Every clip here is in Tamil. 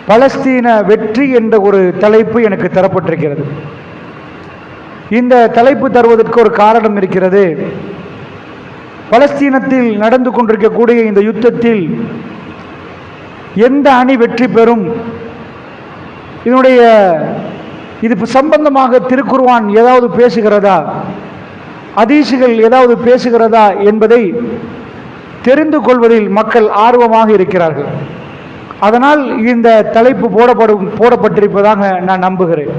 பலஸ்தீன வெற்றி என்ற ஒரு தலைப்பு எனக்கு தரப்பட்டிருக்கிறது. இந்த தலைப்பு தருவதற்கு ஒரு காரணம் இருக்கிறது. பலஸ்தீனத்தில் நடந்து கொண்டிருக்கக்கூடிய இந்த யுத்தத்தில் எந்த அணி வெற்றி பெறும், இது சம்பந்தமாக திருக்குர்ஆன் ஏதாவது பேசுகிறதா, ஹதீஸுகள் ஏதாவது பேசுகிறதா என்பதை தெரிந்து கொள்வதில் மக்கள் ஆர்வமாக இருக்கிறார்கள். அதனால் இந்த தலைப்பு போடப்பட்டிருப்பதாக நான் நம்புகிறேன்.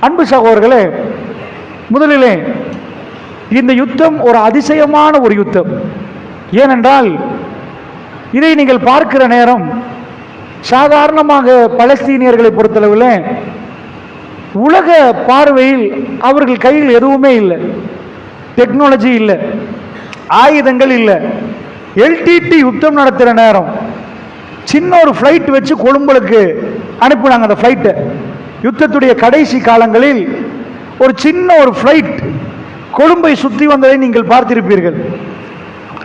அன்பு சகோதரர்களே, முதலிலே இந்த யுத்தம் ஒரு அதிசயமான ஒரு யுத்தம். ஏனென்றால் இதை நீங்கள் பார்க்கிற நேரம் சாதாரணமாக பலஸ்தீனியர்களை பொறுத்தளவில் உலக பார்வையில் அவர்கள் கையில் எதுவுமே இல்லை, டெக்னாலஜி இல்லை, ஆயுதங்கள் இல்லை. எல்டிடி யுத்தம் நடத்துகிற நேரம் சின்ன ஒரு ஃப்ளைட் வச்சு கொழும்புக்கு அனுப்பினாங்க. அந்த ஃப்ளைட்டை யுத்தத்துடைய கடைசி காலங்களில் ஒரு சின்ன ஒரு ஃப்ளைட் கொழும்பை சுற்றி வந்ததை நீங்கள் பார்த்திருப்பீர்கள்.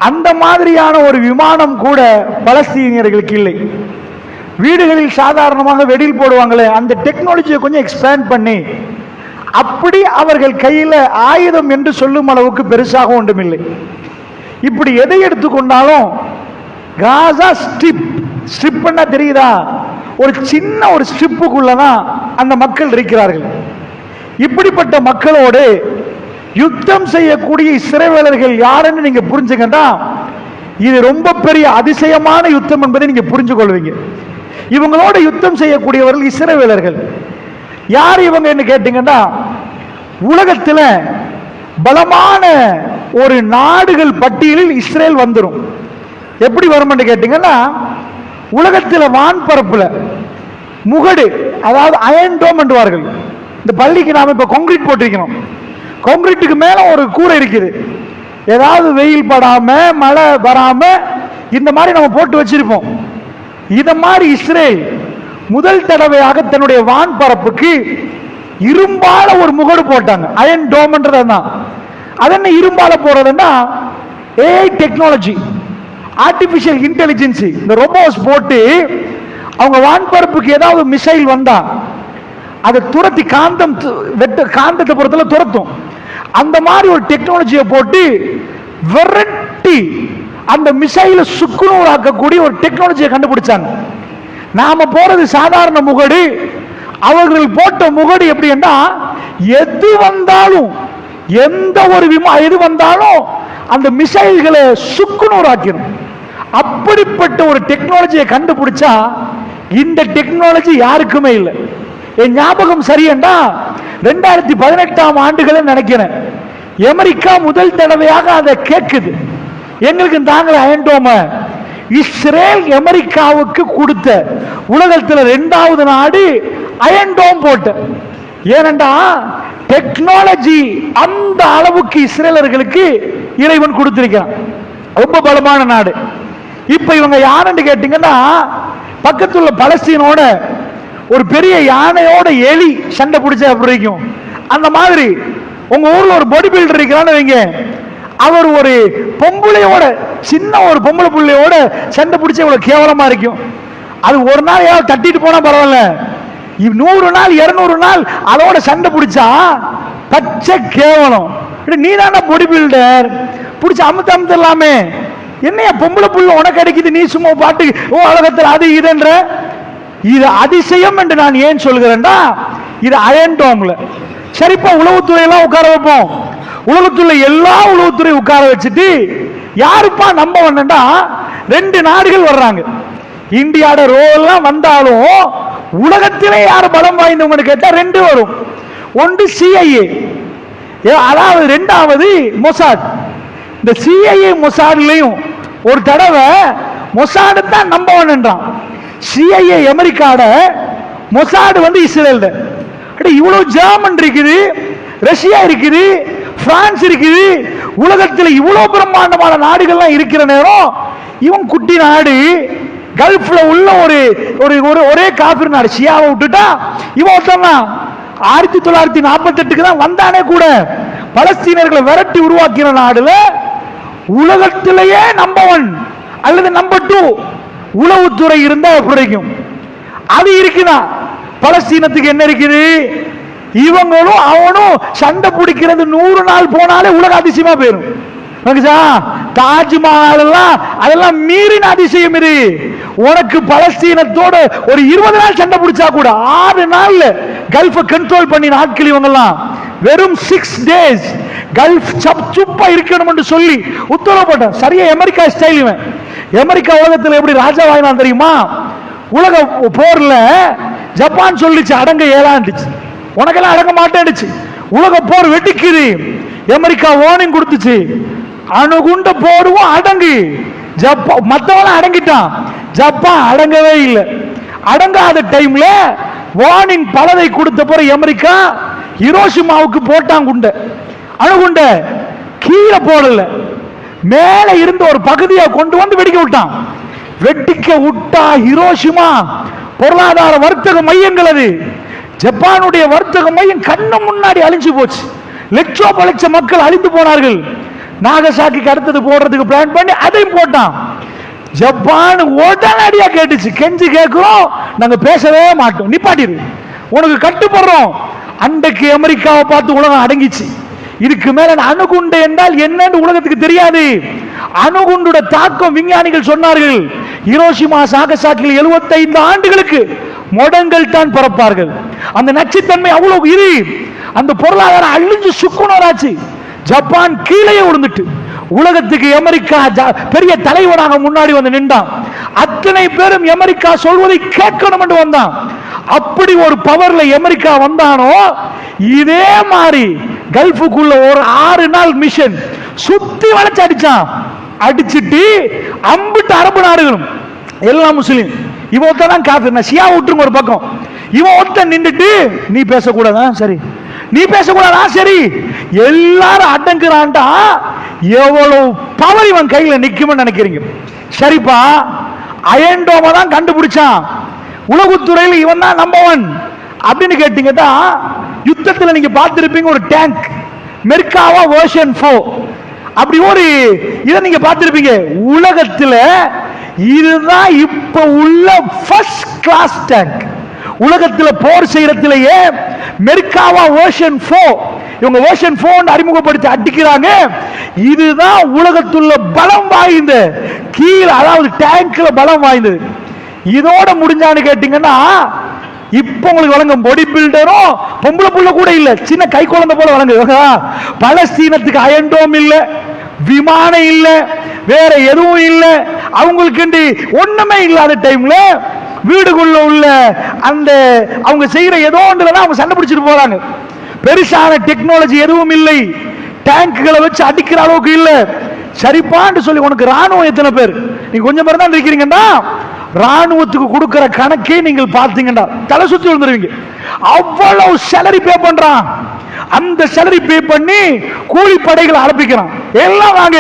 அந்த மாதிரியான ஒரு விமானம் கூட பலஸ்தீனியர்களுக்கு இல்லை. வீடுகளில் சாதாரணமாக வெடில் போடுவாங்களே, அந்த டெக்னாலஜியை கொஞ்சம் எக்ஸ்பேண்ட் பண்ணி அப்படி அவர்கள் கையில் ஆயுதம் என்று சொல்லும் அளவுக்கு பெருசாக ஒன்றுமில்லை. இப்படி எதை எடுத்துக்கொண்டாலும் காசா ஸ்ட்ரிப் பண்ண தெரியுதா, ஒரு சின்ன ஒரு ஸ்ட்ரிப்புக்குள்ளதான் அந்த மக்கள் இருக்கிறார்கள். இப்படிப்பட்ட மக்களோடு யுத்தம் செய்யக்கூடிய இஸ்ரவேலர்கள் யாருன்னு நீங்க புரிஞ்சுக்கண்டா, இது ரொம்ப பெரிய அதிசயமான யுத்தம் என்பதை நீங்க புரிஞ்சு கொள்வீங்க. இவங்களோட யுத்தம் செய்யக்கூடியவர்கள் இஸ்ரவேலர்கள். யார் இவங்க என்று கேட்டீங்கன்னா, உலகத்தில் பலமான ஒரு நாடுகள் பட்டியலில் இஸ்ரேல் வந்துடும். எப்படி வரும் என்று கேட்டீங்கன்னா, உலகத்தில் வான்பரப்புல முகடு, அதாவது அயன் டோம் என்றுவார்கள். இந்த பள்ளிக்கு நாம இப்ப கான்கிரீட் போட்டிருக்கிறோம், கான்கிரீட்டுக்கு மேல ஒரு கூரை இருக்குது. ஏதாவது வெயில் படாம மழை வராம இந்த மாதிரி நம்ம போட்டு வச்சிருப்போம். இத மாதிரி இஸ்ரேல் முதல் தடவையாக தன்னுடைய வான்பரப்புக்கு இரும்பால ஒரு முகடு போட்டாங்க. அயன் டோம்ன்றதுதான். அது என்ன இரும்பால போறதுன்னா, ஏஐ டெக்னாலஜி, ஆர்டிபிஷியல் இன்டெலிஜென்ஸ், இந்த ரோபோஸ் போட்டு அவங்க வான்பரப்புக்கு ஏதாவது மிசைல் வந்தா அதை துரத்தி காந்தத்தை பொறுத்தல துரத்தும். அந்த மாதிரி ஒரு டெக்னாலஜியை போட்டு விரட்டி அந்த மிசைல சுக்குநூறு ஆக்கக்கூடிய ஒரு டெக்னாலஜியை கண்டுபிடிச்சாங்க. நாம போறது சாதாரண முகடு, அவர்கள் போட்ட முகடு எப்படின்னா, எது வந்தாலும் எந்த ஒரு எது வந்தாலும் அந்த மிசைல்களை சுக்குநூறு ஆக்கிடும். அப்படிப்பட்ட ஒரு டெக்னாலஜியை கண்டுபிடிச்சா இந்த டெக்னாலஜி யாருக்குமே இல்லை. என் ஞாபகம் சரியண்டா 2018 ஆண்டுகளை நினைக்கிறேன், அமெரிக்கா முதல் தடவையாக அதை கேட்குது. எங்களுக்கு தாங்களே அயன்டோம இஸ்ரேல் அமெரிக்காவுக்கு கொடுத்த உலகத்தில் 2வது நாடு அயன்டோம் போட்ட. ஏனண்டா டெக்னாலஜி அந்த அளவுக்கு இஸ்ரேலர்களுக்கு இறைவன் கொடுத்திருக்கிறான். ரொம்ப பலமான நாடு. இப்ப இவங்க யாருன்னு கேட்டீங்கன்னா, பக்கத்துள்ள பலஸ்தீனோட ஒரு பெரிய யானையோட எலி சண்டை பிடிச்சா எப்படி இருக்கும், அந்த மாதிரி உங்க ஊர்ல ஒரு பாடி பில்டர் இருக்கிறான்னு வைங்க, அவர் ஒரு பொம்பளையோட, சின்ன ஒரு பொம்பளை பிள்ளையோட சண்டை பிடிச்சா இவ்வளவு கேவலமா இருக்கும். அது ஒரு நாள் ஏதாவது தட்டிட்டு போனா பரவாயில்ல, 100 நாள் 200 நாள் அதோட சண்டை பிடிச்சா பச்சை கேவலம். நீ தானே பாடி பில்டர், பிடிச்ச அமுத்து எல்லாமே, என்னையா பொம்பளை புள்ள உனக்கு அடிக்குது, நீ சும்மா பாட்டு ஓ உலகத்தில் அது இதுன்ற. இது அதிசயம் என்று நான் ஏன் சொல்கிறேன்டா, இது அயன் டோம்ல. சரிப்பா, உளவுத்துறையெல்லாம் உட்கார வைப்போம். உலகத்துல எல்லா உளவுத்துறை உட்கார வச்சுட்டு யாருப்பா நம்ப வேண்டா, 2 நாடுகள் வர்றாங்க. இந்தியாவோட ரோல்லாம் வந்தாலும் உலகத்திலே யார் பலம் வாய்ந்தவங்க கேட்டா 2 வரும். ஒன்று சிஐஏ, அதாவது 2வது மொசாட். இந்த சிஐஏ மொசாட்லயும் ஒரு தடவை மொசாடு தான் நம்ப வேண்டாம். சிஐஏ அமெரிக்காட, மொசாடு வந்து இஸ்ரேல். இவ்வளவு ஜெர்மன் இருக்குது, ரஷ்யா இருக்குது, பிரான்ஸ் இருக்குது, உலகத்தில் இவ்வளவு பிரம்மாண்டமான நாடுகள்லாம் இருக்கிற நேரம் இவன் குட்டி நாடு கல்ஃப்ல உள்ள ஒரே காபிர் நாடு ஷியாவை விட்டுட்டா இவன் ஒருத்தன் 1948 தான் வந்தானே கூட. பலஸ்தீனர்களை விரட்டி உருவாக்கின நாடுல உலகத்திலேயே நம்பர் 1 அல்லது நம்பர் 2 உளவுத்துறை இருந்தா கிடைக்கும். அது இருக்குதா? பலஸ்தீனத்துக்கு என்ன இருக்குது? இவங்களும் அவனும் சண்டை பிடிக்கிறது 100 நாள் போனாலே உலக அதிசயமா போயிடும். தாஜ்மஹால் எல்லாம் அதெல்லாம் மீறின அதிசயம் இது. உனக்கு பலஸ்தீனத்தோட ஒரு 20 நாள் சண்டை பிடிச்சா கூட 6 நாள்ல கல்ஃபை கண்ட்ரோல் பண்ணின ஆட்கள் இவங்கெல்லாம். வெறும் 6 days கல்ஃப் சுப்பா இருக்கணும் என்று சொல்லி உத்தரவு போட்டான். சரியா அமெரிக்கா ஸ்டைல். இவன் அமெரிக்கா உலகத்தில் எப்படி ராஜாவாயினான் தெரியுமா? உலக போர்ல ஜப்பான் சொல்லிச்சு அடங்க ஏலாண்டுச்சு, உனக்கெல்லாம் அடங்க மாட்டேன்னுச்சு. உலக போர் வெட்டிக்குது. அமெரிக்கா வார்னிங் கொடுத்துச்சு, அணுகுண்ட போடுவோம் அடங்கு. ஜப்பான் மத்தவன அடங்கிட்டான், ஜப்பான் அடங்கவே இல்லை. அடங்காத டைம்ல வார்னிங் பலதை கொடுத்த பிறகு அமெரிக்கா ஹிரோஷிமாவுக்கு போட்டான் குண்ட. அணுகுண்ட கீழே போடல, மேல இருந்த ஒரு பகுதியை கொண்டு வந்து வெடிக்க விட்டான். வெட்டிக்க விட்டா ஹிரோஷிமா பொருளாதார வர்த்தக மையங்கள், அது ஜப்பானுடைய வர்த்தக மையம் கண்ணு முன்னாடி அழிஞ்சு போச்சு. லட்சம் லட்ச மக்கள் அழிந்து போனார்கள். நாகசாக்கிக்கு அடுத்தது போடுறதுக்கு பிளான் பண்ணி அதையும் போட்டான். ஜப்பான் உடனடியா கேட்டுச்சு, கெஞ்சி கேட்கிறோம், நாங்க பேசவே மாட்டோம், நிப்பாட்டிரு, உனக்கு கட்டுப்படுறோம். அன்றைக்கு அமெரிக்காவை பார்த்து உலகம் அடங்கிச்சு. இதுக்கு மேல அணுகுண்டு என்றால் என்னன்னு உலகத்துக்கு தெரியாது. அணுகுண்டுட தாக்கம் விஞ்ஞானிகள் சொன்னார்கள். ஹிரோஷிமா நாகசாக்கியில் 75 ஆண்டுகளுக்கு முடங்கள் தான் பிறப்பார்கள். அந்த நச்சுத்தன்மை அவ்வளவு இரு. அந்த பொருளாதாரம் அழிஞ்சு சுக்குனராச்சு. ஜப்பான் கீழே விழுந்துட்டு உலகத்துக்கு அமெரிக்கா பெரிய தலைவனாக முன்னாடி வந்து நின்றான். அத்தனை பேரும் அமெரிக்கா சொல்வதை கேட்கணும் என்று வந்தான். அப்படி ஒரு பவர்ல அமெரிக்கா வந்தானோ, இதே மாதிரி கல்ஃபுக்குள்ள ஒரு 6 நாள் மிஷன் சுத்தி வளைச்சு அடிச்சான். அடிச்சுட்டு அம்பிட்டு அரபு நாடுகளும் எல்லாம் முஸ்லீம். இவன் ஒருத்தான் காஃபிர், ஷியா விட்டுருங்க ஒரு பக்கம். இவன் ஒருத்தன் நின்றுட்டு நீ பேசக்கூடாதா, சரி நீ பேசக்கூடாதா, சரி எல்லாரும் அடங்குறான்டா. எவ்வளவு பவர் இவன் கையில நிக்கும்னு நினைக்கிறீங்க? சரிப்பா, அயன்டோமை தான் கண்டுபிடிச்சான். உலகத்துறையில் இவன் தான் நம்பர் 1 அப்படின்னு கேட்டீங்கன்னா, யுத்தத்தில் நீங்க பார்த்திருப்பீங்க ஒரு டேங்க் மெர்காவா வெர்ஷன் 4, அப்படி ஒரு இதை நீங்க பார்த்திருப்பீங்க. உலகத்தில் இதுதான் இப்ப உள்ள ஃபர்ஸ்ட் கிளாஸ் டேங்க். உலகத்தில் போர் செய்யறதுலயே மெர்காவா வெர்ஷன் 4, இவங்க வெர்ஷன் 4 அறிமுகப்படுத்தி அடிக்கிறாங்க. இதுதான் உலகத்துள்ள பலம் வாய்ந்த கீழே, அதாவது டேங்க்ல பலம் வாய்ந்தது. இதோட முடிஞ்சான்னு கேட்டீங்கன்னா, இப்ப உங்களுக்கு வழங்கும் பாடி பில்டரும் பொம்பளை புள்ள கூட இல்ல, சின்ன கை குழந்தை போல வழங்குது. பலஸ்தீனத்துக்கு அயன்டோம் இல்ல, விமானம் இல்ல, வேற எதுவும் இல்ல, அவங்களுக்கு ஒண்ணுமே இல்லாத டைம்ல வீடுக்குள்ள உள்ள அந்த அவங்க செய்யற ஏதோ ஒன்றுல அவங்க சண்டை பிடிச்சிட்டு போறாங்க. பெருசான டெக்னாலஜி எதுவும் இல்லை, டேங்குகளை வச்சு அடிக்கிற அளவுக்கு இல்ல. சரிப்பான்னு சொல்லி உனக்கு ராணுவம் எத்தனை பேர், நீங்க கொஞ்சம் பேர் தான் இருக்கிறீங்கன்னா, ராணுவத்துக்கு கொடுக்கிற கணக்கே நீங்கள் பார்த்தீங்கன்னா தலை சுத்தி வந்துருவீங்க. அவ்வளவு சேலரி பே பண்றான். அந்த சேலரி பே பண்ணி கூலிப்படைகளை ஆரம்பிக்கிறான். எல்லாம் வாங்க,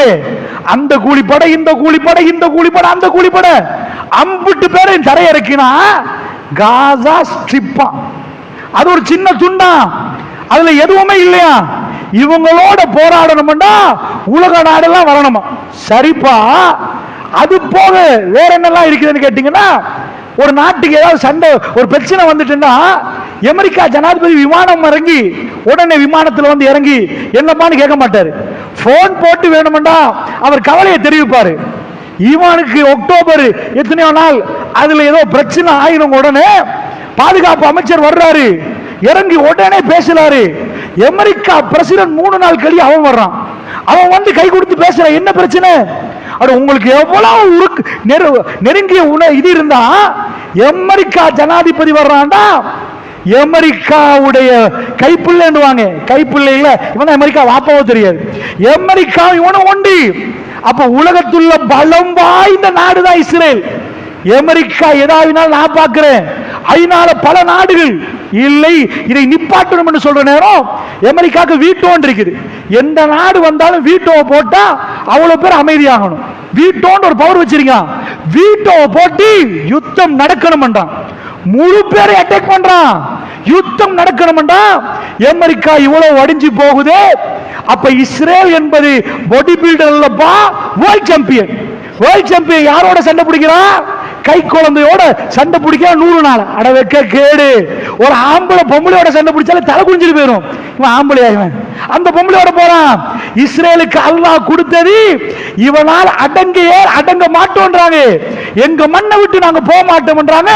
அந்த கூலிப்படை, இந்த கூலிப்படை, இந்த கூலிப்படை, அந்த கூலிப்படை, அம்பிட்டு பேரையும் தரையிறக்கினா காசா ஸ்ட்ரிப்பா. அது ஒரு சின்ன துண்டா, அதுல எதுவுமே இல்லையா. இவங்களோட போராடணும்னா உலக நாடெல்லாம் வரணுமா. சரிப்பா, அது போக வேற என்னெல்லாம் இருக்குதுன்னு கேட்டீங்கன்னா, ஒரு நாட்டுக்கு ஏதாவது சண்டை ஒரு பிரச்சனை வந்துட்டுன்னா, அமெரிக்கா ஜனாதிபதி விமானம் இறங்கி உடனே விமானத்தில் வந்து இறங்கி என்னப்பான்னு கேட்க மாட்டாரு. போன் போட்டு வேணுமெண்டா அவர் கவலையை தெரிவிப்பாரு. ஈவானுக்கு அக்டோபர் எத்தனையோ நாள் அதுல ஏதோ பிரச்சனை ஆயிரும், உடனே பாதுகாப்பு அமைச்சர் வர்றாரு, இறங்கி உடனே பேசுறாரு. அமெரிக்கா பிரசிடன்ட் 3 நாள் கழிய அவன் வர்றான். அவன் வந்து கை கொடுத்து பேசுற, என்ன பிரச்சனை, அது உங்களுக்கு எவ்வளவு நெருங்கிய இது இருந்தா அமெரிக்கா ஜனாதிபதி வர்றான்டா, அமெரிக்காவுடைய கைப்பிள்ளைன்னுவாங்க, கைப்பிள்ளை இல்ல, இவன் அமெரிக்கா வாப்பாவோ தெரியாது, அமெரிக்கா இவனும் ஒண்டி. அப்ப உலகத்துள்ள பலம் வாய்ந்த நாடுதான் இஸ்ரேல். அமெரிக்கா ஏதாவது நான் பார்க்கிறேன், அதனால பல நாடுகள் இல்லை இதை நிப்பாட்டணும் என்று சொல்ற நேரம் அமெரிக்காவுக்கு வீட்டோன்னு இருக்குது. எந்த நாடு வந்தாலும் வீட்டோவை போட்டா அவ்வளவு பேர் அமைதியாகணும். வீட்டோன்னு ஒரு பவர் வச்சிருக்கான். வீட்டோவை போட்டு யுத்தம் நடக்கணும்ன்றான், முழு பேரை அட்டாக் பண்றான், யுத்தம் நடக்கணும்ன்றா. அமெரிக்கா இவ்வளவு அடிஞ்சு போகுது. அப்ப இஸ்ரேல் என்பது பாடி பில்டர் இல்லப்பா, வேர்ல்ட் சாம்பியன். வேர்ல்ட் சாம்பியன் யாரோட சண்டை பிடிக்கிறான்? கை குழந்தையோட சண்டை பிடிக்க 100 நாள். அட வைக்க கேடு. ஒரு ஆம்பளை பொம்பளையோட சண்டை பிடிச்சாலே தலை குஞ்சிட்டு போயிடும். இவன் ஆம்பளையாகுவேன். அந்த பொம்பளையோட போறான். இஸ்ரேலுக்கு அல்லாஹ் கொடுத்தது இவனால் அடங்க மாட்டோன்றாங்க. எங்க மண்ணை விட்டு நாங்க போக மாட்டோம்ன்றாங்க.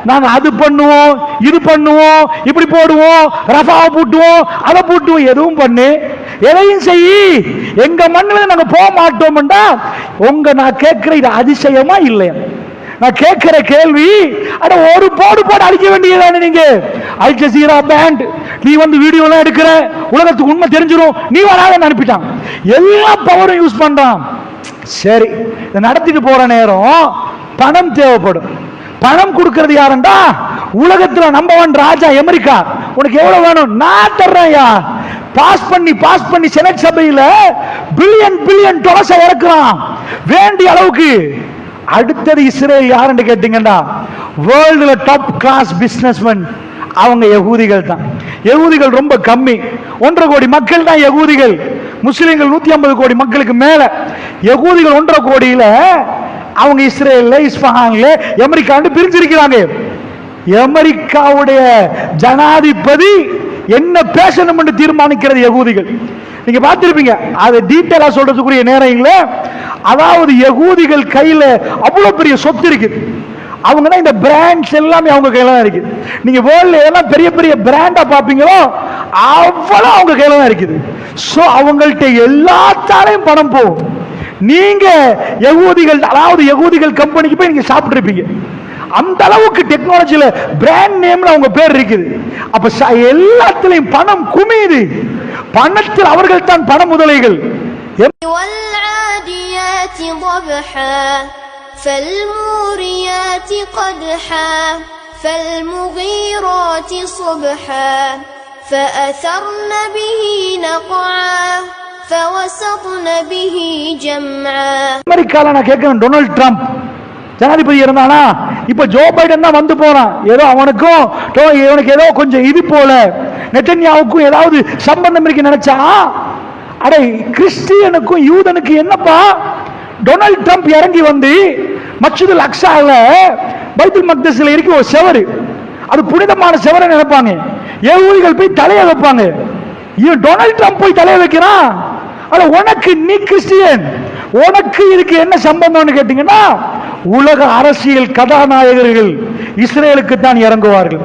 நாங்க அது பண்ணுவோம், இது பண்ணுவோம், இப்படி போடுவோம், ரஃபாவை பூட்டுவோம், அதை பூட்டுவோம், எதுவும் பண்ணு, எதையும் செய்யி, எங்க மண்ணில் நாங்க போக மாட்டோம்டா. நான் கேட்கிற இது அதிசயமா இல்லையா? நான் கேட்கிற கேள்வி, அட ஒரு போடு அழிக்க வேண்டியதானே. நீங்க அல் ஜசீரா பேண்ட், நீ வந்து வீடியோ எல்லாம் எடுக்கிற, உலகத்துக்கு உண்மை தெரிஞ்சிடும், நீ வராத அனுப்பிட்டான். எல்லா பவரும் யூஸ் பண்றான். சரி, இதை நடத்திட்டு போற நேரம் பணம் தேவைப்படும். பணம் கொடுக்கிறது யாருண்டா? உலகத்துல நம்பர் 1 ராஜா அமெரிக்கா. உனக்கு எவ்வளவு வேணும்? நான் தர்றேன். பாஸ் பண்ணி செனட் சபையில பில்லியன் டாலர்ஸ் இறக்குறான் வேண்டிய அளவுக்கு. அடுத்தது இஸ்ரேல் யாருன்னு கேட்டீங்கன்னா, வேர்ல்டுல டாப் கிளாஸ் பிசினஸ்மேன் அவங்க யகூதிகள் தான். யகூதிகள் ரொம்ப கம்மி, 1.5 கோடி மக்கள் தான் யகூதிகள். முஸ்லிம்கள் 150 கோடி மக்களுக்கு மேல. யகூதிகள் 1.5 கோடியில அவங்க இஸ்ரேல்ல, இஸ்பஹான்ல, அமெரிக்கான்னு பிரிஞ்சிருக்கிறாங்க. அமெரிக்காவுடைய ஜனாதிபதி என்ன பேசணும் என்று தீர்மானிக்கிறது யகூதிகள். நீங்க பார்த்திருப்பீங்க, அதை டீட்டெயிலா சொல்றதுக்குரிய நேரம் இல்லை. அதாவது யகூதிகள் கையில அவ்வளவு பெரிய சொத்து இருக்கு. அவங்க தான் இந்த பிராண்ட்ஸ் எல்லாமே அவங்க கையில தான் இருக்குது. நீங்க வேர்ல்ட்ல எல்லாம் பெரிய பெரிய பிராண்டா பாப்பீங்களோ அவ்வளவு அவங்க கையில தான் இருக்குது. சோ அவங்கள்ட்ட எல்லாத்தாலையும் பணம் போகும். நீங்க யகூதிகள், அதாவது யகூதிகள் கம்பெனிக்கு போய் நீங்க சாப்பிட்டு இருப்பீங்க. அந்த அளவுக்கு டெக்னாலஜில பிராண்ட் நேம்ல அவங்க பேர் இருக்குது. அப்ப எல்லாத்திலையும் பணம் குமியுது. பணத்தில் அவர்கள் தான் பண முதலைகள். فالموريات قدحا فالمغيرات صبحا فأثرن به نقعا فوسطن به جمعا. அமெரிக்கால நான் கேட்கிறேன், டொனால்ட் ட்ரம்ப் ஜனாதிபதி இருந்தானா? இப்ப ஜோ பைடன் தான் வந்து போறான். ஏதோ அவனுக்கும் இவனுக்கு ஏதோ கொஞ்சம் இது போல நெட்டன்யாவுக்கும் ஏதாவது சம்பந்தம் இருக்கு நினைச்சா, அடே கிறிஸ்டியனுக்கும் யூதனுக்கு என்னப்பா? டொனால்ட் ட்ரம்ப் இறங்கி வந்து மஸ்ஜிதுல் அக்ஸால பைத்துல் மக்தஸ்ல இருக்கு ஒரு செவரு, அது புனிதமான செவரை நினைப்பாங்க. யகூதிகள் போய் தலைய வைப்பாங்க. இவன் டொனால்ட் ட்ரம்ப் போய் தலைய வைக்கிறான். அட உனக்கு, நீ கிறிஸ்டியன், உனக்கு இதுக்கு என்ன சம்பந்தம்னு கேட்டீங்கன்னா, உலக அரசியல் கதாநாயகர்கள் இஸ்ரேலுக்கு தான் இறங்குவார்கள்.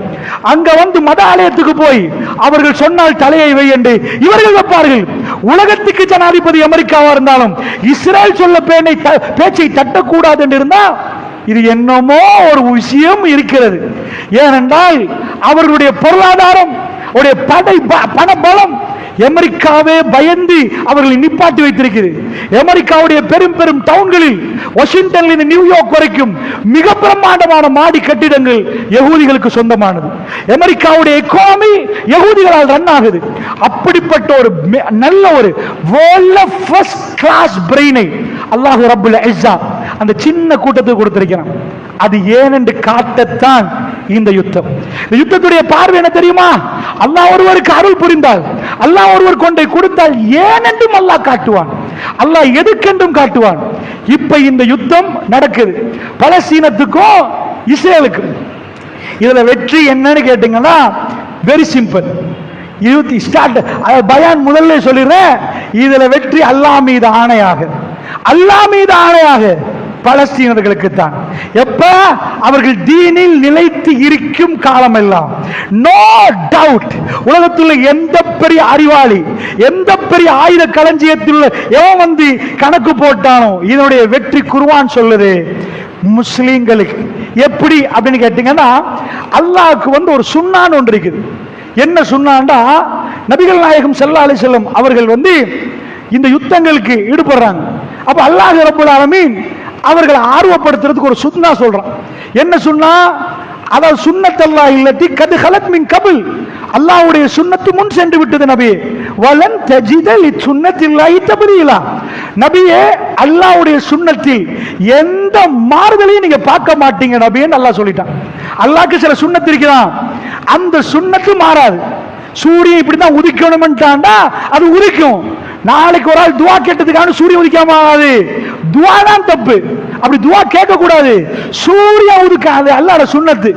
அங்க வந்து மத ஆலயத்துக்கு போய் அவர்கள் சொன்னால் தலையை வை என்று இவர்கள் வைப்பார்கள். உலகத்துக்கு ஜனாதிபதி அமெரிக்காவா இருந்தாலும் இஸ்ரேல் சொல்ல பேச்சை தட்டக்கூடாது என்று இருந்தா இது என்னமோ ஒரு விஷயம் இருக்கிறது. ஏனென்றால் அவர்களுடைய பொருளாதாரம், பண பலம் அமெரிக்காவே பயந்து அவர்களை நிப்பாட்டி வைத்திருக்கிறது. அமெரிக்காவுடைய பெரும் பெரும் டவுன்களில், வாஷிங்டன்ல இருந்து நியூயார்க் வரைக்கும் மிக பிரம்மாண்டமான மாடி கட்டிடங்கள் யகூதிகளுக்கு சொந்தமானது. அமெரிக்காவுடைய எக்கானமி யகூதிகளால் ரன் ஆகுது. அப்படிப்பட்ட ஒரு நல்ல ஒரு வேர்ல்ட்ல ஃபர்ஸ்ட் கிளாஸ் பிரெயினை அல்லாஹ் ரப்புல் இஸ்ஸா அந்த சின்ன கூட்டத்துக்கு கொடுத்திருக்கிறான். அது ஏனென்று காட்டத்தான் இந்த யுத்தம். இந்த யுத்தத்துடைய பார்வை என்ன தெரியுமா? அல்லாஹ் ஒருவருக்கு அருள் புரிந்தால், அல்லாஹ் ஒருவர் கொண்டை கொடுத்தால் ஏனென்றும் அல்லாஹ் காட்டுவான், அல்லாஹ் எதுக்கென்றும் காட்டுவான். இப்ப இந்த யுத்தம் நடக்குது பலஸ்தீனத்துக்கும் இஸ்ரேலுக்கும். இதுல வெற்றி என்னன்னு கேட்டீங்கன்னா வெரி சிம்பிள். பயான் முதல்ல சொல்லிடுறேன், இதுல வெற்றி அல்லாஹ் மீது ஆணையாக, அல்லாஹ் மீது ஆணையாக பலஸ்தீனர்களுக்கு தான். எப்ப அவர்கள் தீனில் நிலைத்து இருக்கும் காலம் எல்லாம், நோ டவுட், உலகத்தில் எந்த பெரிய அறிவாளி, எந்த பெரிய ஆயுத களஞ்சியத்தில் எவன் வந்து கணக்கு போட்டானோ இதனுடைய வெற்றி குர்ஆன் சொல்லுது முஸ்லிம்களுக்கு. எப்படி அப்படின்னு கேட்டீங்கன்னா, அல்லாஹ்வுக்கு வந்து ஒரு சுன்னான் ஒன்று இருக்குது. என்ன சுன்னான்டா, நபிகள் நாயகம் ஸல்லல்லாஹு அலைஹி வஸல்லம் அவர்கள் வந்து இந்த யுத்தங்களுக்கு ஈடுபடுறாங்க. அப்ப அல்லாஹ் ரப்பல் ஆலமீன் அவர்களை ஆர்வப்படுத்துறதுக்கு ஒரு சுன்னா சொல்றான். என்ன சுன்னா? அதாவது சுன்னத்தல்லாஹ் இல்லதி கத் கலத் மின் கபில், அல்லாஹ்வுடைய சுன்னத்து முன் சென்று விட்டது நபி. வலன் தஜித லிசுன்னத்தில்லாஹி தப்தீலா, நபியே அல்லாஹ்வுடைய சுன்னத்தில் எந்த மாறுதலையும் நீங்க பார்க்க மாட்டீங்க நபின்னு அல்லாஹ் சொல்லிட்டான். அல்லாஹ்க்கு சில சுன்னத்து இருக்கிறான், அந்த சுன்னத்து மாறாது. சூரியன் இப்படிதான் உதிக்கணும்ட்டாண்டா அது உதிக்கும். நாளைக்கு ஒரு ஆள் துவா கேட்டதுக்கான சூரிய உதிக்காம ஆகாது. துவா தான் தப்பு. அப்படி துவா கேட்க கூடாது. சூரிய உதிக்காது அல்லாஹ்வுடைய சுன்னத்து.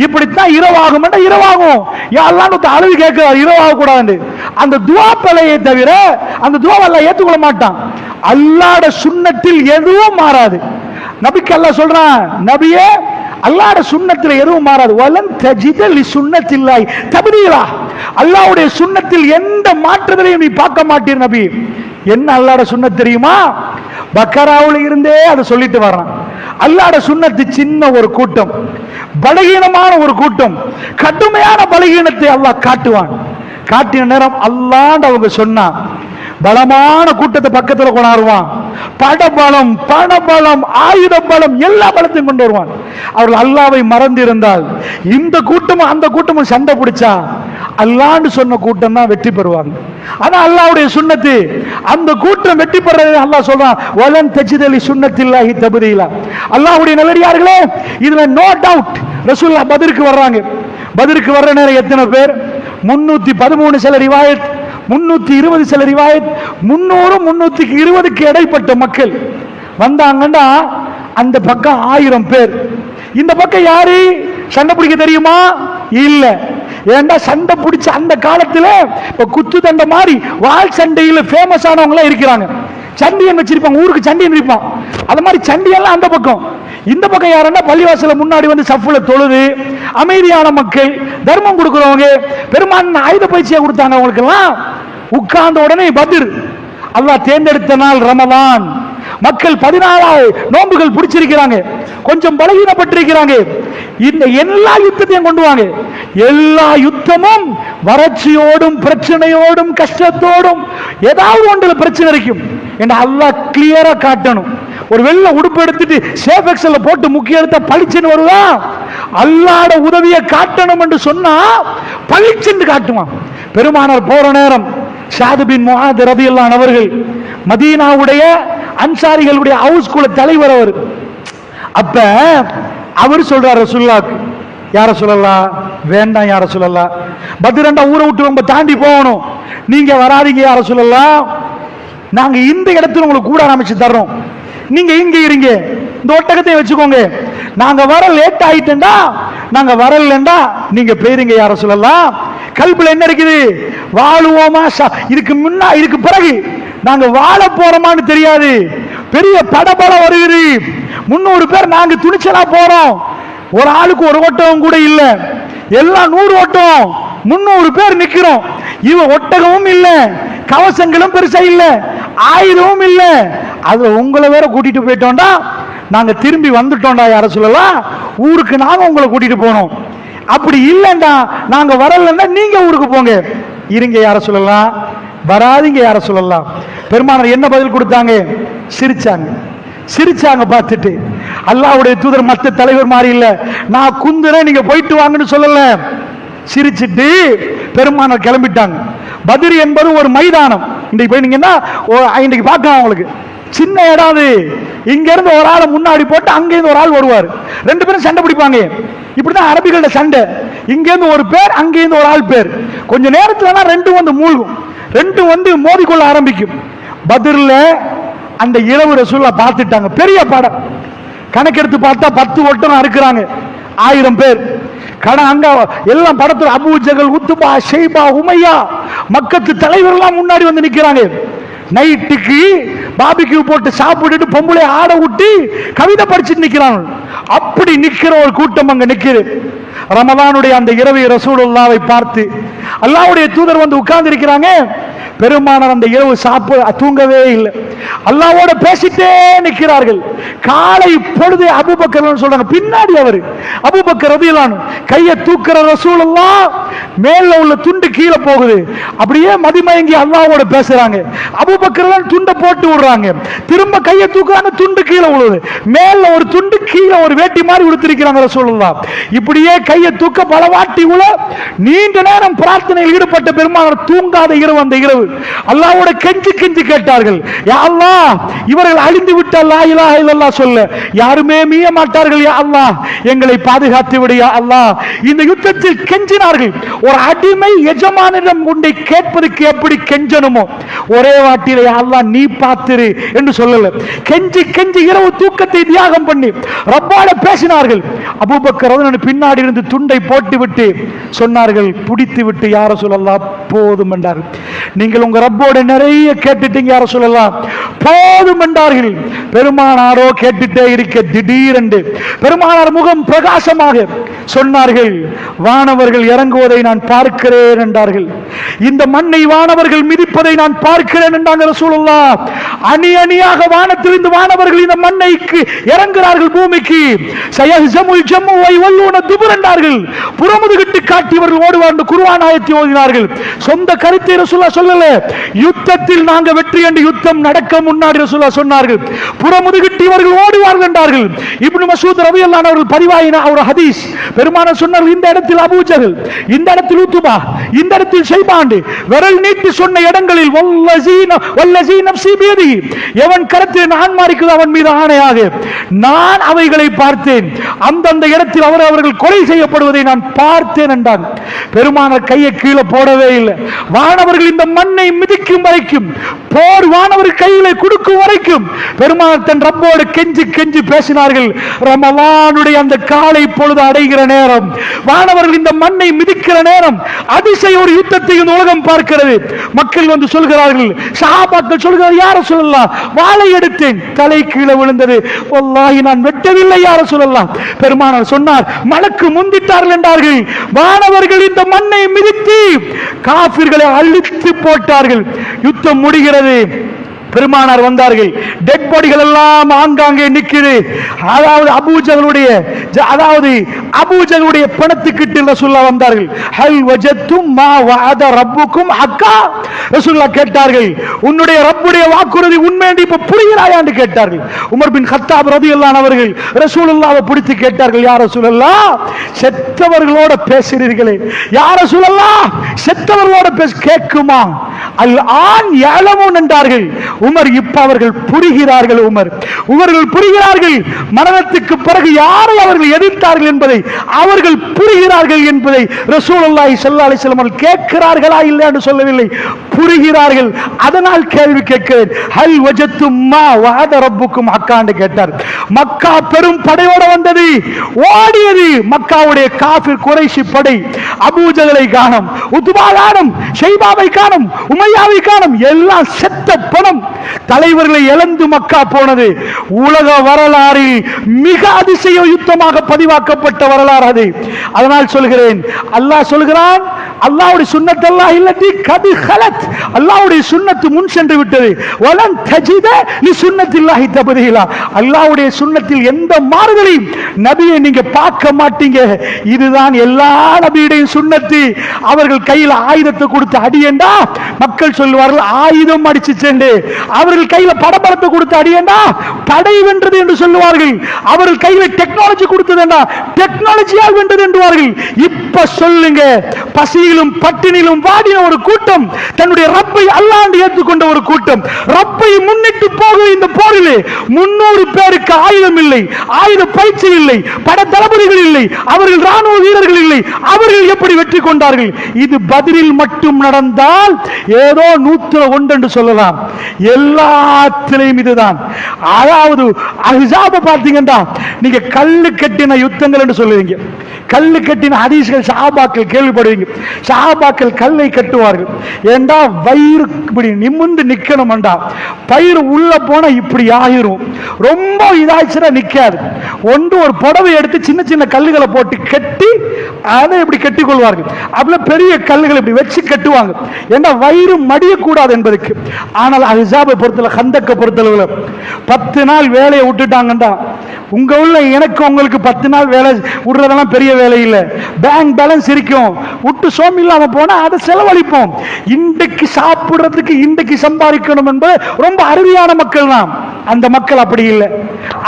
இப்படித்தான் இரவாகும் என்ற இரவாகும். அல்லாஹ் அளவு கேட்கிறார் இரவாக கூடாது. அந்த துவா பிழையை தவிர அந்த துவாவை அல்லாஹ் ஏற்றுக்கொள்ள மாட்டான். அல்லாஹ்வுடைய சுன்னத்தில் எதுவும் மாறாது. நபிக்கு அல்லாஹ் சொல்றான், நபியே அல்லாஹ்வுடைய சுன்னத்தில் எதுவும் மாறாது. வலன் தஜித லி சுன்னத்தில்லாஹி தப்தீலா. அல்லாஹ்வுடைய சுன்னத்தில் எந்த மாற்றத்தையும் நீ பார்க்க மாட்டீர் நபி. என்ன அல்லாஹ்வுடைய சுன்னத் தெரியுமா? பக்கராவுல இருந்தே அதை சொல்லிட்டு வர்றான். அல்லாஹ்வுடைய சுன்னத்து சின்ன ஒரு கூட்டம், பலகீனமான ஒரு கூட்டம், கடுமையான பலகீனத்தை அல்லாஹ் காட்டுவான். காட்டின நேரம் அல்லாஹ் அவங்க சொன்னா பலமான கூட்டத்தை பக்கத்துல கொண்டாடுவான். படபலம், பணபலம், ஆயுத பலம், எல்லா பலத்தையும் கொண்டு வருவான். அவர்கள் அல்லாவை மறந்திருந்தால் இந்த கூட்டமும் அந்த கூட்டமும் சண்டை பிடிச்சா அல்லான்னு சொன்ன கூட்டம் தான் வெற்றி பெறுவாங்க. ஆனா அல்லாஹ்வுடைய சுன்னத்து அந்த கூட்டம் வெற்றி பெறதை அல்லாஹ் சொல்றான், வலன் தஜிதலி சுன்னத்தில்லாஹி தப்தீலா. அல்லாஹ்வுடைய நல்லடியார்களே, இதுல நோ டவுட். ரசூலுல்லாஹ் பத்ருக்கு வர்றாங்க. பத்ருக்கு வர்ற நேரம் எத்தனை பேர்? 313 சில ரிவாயத், 320 சில ரிவாயத், 300 320க்கு இடைப்பட்ட மக்கள் வந்தாங்கன்னா அந்த பக்கம் 1000 பேர். இந்த பக்கம் யாரு சண்டை பிடிக்க தெரியுமா? இல்ல. ஏன்னா சண்டை பிடிச்ச அந்த காலத்துல இப்ப குத்து தண்டை மாதிரி வால் சண்டையில ஃபேமஸ் ஆனவங்க எல்லாம் இருக்கிறாங்க. சண்டியன் வச்சிருப்பாங்க, ஊருக்கு சண்டியன் இருப்பான். அது மாதிரி சண்டியெல்லாம் அந்த பக்கம். இந்த பக்கம் யாருன்னா பள்ளிவாசல முன்னாடி வந்து சஃப்ல தொழுது அமைதியான மக்கள், தர்மம் கொடுக்கிறவங்க, பெரும்பான்மை ஆயுத பயிற்சியா கொடுத்தாங்க. அவங்களுக்கு எல்லாம் உட்கார்ந்த உடனே பத்ர். அல்லாஹ் தேர்ந்தெடுத்த நாள் ரமலான். மக்கள் 14 நோன்புகள் பிடிச்சிருக்கிறாங்க, கொஞ்சம் பலகீனப்பட்டிருக்கிறாங்க. இந்த எல்லா யுத்தத்தையும் கொண்டு வாங்க. எல்லா யுத்தமும் வறட்சியோடும் பிரச்சனையோடும் கஷ்டத்தோடும் ஏதாவது ஒன்றுல பிரச்சனை இருக்கும் என்று அல்லாஹ் கிளியரா காட்டணும். ஒரு வெள்ள உடுப்பு எடுத்துட்டு சேஃப் எக்ஸல்ல போட்டு முக்கிய எடுத்த பளிச்சுன்னு வருதா? அல்லாஹ்வுடைய உதவியை காட்டணும் என்று சொன்னா பளிச்சுன்னு காட்டுவான். பெருமானார் போற நேரம் ஷாது பின் முஆத் ரலியல்லாஹு அன்ஹு அவர்கள் மதீனாவுடைய அன்சாரிகளுடைய ஹவுஸ் குல தலைவர் அவர். அப்ப அவர் சொல்றார் ரசூலுல்லாஹ்க்கு, யார சொல்லலாம்? வேண்டாம் யார சொல்லலாம், பத்ரண்டா ஊரை விட்டு ரொம்ப தாண்டி போகணும், நீங்க வராதீங்க யார சொல்லலாம், நாங்க இந்த இடத்துல உங்களுக்கு கூட அமைச்சு தர்றோம், நீங்க இங்க இருங்க, இந்த ஒட்டகத்தை வச்சுக்கோங்க, நாங்க வர லேட் ஆயிட்டா நாங்க வரலண்டா நீங்க போயிருங்க யார சொல்லலாம். கல்புல என்ன இருக்குது? வாழுவோமா? இதுக்கு முன்னா இதுக்கு பிறகு நாங்க வாழ போறோமான்னு தெரியாது. பெரிய படபலம் வருகிறது. 300 பேர் நாங்க துணிச்சலா போறோம். ஒரு ஆளுக்கு ஒரு ஒட்டகம் கூட இல்ல, எல்லாம் 100 ஒட்டகம், 300 பேர் நிக்கிறோம். இவ ஒட்டகமும் இல்ல, கவசங்களும் பெருசா இல்ல, ஆயுதமும் இல்ல. அது உங்களை வேற கூட்டிட்டு போயிட்டோம்டா, நாங்க திரும்பி வந்துட்டோம்டா யார சொல்லலாம், ஊருக்கு நாங்க உங்களை கூட்டிட்டு போனோம். அப்படி இல்லைண்டா நாங்க வரலன்னா நீங்க ஊருக்கு போங்க, இருங்க யார சொல்லலாம், வராதிங்க யார சொல்லலாம். பெருமானார் என்ன பதில் கொடுத்தாங்க? சிரிச்சாங்க. சிரிச்சாங்க பார்த்துட்டு. அல்லாஹ்வுடைய தூதர் மற்ற தலைவர் மாதிரி இல்ல, நான் குந்துறேன் நீங்க போயிட்டு வாங்கன்னு சொல்லல. சிரிச்சிட்டு பெருமானார் கிளம்பிட்டாங்க. பத்ர் என்பது ஒரு மைதானம். இன்னைக்கு போயிட்டீங்கன்னா இன்னைக்கு பார்க்கலாம் உங்களுக்கு சின்ன இடம். இங்க இருந்து ஒரு ஆளை முன்னாடி போட்டு அங்க இருந்து ஒரு ஆள் வருவார், 2 பேரும் சண்டை பிடிப்பாங்க. இப்படிதான் அரபிகளோட சண்டை. இங்க இருந்து ஒரு பேர், அங்க இருந்து ஒரு ஆள் பேர். கொஞ்ச நேரத்துல ரெண்டும் வந்து மூழ்கும், ரெண்டும் வந்து மோதிக்கொள்ள ஆரம்பிக்கும். பத்ர்ல அந்த இரவு ரசூலுல்லாஹ் பார்த்துட்டாங்க. பெரிய படம் கணக்கெடுத்து பார்த்தா 10 ஒட்டகம் இருக்கிறாங்க, 1000 பேர். அங்க எல்லாம் படத்துல அபூ ஜஹல், உத்பா, ஷைபா, உமையா, மக்கத்து தலைவர்கள்லாம் முன்னாடி வந்து நிக்கிறாங்க. நைட்டுக்கு பாபிக்யூ போட்டு சாப்பிட்டுட்டு பொம்பளை ஆட விட்டு கவிதை படிச்சுட்டு நிக்கிறாங்க. அப்படி நிக்கிற ஒரு கூட்டம் அங்க நிக்குது. ரமலானுடைய அந்த இரவு ரசூலுல்லாஹ்வை பார்த்து அல்லாஹ்வுடைய தூதர் வந்து உட்கார்ந்து இருக்கிறாங்க. பெருமானார் அந்த இரவு தூங்கவே இல்லை, அல்லாஹ்வோட பேசிட்டே நிற்கிறார்கள். காலை பொழுது அபூபக்கர் சொல்றாங்க, பின்னாடி அவர் அபூபக்கர் ரலியல்லாஹு அன்ஹு கையை தூக்குற ரசூலுல்லாஹ் மேல உள்ள துண்டு கீழே போகுது. அப்படியே மதிமயங்கி அல்லாஹ்வோட பேசுறாங்க. அபூபக்கர் துண்டை போட்டு விடுறாங்க, திரும்ப கையை தூக்குறாங்க, துண்டு கீழே விழுது. மேல ஒரு துண்டு, கீழே ஒரு வேட்டி மாதிரி உடுத்திருக்கிறாங்க ரசூலுல்லாஹ். இப்படியே கையை தூக்க பலவாட்டி உள்ள நீண்ட நேரம் பிரார்த்தனையில் ஈடுபட்ட பெருமானார் தூங்காத இரவு அந்த இரவு அல்லாஹ்வோட கெஞ்சி கெஞ்சி கேட்டார்கள், யா அல்லாஹ் இவர்கள் அழிந்து விட்டால் லா இலாஹ இல்லல்லாஹ் சொல்ல யாருமே மீய மாட்டார்கள், யா அல்லாஹ் எங்களை பாதுகாத்து விடு யா அல்லாஹ். இந்த யுத்தத்தில் கெஞ்சினார்கள். ஒரு அடிமை எஜமானிடம் கொண்டை கேட்பதற்கு எப்படி கெஞ்சணுமோ ஒரே வாட்டிலே யா அல்லாஹ் நீ பார்த்திரு என்று சொல்லல. கெஞ்சி கெஞ்சி இரவு தூக்கத்தை தியாகம் பண்ணி ரப்பால பேசினார்கள். அபூபக்கர் ரலியல்லாஹு பின்னாடி இருந்து துண்டை போட்டு விட்டு சொன்னார்கள், பிடித்து விட்டு யா ரசூலல்லாஹ் போதும் என்றார்கள். நீங்கள் உங்க ரப்போட நிறைய கேட்டுட்டீங்க யா ரசூலல்லாஹ் போதும் என்றார்கள். பெருமானாரோ கேட்டுட்டே இருக்க திடீரென்று பெருமானார் முகம் பிரகாசமாக சொன்னார்கள், வானவர்கள் இறங்குவதை நான் பார்க்கிறேன் என்றார்கள். இந்த மண்ணை வானவர்கள் மிதிப்பதை நான் பார்க்கிறேன் என்றாங்க ரசூலுல்லாஹ். அணி அணியாக வானத்திலிருந்து வானவர்கள் இந்த மண்ணைக்கு இறங்குகிறார்கள் பூமிக்கு. சயஹ்ஸமுல் ஜம்மு வ யவல்லூன துபுர் என்றார்கள். புறமுதுகிட்டு காட்டியவர்கள் ஓடுவார்கள். குர்ஆன் ஆயத்தை ஓதினார்கள். சொந்த கருத்தை ரசூலுல்லாஹ் சொல்லல, யுத்தத்தில் நாங்க வெற்றி என்று யுத்தம் நடக்க முன்னாடி ரசூலுல்லாஹ் சொன்னார்கள். புறமுதுகிட்டியவர்கள் ஓடுவார்கள் என்றார்கள். இப்னு மஸ்ஊத் ரலியல்லாஹு அன்ஹு அவர்கள் பதிவாயின ஒரு ஹதீஸ். பெருமானார் சொன்னார்கள், இந்த இடத்தில் அபூ ஜஹல், இந்த இடத்தில் உத்பா, இந்த இடத்தில் ஷைபான் விரல் நீட்டி சொன்ன இடங்களில் வல்லஸீ நஃப்ஸி பியதிஹி எவன் கரத்தில் நான் மாறிக்குது அவன் மீது ஆணையாக நான் அவைகளை பார்த்தேன். அந்தந்த இடத்தில் அவர்கள் கொலை செய்யப்படுவதை நான் பார்த்தேன் என்றான். பெருமானார் கையை கீழே போடவே இல்லை. வானவர்கள் இந்த மண்ணை மிதிக்கும் வரைக்கும், போர் வானவர் கையிலே கொடுக்கும் வரைக்கும் பெருமானார் தன் ரப்போடு கெஞ்சி கெஞ்சி பேசினார்கள். ரமலானுடைய அந்த காலை பொழுது அடைகிற நேரம், வானவர்கள் இந்த மண்ணை மிதிக்கிற நேரம், அதிசய ஒரு யுத்தத்தை இந்த உலகம் பார்க்கிறது. மக்கள் வந்து சொல்கிறார்கள், சஹாபாக்கள் சொல்கிறார்கள், யார சொல்லலாம் வாளை எடுத்தேன் தலை கீழே விழுந்தது, வல்லாஹி நான் வெட்டவில்லை யார சொல்லலாம். பெருமானார் சொன்னார், மலக்கு முந்திட்டார்கள் என்றார்கள். வானவர்கள் இந்த மண்ணை மிதித்து காபிர்களை அழித்து போட்டார்கள். யுத்தம் முடிகிறது. பெருமானார் வந்தார்கள். டெட் பாடிகள் எல்லாம் ஆங்காங்கே நிக்குது. அதாவது அபூஜகளுடைய பணத்துக்கிட்டு ரசூலுல்லாஹ் வந்தார்கள். ஹல் வஜத்தும் மா வஅத ரப்புக்கும் ஹக்கா, ரசூலுல்லாஹ் கேட்டார்கள், உன்னுடைய ரப்புடைய வாக்குறுதி உண்மை என்று இப்ப புரிகிறாயா என்று கேட்டார்கள். உமர் பின் கத்தாப் ரலியல்லாஹு அன்ஹு அவர்கள் ரசூலுல்லாஹ்வை பிடித்து கேட்டார்கள், யா ரசூலல்லாஹ் செத்தவர்களோட பேசுகிறீர்களே, யா ரசூலல்லாஹ் செத்தவர்களோட பேச கேட்குமா? அல் ஆன் யஅலமூன் என்றார்கள். உமர் இப்ப அவர்கள் புரிகிறார்கள். அவர்கள் புரிகிறார்கள் மரணத்துக்கு பிறகு யாரை அவர்கள் எதிர்த்தார்கள் என்பதை அவர்கள் புரிகிறார்கள் என்பதை ரசூலுல்லாஹி ஸல்லல்லாஹு அலைஹி வஸல்லம் கேட்கிறார்களா இல்லை என்று சொல்லவில்லை, புரிகிறார்கள். அதனால் கேள்வி கேட்கிறேன், ஹல் வஜத்தும் மா வஅத ரப்புக்கும் ஹக்கா என்று கேட்டார். மக்கா பெரும் படையோடு வந்தது, ஓடியது. மக்காவுடைய காஃபிர் குறைஷி படை அபூஜகளை காணும், உத்பா காணும், ஷைபாவை காணும், உமையாவை காணும், எல்லாம் செத்த பணம். தலைவர்களை இழந்து மக்கா போனது. உலக வரலாறில் மிக அதிசய யுத்தமாக பதிவாக்கப்பட்ட வரலாறு அது. அதனால் சொல்கிறேன், அல்லாஹ் சொல்கிறான், அல்லாஹ்வுடைய சுன்னத் அல்லாஹ் இல்லதி கத் ஹலத், அல்லாஹ்வுடைய சுன்னத் முன் சென்று விட்டது. வலன் தஜித லி சுன்னத்தில்லாஹி தப்தீலா, அல்லாஹ்வுடைய சுன்னத்தில் எந்த மாறுதலையும் நபியை நீங்க பார்க்க மாட்டீங்க. இதுதான் எல்லா நபியுடைய சுன்னத்து. அவர்கள் கையில் ஆயுதத்தை கொடுத்து அடியேண்டா, மக்கள் சொல்லுவார்கள் ஆயுதம் அடிச்சு சென்று. அவர்கள் கையில படபடத்தை கொடுத்து அடியேண்டா, படை வென்றது என்று சொல்லுவார்கள். அவர்கள் கையில டெக்னாலஜி கொடுத்ததுண்டா, டெக்னாலஜியால் வென்றது என்றுவார்கள். இப்ப சொல்லுங்க, பசியிலும் பட்டினிலும் வாடின ஒரு கூட்டம், தன்னுடைய ரப்பை அல்லாஹ் ஏற்றுக்கொண்ட ஒரு கூட்டம், ரப்பை முன்னிட்டு போக இந்த போரிலே 300 பேருக்கு ஆயுதம் இல்லை, ஆயுத பயிற்சி இல்லை, பட தளபதிகள் இல்லை, அவர்கள் ராணுவ வீரர்கள் இல்லை. அவர்கள் எப்படி வெற்றி கொண்டார்கள்? இது பதிலில் மட்டும் நடந்தால் ஏதோ 101 என்று சொல்லலாம். எல்லாத்திலையும் இதுதான். அதாவது அஹ்ஸாப பார்த்தீங்கன்னா நீங்க கல்லு கட்டின யுத்தங்கள் என்று சொல்லுவீங்க, கல்லு கட்டின ஹதீஸ்கள் சஹாபாக்கள் கேள்விப்படுவீங்க. சஹாபாக்கள் கல்லை கட்டுவார்கள். ஏண்டா வயிறு இப்படி நிமிர்ந்து நிக்கணும்டா, பயிர் உள்ள போன இப்படி ஆயிரும், ரொம்ப இதாச்சுன்னா நிக்காது. ஒன்று ஒரு புடவை எடுத்து சின்ன சின்ன கல்லுகளை போட்டு கட்டி அதை இப்படி கட்டிக் கொள்வார்கள். அப்படி பெரிய கல்லுகள் இப்படி வச்சு கட்டுவாங்க, ஏன்னா வயிறு மடியக்கூடாது என்பதுக்கு. ஆனால் அஹ்ஸாபை பொறுத்தல, கந்தக்கை பொறுத்தளவுல 10 நாள் வேலையை விட்டுட்டாங்கண்டா, உங்க உள்ள எனக்கு உங்களுக்கு 10 நாள் வேலை விடுறதெல்லாம் பெரிய வேலை இல்லை. பேங்க் பேலன்ஸ் இருக்கும், விட்டு சோம் இல்லாம போனா அதை செலவழிப்போம். இன்றைக்கு சாப்பிடுறதுக்கு இன்றைக்கு சம்பாதிக்கணும் என்பது ரொம்ப அருமையான மக்கள் தான். அந்த மக்கள் அப்படி இல்லை.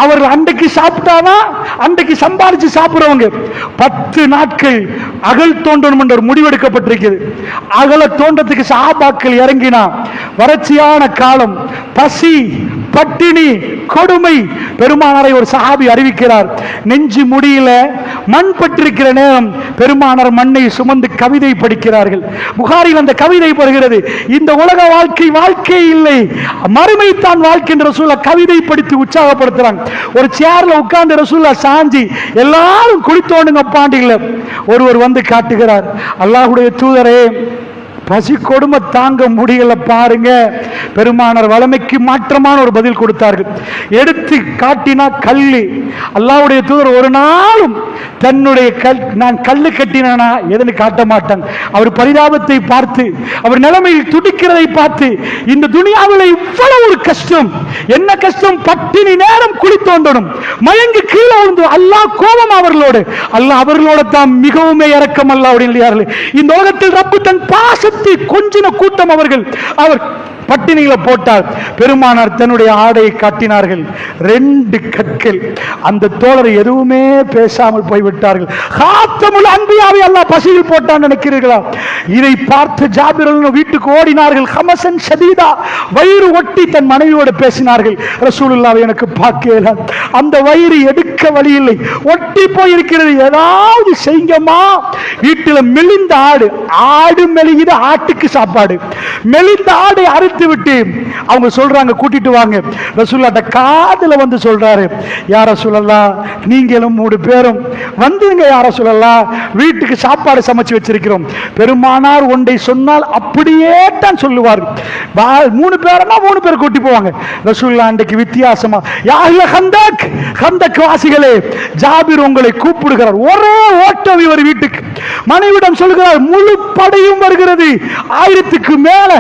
அவர்கள் அன்றைக்கு சாப்பிட்டாதான் அன்றைக்கு சம்பாதிச்சு சாப்பிடுறவங்க. 10 நாட்கள் அகல் தோண்டணும் என்ற ஒரு முடிவெடுக்கப்பட்டிருக்கிறது. அகல தோண்டத்துக்கு சஹாபாக்கள் இறங்கினா வறட்சியான காலம், பசி, பட்டினி, கொடுமை. பெருமானாரை ஒரு சஹாபி அறிவிக்கிறார், நெஞ்சு முடியல, மண் பட்டிருக்கிற நேரம் பெருமானார் மண்ணை சுமந்து கவிதை படிக்கிறார்கள். புகாரில் அந்த கவிதை வருகிறது, இந்த உலக வாழ்க்கை வாழ்க்கை இல்லை, மறுமை தான் வாழ்க்கை என்ற ரசூலுல்லாஹ் கவிதை படித்து உற்சாகப்படுத்துறாங்க. ஒரு சேர்ல உட்கார்ந்து ரசூலுல்லாஹ் சாஞ்சி எல்லாரும் குளித்தோண்டுங்க பாண்டியில் ஒருவர் வந்து காட்டுகிறார், அல்லாஹ்வுடைய தூதரே பசி கொடுமை தாங்க முடியல பாருங்க. பெருமானார் வளமைக்கு மாற்றமான ஒரு பதில் கொடுத்தார்கள். எடுத்து காட்டினா கல்லு. அல்லாஹ்வுடைய தூதர் ஒரு நாளும் தன்னுடைய நான் கல்லு கட்டினா எதனு காட்ட மாட்டான். அவர் பரிதாபத்தை பார்த்து, அவர் நிலைமையில் துடிக்கிறதை பார்த்து, இந்த துனியாவில் இவ்வளவு ஒரு கஷ்டம், என்ன கஷ்டம், பட்டினி நேரம் குளித்தோண்டணும், மயங்கி கீழே விழுந்து, அல்லாஹ் கோபம் அவர்களோடு, அல்லாஹ் அவர்களோட தான் மிகவும் இரக்கம் அல்ல அப்படின்னு. இந்த உலகத்தில் ரப்பு தன் பாச கொஞ்சின கூட்டம் அவர்கள். அவர் பட்டினிகளை போட்டார். பெருமானார் தன்னுடைய ஆடையை காட்டினார்கள், 2 கற்கள். அந்த தோழர் எதுவுமே பேசாமல் போய்விட்டார்கள். காத்தமுல் அன்பியாவை அல்லாஹ் பசியில் போட்டான் நினைக்கிறீர்களா? இதை பார்த்து ஜாபிர் வீட்டுக்கு ஓடினார்கள். ஹமசன் ஷதீதா, வயிறு ஒட்டி தன் மனைவியோடு பேசினார்கள். ரசூலுல்லாஹ் எனக்கு பார்க்கல, அந்த வயிறு எடுக்க வழி இல்லை, ஒட்டி போயிருக்கிறது, ஏதாவது செய்யுங்கம்மா. வீட்டில் மெலிந்த ஆடு, ஆடு மெலியுது, ஆட்டுக்கு சாப்பாடு. மெலிந்த ஆடை அறுத்து விட்டு அவங்க சொல்றாங்க, கூட்டிட்டு வாங்க. ரசூலுல்லாஹ் காதுல வந்து சொல்றாரு, யா ரசூலல்லாஹ் நீங்களும் 3 பேரும் வந்துங்க யா ரசூலல்லாஹ், வீட்டுக்கு சாப்பாடு சமைச்சு வச்சிருக்கிறோம். பெருமானார் ஒன்றை சொன்னால் அப்படியே தான் சொல்லுவார். 3 பேர்னா 3 பேர் கூட்டி போவாங்க. ரசூலுல்லாஹ் அன்றைக்கு வித்தியாசமா, யா அஹ்ல கந்தக், கந்தக் வாசிகளே, ஜாபிர் உங்களை கூப்பிடுகிறார். ஒரே ஓட்டம் இவர் வீட்டுக்கு. மனைவிடம் சொல்கிறார், முழு படையும் வருகிறது, 1000க்கு மேல.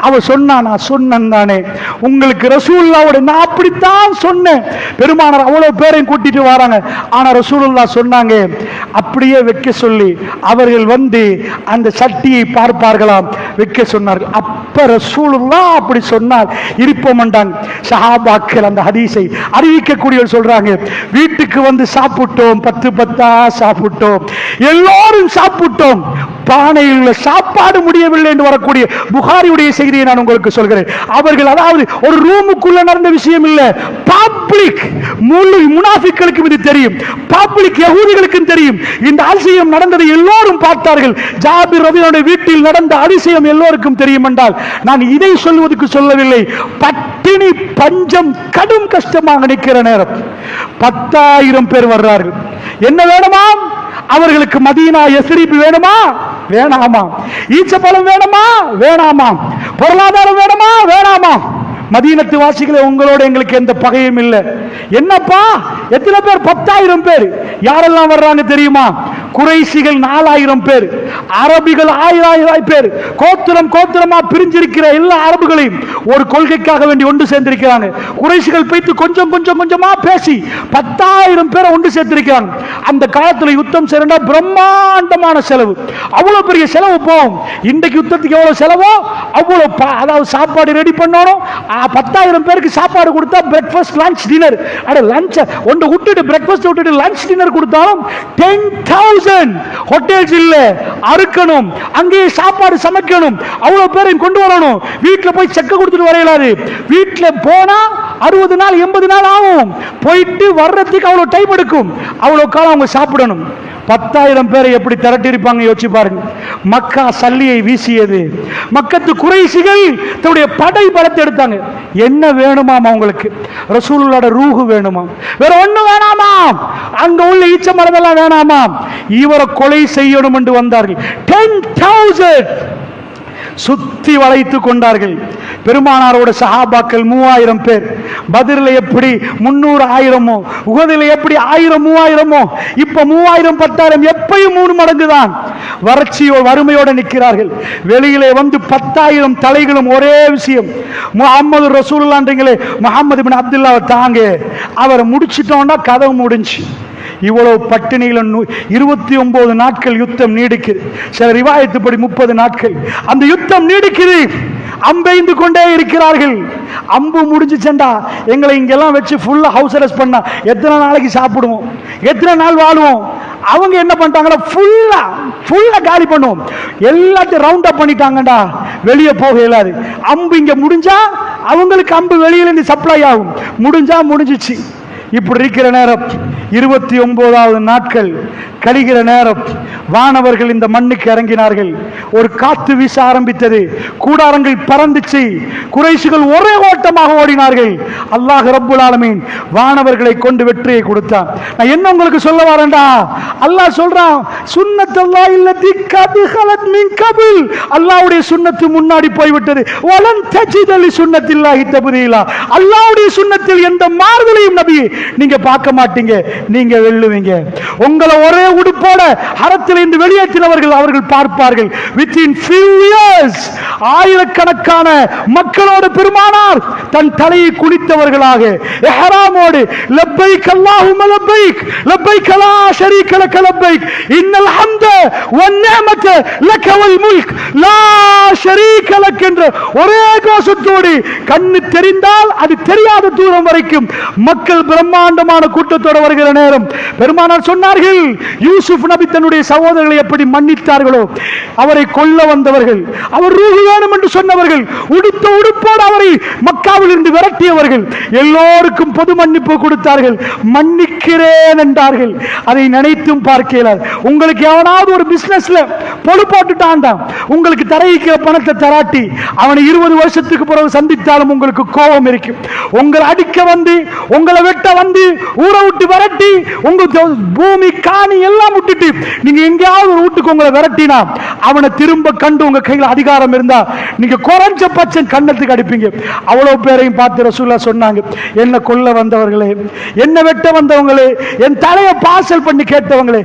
அவ சொன்னா, நான் சொன்னேன் தானே உங்களுக்கு ரசூலுல்லாஹ்வோட, நான் அப்படித்தான் சொன்னேன். பெருமானார் அவ்வளவு பேரையும் கூட்டிட்டு வராங்க. ஆனா ரசூலுல்லாஹ் சொன்னாங்க, அப்படியே வைக்க சொல்லி அவர்கள் வந்து அந்த சட்டியை பார்ப்பார்களாம், வைக்க சொன்னார்கள். அப்ப ரசூலுல்லாஹ் அப்படி சொன்னார், இருப்போம்ண்டாங்க. சஹாபாக்கள் அந்த ஹதீஸை அறிவிக்கக்கூடியவர் சொல்றாங்க, வீட்டுக்கு வந்து சாப்பிட்டோம், 10 சாப்பிட்டோம், எல்லோரும் சாப்பிட்டோம், பானையில் உள்ள சாப்பாடு முடியவில்லை என்று வரக்கூடிய புகாரியுடைய செய்தியை நான் உங்களுக்கு சொல்கிறேன். அவர்கள் அதாவது ஒரு ரூமுக்குள்ள நடந்த விஷயம் இல்ல, பப்ளிக், முழு முனாஃபிக்களுக்கும் இது தெரியும், பப்ளிக் யஹூதிகளுக்கும் தெரியும். இந்த அதிசயம் நடந்ததை எல்லோரும் பார்த்தார்கள். ஜாபிர் ரலியல்லாஹு வீட்டில் நடந்த அதிசயம் எல்லோருக்கும் தெரியும் என்றால் நான் இதை சொல்வதற்கு சொல்லவில்லை. பட்டினி பஞ்சம் கடும் கஷ்டமாக நிற்கிற நேரம் 10,000 பேர் வர்றார்கள். என்ன வேணுமா அவர்களுக்கு? மதீனா யஸ்ரிப் வேணுமா? வேணாமா. ஈச்சப்பழம் வேணுமா? வேணாமா. பொருளாதாரம் வேணுமா? வேணாமா. மதீனத்து வாசிகளே, உங்களோட எங்களுக்கு எந்த பகையும் இல்லை. என்னப்பா எத்தனை பேர்? 10,000 பேர். யாரெல்லாம் வர்றாங்க தெரியுமா? குறைஷிகள் 4,000 பேர், அரபிகள் 1000 பேர், கோத்திரம் கோத்திரமா பிரிஞ்சிருக்கிற எல்லா அரபுகளையும் ஒரு கொள்கைக்காக வேண்டி ஒன்று சேர்ந்திருக்கிறாங்க. குறைஷிகள் போய்த்து கொஞ்சம் கொஞ்சம் கொஞ்சமா பேசி 10,000 பேரை ஒன்று சேர்த்திருக்கிறாங்க. அந்த காலத்தில் யுத்தம் செய்யறா பிரம்மாண்டமான செலவு, அவ்வளவு பெரிய செலவு போகும். இன்றைக்கு யுத்தத்துக்கு எவ்வளவு செலவோ அவ்வளவு, அதாவது சாப்பாடு ரெடி பண்ணணும். 10,000 பேருக்கு சாப்பாடு கொடுத்தா பிரேக்ஃபாஸ்ட் லஞ்ச் டின்னர், அட லஞ்ச் ஒன்று விட்டுட்டு பிரேக்ஃபாஸ்ட் விட்டுட்டு லஞ்ச் டின்னர் கொடுத்தாலும் 10,000 ஹோட்டல்ஸ் இல்ல, அறுக்கணும், அங்கேயே சாப்பாடு சமைக்கணும், அவ்வளவு பேரையும் கொண்டு வரணும். வீட்டில் போய் செக்க கொடுத்துட்டு வரையலாது. வீட்டில் போனா 60 நாள் 80 நாள் ஆகும். போயிட்டு வர்றதுக்கு அவ்வளவு டைம் எடுக்கும். அவ்வளவு காலம் அவங்க சாப்பிடணும். 10,000 பேரை எப்படி திரட்டிருப்பாங்க யோசிச்சு பாருங்க. மக்கா சல்லியை வீசியது. மக்கத்து குறைஷிகள் தன்னுடைய படை பலத்தை எடுத்தாங்க. என்ன வேணுமாமா உங்களுக்கு? ரசூலுல்லாஹ்வோட ரூஹ் வேணுமா? வேற ஒண்ணு வேணாமா? அங்க உள்ள ஈச்ச மரம் எல்லாம் வேணாமா? இவரை கொலை செய்யணும் என்று வந்தார்கள். 10,000 சுத்தி வளைத்து கொண்டார்கள். பெருமானாரோட சஹாபாக்கள் 3000 பேர். பதிரில் எப்படி 300 1000மோ, உஹதில் எப்படி 1000 3000மோ, இப்ப 3000 10,000 எப்பயும் 3 மடங்கு தான். வறட்சியோ வறுமையோட நிற்கிறார்கள். வெளியிலே வந்து 10,000 தலைகளும் ஒரே விஷயம், முஹம்மது ரசூலுல்லாஹ்ன்றீங்களே, முஹம்மது இப்னு அப்துல்லாஹ் தாங்க, அவரை முடிச்சிட்டோம்னா கதவு முடிஞ்சு. இவ்வளவு பட்டினியில 29 நாட்கள் யுத்தம் நீடிக்குது. சில ரிவாயத்துப்படி 30 நாட்கள் அந்த யுத்தம் நீடிக்குது. அம்பெய்ந்து கொண்டே இருக்கிறார்கள். அம்பு முடிஞ்சுச்சண்டா எங்களை இங்கெல்லாம் வச்சு ஃபுல்லா ஹவுஸ் அரெஸ்ட் பண்ணா எத்தனை நாளைக்கு சாப்பிடுவோம், எத்தனை நாள் வாழுவோம்? அவங்க என்ன பண்ணிட்டாங்கன்னா ஃபுல்லா காலி பண்ணுவோம், எல்லாத்தையும் ரவுண்ட் அப் பண்ணிட்டாங்கடா, வெளியே போக இயலாது. அம்பு இங்க முடிஞ்சா அவங்களுக்கு அம்பு வெளியில இருந்து சப்ளை ஆகும், முடிஞ்சா முடிஞ்சிச்சு. இப்படி இருக்கிற நேரம் 29வது நாட்கள் கழிகிற நேரம் வானவர்கள் இந்த மண்ணுக்கு இறங்கினார்கள். ஒரு காத்து வீச ஆரம்பித்தது, கூடாரங்கள் பறந்துச்சு, குறைஷிகள் ஒரே ஓட்டமாக ஓடினார்கள். அல்லாஹ் ரப்புல் ஆலமீன் வானவர்களை கொண்டு வெற்றியை கொடுத்தான். நான் என்ன உங்களுக்கு சொல்ல வரேன்டா, அல்லாஹ் சொல்றான், சுன்னத்துல்லாஹி அல்லதி கத் ஹலத் மின் கபில், அல்லாஹ்வுடைய சுன்னத்து முன்னாடி போய்விட்டது. வலன் தஜித லி சுன்னத்தில்லாஹி தப்தீலா, அல்லாஹ்வுடைய சுன்னத்தில் எந்த மாறுதலையும் நபி நீங்க பார்க்க மாட்டீங்க, நீங்க வெல்லுவீங்க. உங்களை ஒரே உடுப்போட ஹரத்திலிருந்து வெளியேற்றினவர்கள் அவர்கள் பார்ப்பார்கள். within few years ஆயிரக்கணக்கான மக்களோடு பெருமானார் தன் தலையை குளித்தவர்களாக இஹ்ராமோடு லப்பைக் அல்லாஹும்ம லப்பைக் லப்பைக் லா ஷரீக லக லப்பைக் இன்னல் ஹம்த வன் நிஅமத லக வல் முல்க் லா ஷரீக லக் என்ற ஒரே கோஷத்தோடு கண்ணு தெரிந்தால் அது தெரியாத தூரம் வரைக்கும் மக்கள் பிரம்மாண்டமான கூட்டத்தோடு வருகிற நேரம் பெருமானார் சொன்னார்கள், யூசுப் நபி தன்னுடைய சகோதரர்களை எப்படி மன்னித்தார்களோ, அவரை கொல்ல வந்தவர்கள், அவர் ரூஹ் வேணும் என்று சொன்னவர்கள், உடுத்த உடுப்போடு அவரை மக்காவில் இருந்து விரட்டியவர்கள் எல்லோருக்கும் பொது மன்னிப்பு கொடுத்தார்கள். மன்னிக்கிறேன் என்றார்கள். அதை நினைத்தும் பார்க்கிறார். உங்களுக்கு எவனாவது ஒரு பிசினஸ்ல பொழு போட்டுட்டான்டான், உங்களுக்கு தரையிக்கிற பணத்தை தராட்டி அவனை 20 வருஷத்துக்கு பிறகு சந்தித்தாலும் உங்களுக்கு கோபம் இருக்கும். உங்களை அடிக்க வந்து, உங்களை வெட்ட வந்து, ஊரை விட்டு விரட்டி, உங்க பூமி காணி எல்லாம் விட்டுட்டு நீங்க எங்கேயாவது ஒரு வீட்டுக்கு உங்களை விரட்டினா அவனை திரும்ப கண்டு உங்க கையில் அதிகாரம் இருந்தா நீங்க குறைஞ்சபட்சம் கண்ணத்துக்கு அடிப்பீங்க. அவ்வளவு பேரையும் பார்த்து ரசூலுல்லாஹ் சொன்னாங்க, என்ன கொல்ல வந்தவர்களே, என்ன வெட்ட வந்தவங்களே, என் தலையை பார்சல் பண்ணி கேட்டவங்களே,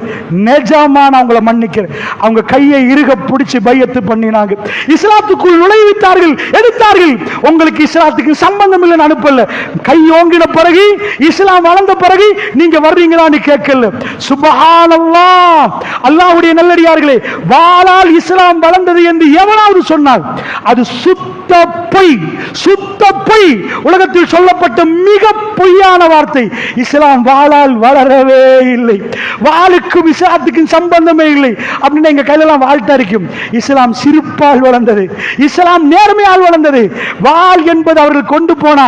நிஜமா நான் உங்களை மன்னிக்கிறேன். அவங்க கையை இறுக பிடிச்சு பையத்து பண்ணினாங்க. இஸ்லாத்துக்குள் நுழைவித்தார்கள், எடுத்தார்கள். உங்களுக்கு இஸ்லாத்துக்கு சம்பந்தம் இல்லைன்னு அனுப்பல. கை ஓங்கின பிறகு, இஸ்லாம் வளர்ந்த பிறகு நீங்க வர்றீங்களான்னு கேட்கல. சுப்ஹானல்லாஹ், அல்லாஹ்வுடைய நல்லடியார்களே, வாளால் இஸ்லாம் வளர்ந்தது என்று எவனாவது சொன்னால் அது சுத்த பொய், சுத்த பொய். உலகத்தில் சொல்லப்பட்ட மிக பொய்யான வார்த்தை. இஸ்லாம் வாளால் வளரவே இல்லை, வாளுக்கும் இஸ்லாத்துக்கும் சம்பந்தமே இல்லை. அப்படின்னு எங்க கையிலலாம் வாழ்த்து அடிக்கும். இஸ்லாம் சிரிப்பால் வளர்ந்தது, இஸ்லாம் நேர்மையால் வளர்ந்தது. வாள் என்பது அவர்கள் கொண்டு போனா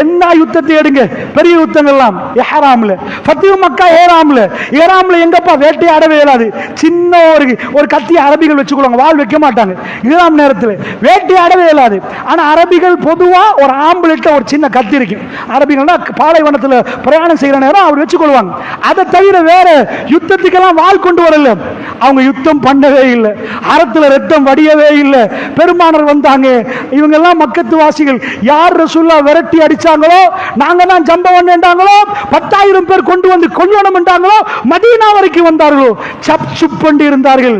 என்ன யுத்தத்தை எடுங்க, பெரிய யுத்தங்கள்லாம் இஹ்ராம்ல, ஃபத்ஹு மக்கா இஹ்ராம்ல எங்கப்பா வேட்டையாடவே இயலாது. சின்ன ஒரு கத்தி அரபிகள் வச்சுக்கொள்வாங்க, வாள் வைக்க மாட்டாங்க. இஹ்ராம் நேரத்தில் வேட்டையாடவே இயலாது. ஆனா அரபிகள் பொதுவா ஒரு ஆம்புலெட்ல ஒரு சின்ன கத்தி இருக்கும். அரபிகள்னா பாலைவனத்தில் பிரயாணம் செய்யற நேரம் அவர் வச்சுக்கொள்வாங்க. அதை தவிர வேற யுத்தத்துக்கெல்லாம் வாள் கொண்டு வரல. அவங்க யுத்தம் பண்ணவே இல்லை, அறத்துல ரத்தம் வடியவே இல்லை. பெருமானார் வந்தாங்க, இவங்க எல்லாம் மக்கத்து வாசிகள், யார் ரசூலுல்லாஹ் விரட்டி அடிச்சாங்களோ, நாங்க தான் ஜம்பம் என்றாங்களோ, 10,000 பேர் கொண்டு வந்து கொல்லணும் என்றாங்களோ, மதீனா வரைக்கும் வந்தார்களோ, சப் சுப் பண்ணி இருந்தார்கள்.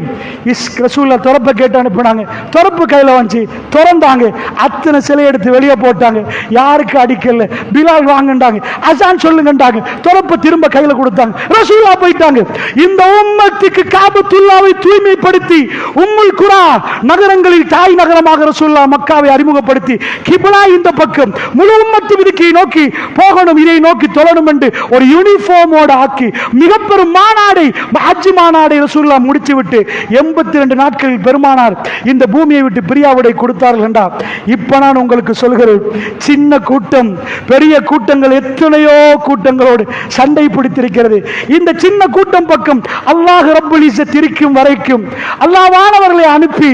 ரசூலுல்லாஹ் துறப்ப கேட்டு அனுப்பினாங்க. துறப்பு கையில வந்து திறந்தாங்க, அத்தனை சிலை எடுத்து வெளியே போட்டாங்க. யாருக்கு அடிக்கல. பிலால் வாங்கண்டாங்க, அசான் சொல்லுங்கண்டாங்க. துறப்ப திரும்ப கையில கொடுத்தாங்க. ரசூலுல்லாஹ் போயிட்டாங்க. இந்த உம்மத்துக்கு காபத்துல்லாவை தூய்மைப்படுத்தி உம்முல் குரா நகரங்களில் தாய் நகரமாக ரசூலுல்லாஹ் மக்காவை அறிமுகப்படுத்தி கிப்லா இந்த பக்கம் முழு உம்மத்து விதிக்கு நோக்கி போகணும், இதை நோக்கி தொழணும் என்று ஒரு யூனிஃபார்மோட ஆக்கி மிக பெரும் மாநாடை, ஹஜ் மாநாடை ரசூலுல்லாஹ் முடிச்சு விட்டு 82 நாட்களில் பெருமானார் இந்த பூமியை விட்டு பிரியாவிடை கொடுத்தார்கள் என்றா. இப்ப நான் உங்களுக்கு சொல்கிறேன், சின்ன கூட்டம் பெரிய கூட்டங்கள் எத்தனையோ கூட்டங்களோடு சண்டை பிடித்திருக்கிறது. இந்த சின்ன கூட்டம் பக்கம் அல்லாஹ் ரப்புல் இஸ்ஸத் இருக்கும் வரைக்கும் அல்லாஹ்வானவர்களை அனுப்பி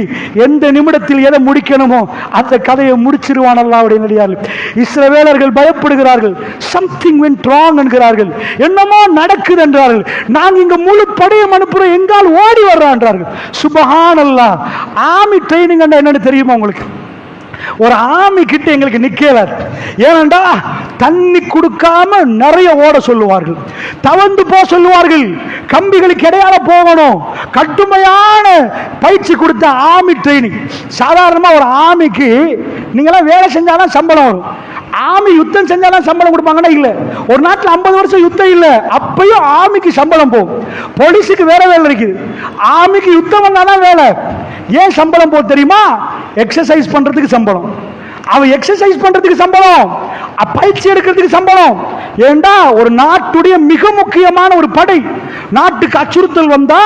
எந்த நிமிடத்தில் எதை முடிக்கணுமோ அந்த கதையை முடிச்சிருவான் அல்லாஹ்வுடைய நடிகார்கள். இஸ்ரவேலர்கள் பயப்படுகிறார்கள். சம்திங் went wrong என்கிறார்கள். என்னமோ நடக்குது என்றார்கள். நாங்க இங்க முழு படையும் அனுப்புறோம், எங்கால் ஓடி வர்றான்றார்கள். சுபஹானல்லாஹ். ஆர்மி ட்ரைனிங் என்னன்னு தெரியுமா உங்களுக்கு? ஒரு ஆமி கிட்ட எங்களுக்கு நிக்கல. ஏனண்டா தண்ணி கொடுக்காம நிறைய ஓட சொல்லுவார்கள், தவந்து போ சொல்லுவார்கள், கம்பிகளுக்கு இடையால போகணும். கடுமையான பயிற்சி கொடுத்த ஆமி ட்ரைனிங். சாதாரணமா ஒரு ஆமிக்கு நீங்களாம் வேலை செஞ்சாதான் சம்பளம் வரும். ஆமி யுத்தம் செஞ்சாலும் சம்பளம் கொடுப்பாங்கன்னா இல்ல. ஒரு நாட்டில் 50 வருஷம் யுத்தம் இல்ல, அப்பயும் ஆமிக்கு சம்பளம் போகும். போலீஸுக்கு வேற வேலை இருக்குது, ஆமிக்கு யுத்தம் வந்தாதான் வேலை. ஏன் சம்பளம் போகுது தெரியுமா? எக்ஸசைஸ் பண்றதுக்கு சம்பளம், அவன் எக்ஸசைஸ் பண்றதுக்கு சம்பளம், பயிற்சி எடுக்கிறதுக்கு சம்பளம். ஏண்டா ஒரு நாட்டுடைய மிக முக்கியமான ஒரு படை, நாட்டுக்கு அச்சுறுத்தல் வந்தா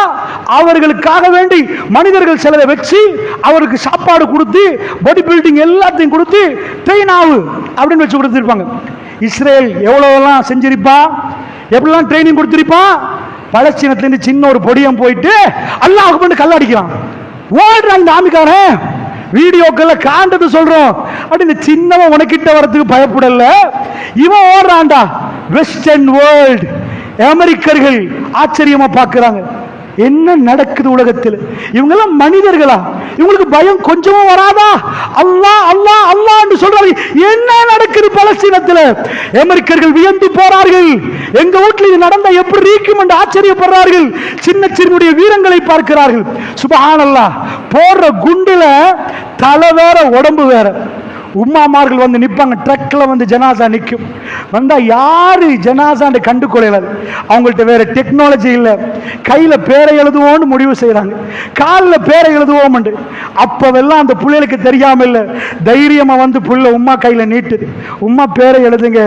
அவர்களுக்காக வேண்டி மனிதர்கள் சிலரை வச்சு அவருக்கு சாப்பாடு கொடுத்து பாடி பில்டிங் எல்லாத்தையும் கொடுத்து ட்ரெயின் ஆகு அப்படின்னு வச்சு கொடுத்துருப்பாங்க. இஸ்ரேல் எவ்வளவுலாம் செஞ்சிருப்பா, எப்படிலாம் ட்ரைனிங் கொடுத்திருப்பா. பலஸ்தீனத்திலிருந்து சின்ன ஒரு பொடியம் போயிட்டு அல்லாஹ் பண்ணி கல்லடிக்கிறான், ஓடுறான் இந்த ஆமிக்காரன். வீடியோக்களை காண்டது சொல்றோம். அப்படி இந்த சின்னவன் உனக்கிட்ட வரதுக்கு பயப்படல, இவன் ஓடுறான்டா. வெஸ்டர்ன் வேர்ல்ட், அமெரிக்கர்கள் ஆச்சரியமா பார்க்கிறாங்க, என்ன நடக்குது உலகத்தில்? இவங்க எல்லாம் மனிதர்களா? இவங்களுக்கு பயம் கொஞ்சமும் வராதா? அல்லாஹ் அல்லாஹ் அல்லாஹ் என்று சொல்றாங்க. என்ன நடக்குது பலஸ்தீனத்தில்? அமெரிக்கர்கள் வியந்து போறார்கள். எங்க வீட்டில் இது நடந்தா எப்படி இருக்கும் என்று ஆச்சரியப்படுறார்கள். சின்ன சின்னுடைய வீரங்களை பார்க்கிறார்கள். சுப்ஹானல்லாஹ். போடுற குண்டுல தலை வேற உடம்பு வேற. உம்மாமார்கள் வந்து நிற்பாங்க, ட்ரக்ல வந்து ஜனாசா நிற்கும். வந்தா யாரு ஜனாசான்னு கண்டு கொள்ளையில. அவங்கள்ட்ட வேற டெக்னாலஜி இல்லை. கையில பேரை எழுதுவோம்னு முடிவு செய்யறாங்க, காலில் பேரை எழுதுவோம். அப்பவெல்லாம் அந்த பிள்ளைகளுக்கு தெரியாம இல்லை, தைரியமா வந்து புள்ள உம்மா கையில நீட்டுது, உம்மா பேரை எழுதுங்க.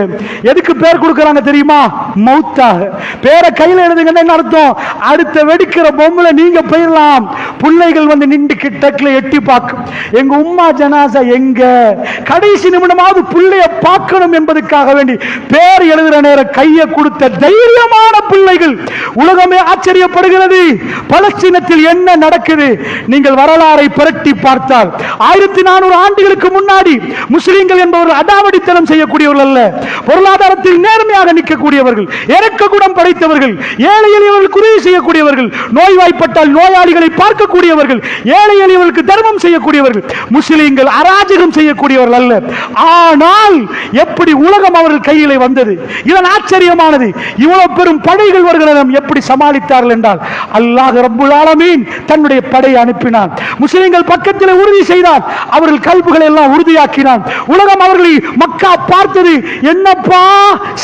எதுக்கு பேர் கொடுக்கறாங்க தெரியுமா? மௌத்தாக. பேரை கையில எழுதுங்கன்னு என்ன அர்த்தம்? அடுத்த வெடிக்கிற பொம்பளை நீங்க போயிடலாம். பிள்ளைகள் வந்து நின்று கிட்டக்ல எட்டி பார்க்கும், எங்க உம்மா ஜனாசா எங்க, கடைசி நிமிடமாவது பிள்ளைய பார்க்கணும் என்பதற்காக வேண்டி பேர் எழுதுற நேரம் கையை கொடுத்த தைரியமான பிள்ளைகள். உலகமே ஆச்சரியப்படுகிறது. பலஸ்தீனத்தில் என்ன நடக்குது? நீங்கள் வரலாறை புரட்டி பார்த்தால் 1400 ஆண்டுகளுக்கு முன்னாடி முஸ்லிம்கள் என்பவர்கள் அடாவடித்தனம் செய்யக்கூடியவர்கள் அல்ல, பொருளாதாரத்தில் நேர்மையாக நிற்கக்கூடியவர்கள், இரக்க குணம் படைத்தவர்கள், ஏழை எளியவர்களுக்கு உதவி செய்யக்கூடியவர்கள், நோய்வாய்ப்பட்டால் நோயாளிகளை பார்க்கக்கூடியவர்கள், ஏழை எளியவர்களுக்கு தர்மம் செய்யக்கூடியவர்கள். முஸ்லிம்கள் அராஜகம் செய்யக்கூடியவர்கள் அல்ல. ஆனால் எப்படி உலகம் அவர்கள் கையிலே வந்தது? இதன் ஆச்சரியமானது. இவ்வளவு பெரும் படைகள் வருகிறத எப்படி சமாளித்தார்கள் என்றால், அல்லாஹ் ரப்புல் ஆலமீன் தன்னுடைய படையை அனுப்பினான். முஸ்லிம்கள் பக்கத்தில் உறுதி செய்தார், அவர்கள் கல்புகளை எல்லாம் உறுதியாக்கினான். உலகம் அவர்களை மக்கா பார்த்தது, என்னப்பா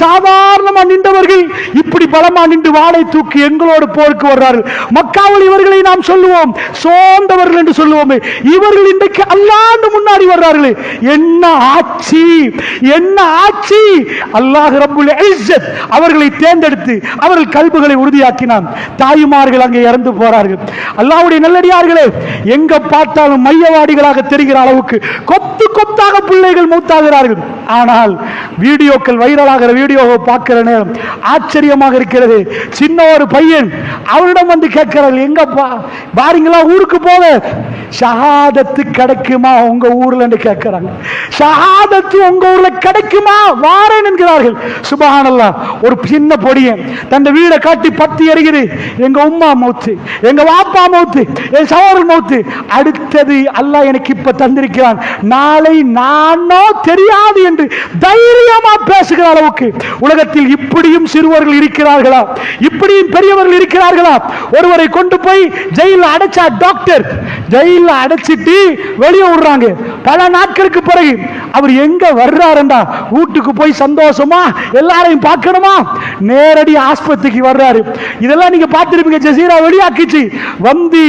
சாதாரணமா நின்றவர்கள் இப்படி பலமா நின்று வாளை தூக்கி எங்களோடு போருக்கு வர்றார்கள். மக்காவில் இவர்களை நாம் சொல்லுவோம் சோர்ந்தவர்கள் என்று சொல்லுவோமே, இவர்கள் இன்றைக்கு அல்லாஹ்வுக்கு முன்னாடி வர்றார்களே, என்ன ஆட்சி, என்ன ஆட்சி! அல்லாஹ் ரப்புல் இஸ்ஸத் அவர்களை தேர்ந்தெடுத்து அவர்கள் கல்புகளை உறுதியாக்கினான். தாய்மார்கள் அங்கே இறந்து போறார்கள். அல்லாஹ்வுடைய நல்லடியார்களே, எங்க பார்த்தாலும் மையவாடிகளாக தெரிகிற அளவுக்கு கொத்து கொத்தாக பிள்ளைகள் மூத்தாகிறார்கள். ஆனால் வீடியோக்கள் வைரலாகிற வீடியோவை பார்க்கிற நேரம் ஆச்சரியமாக இருக்கிறது. சின்ன ஒரு பையன் அவரிடம் வந்து கேட்கிறார்கள், எங்கப்பா பாருங்களா ஊருக்கு போக ஷஹாதத்து கிடைக்குமா உங்க ஊர்ல என்று கேட்கிறாங்க. ஷஹாதத்து உங்க ஊர்ல கிடைக்குமா வாரேன் என்கிறார்கள். சுப்ஹானல்லாஹ். ஒரு சின்ன பொடியன் தன் வீடை காட்டி பத்தி எறிகிறது, எங்க உம்மா மௌத்து, எங்க வாப்பா மௌத்து, என் சகோதரன் மௌத்து, அடுத்தது அல்லாஹ் எனக்கு இப்ப தந்திருக்கிறான், நாளை நானோ தெரியாது என்று தைரியமா பேசுகிற அளவுக்கு உலகத்தில் இப்படியும் சிறுவர்கள் இருக்கிறார்களா? இப்படியும் பெரியவர்கள் இருக்கிறார்களா? ஒருவரை கொண்டு போய் ஜெயில அடைச்சா டாக்டர், ஜெயில அடைச்சிட்டு வெளியே விடுறாங்க. பல நாட்களுக்கு பிறகு அவர் எங்க வர்றாருண்டா, வீட்டுக்கு போய் சந்தோஷமா எல்லாரையும் பார்க்கணுமா, நேரடி ஆஸ்பத்திரிக்கு வர்றாரு. இதெல்லாம் நீங்க பார்த்திருப்பீங்க, ஜசீரா வெளியாக்கிச்சு. வந்து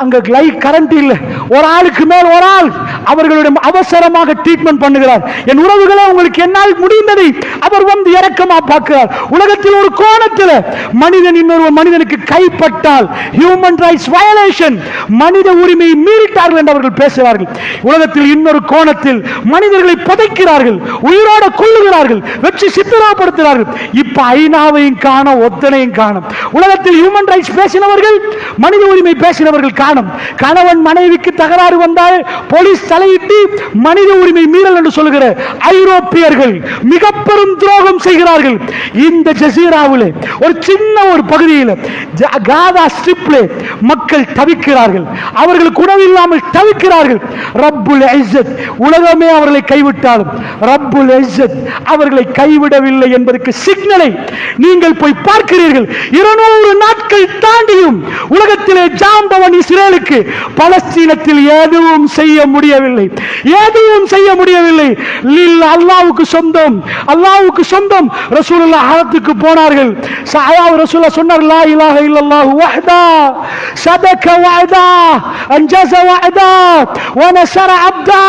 அங்க லைட் கரண்ட் இல்ல, ஒரு ஆளுக்கு மேல் ஒரு ஆள் அவர்களுடைய அவசரமாக ட்ரீட்மெண்ட் பண்ணுகிறார். என் உறவுகளை உங்களுக்கு என்னால் முடிந்ததை அவர் வந்து இரக்கமா பார்க்கிறார். உலகத்தில் ஒரு கோணத்தில் மனிதன் இன்னொரு மனிதனுக்கு கைப்பட்டால் ஹியூமன் ரைட்ஸ் வயலேஷன், மனித உரிமையை மீறிட்டார்கள் என்று அவர்கள் பேசுகிறார்கள். உலகத்தில் இன்னொரு கோணத்தில் மனிதர்களை புதைக்கிறார்கள், உயிரோட கொள்ளுகிறார்கள், வச்சு சித்திரப்படுத்துகிறார்கள். இப்ப ஐநாவையும் காண, ஒத்தனையும் காணும். உலகத்தில் ஹியூமன் ரைட்ஸ் பேசினவர்கள், மனித உரிமை பேசினவர்கள் காணும். கணவன் மனைவிக்கு தகராறு வந்தால் போலீஸ் தலையிட்டு மனித உரிமை மீறல் என்று சொல்லுகிற ஐரோப்பியர்கள் மிக பெரும் துரோகம் செய்கிறார்கள். இந்த ஜசீராவில் ஒரு சின்ன ஒரு பகுதியில் காதா ஸ்ட்ரிப்ல மக்கள் தவிக்கிறார்கள். அவர்களுக்கு உணவில்லாமல் தவிக்கிறார்கள். ரப்புல் இஸ்ஸத் உலகமே அவர்களை கைவிட்டாலும் ரப்புல் இஸ்ஸத் அவர்களை கைவிடவில்லை என்பதற்கு சிக்னலை நீங்கள் போய் பார்க்கிறீர்கள். 200 நாட்கள் தாண்டியும் உலகத்திலே ஜாம்பவன் இஸ்ரேலுக்கு பலஸ்தீனத்தில் எதுவும் செய்ய முடியவில்லை. எதுவும் செய்ய முடியவில்லை. அல்லாஹ்வுக்கு சொந்தம், அல்லாஹ்வுக்கு சொந்தம். ரசூலுல்லாஹ் ஹஜ்ஜுக்கு போனார்கள். ரசூலுல்லாஹ் சொன்னார், லா இலாஹ இல்லல்லாஹு வஹ்தா சதக வஅதா அன்ஜஸ வஅதா வனஸர அப்தா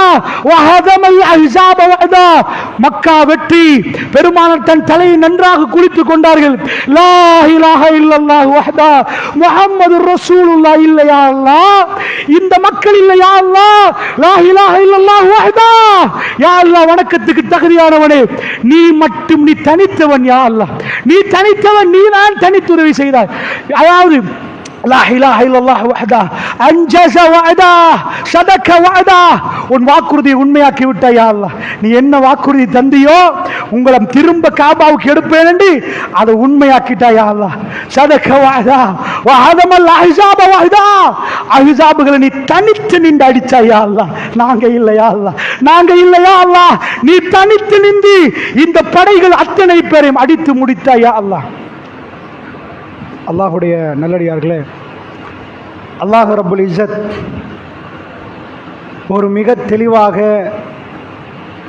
வஹதம அல்-அஹ்ஸாப வஅதா. மக்கா வெற்றி. பெருமானார் தன் தலையை நன்றாக குளித்துக் கொண்டார்கள். லா இலாஹ இல்லல்லாஹு வஹ்தா முஹம்மதுர் ரசூலுல்லாஹ் இல்லையா அல்லாஹ், இந்த மக்கள் இல்லையா அல்லாஹ், லா இலாஹ இல்லல்லாஹு வஹ்தா. யா அல்லாஹ், வணக்கத்துக்கு தகுதியானவனே, நீ மட்டும், நீ தனித்தவன். யா அல்லாஹ், நீ தனித்தவன், நீ தான் தனித்துதவி செய்தாய். அதாவது லா இலாஹ இல்லல்லாஹு வஹ்தா அன்ஜஸ வஅதா சதக வஅதா. உன் வாக்குறுதியை உண்மையாக்கி விட்டாய். யா அல்லாஹ், நீ என்ன வாக்குறுதி தந்தியோ உங்களை திரும்ப காபாவுக்கு எடுப்பேன் என்று அதை உண்மையாக்கிட்டாய். யா அல்லாஹ், சதக வஅதா வஹதமல் அஹ்ஸாப வஅதா. அஹ்ஸாபுகளை நீ தனித்து நின்று அடிச்சாய். யா அல்லாஹ், நாங்க இல்லையா அல்லாஹ், நாங்க இல்லையா அல்லாஹ், நீ தனித்து நின்று இந்த படைகள் அத்தனை பேரையும் அடித்து முடித்தாய். யா அல்லாஹ். அல்லாஹுடைய நல்லடியார்களே, அல்லாஹ் ரப்புல் இஸ்ஸத் ஒரு மிக தெளிவாக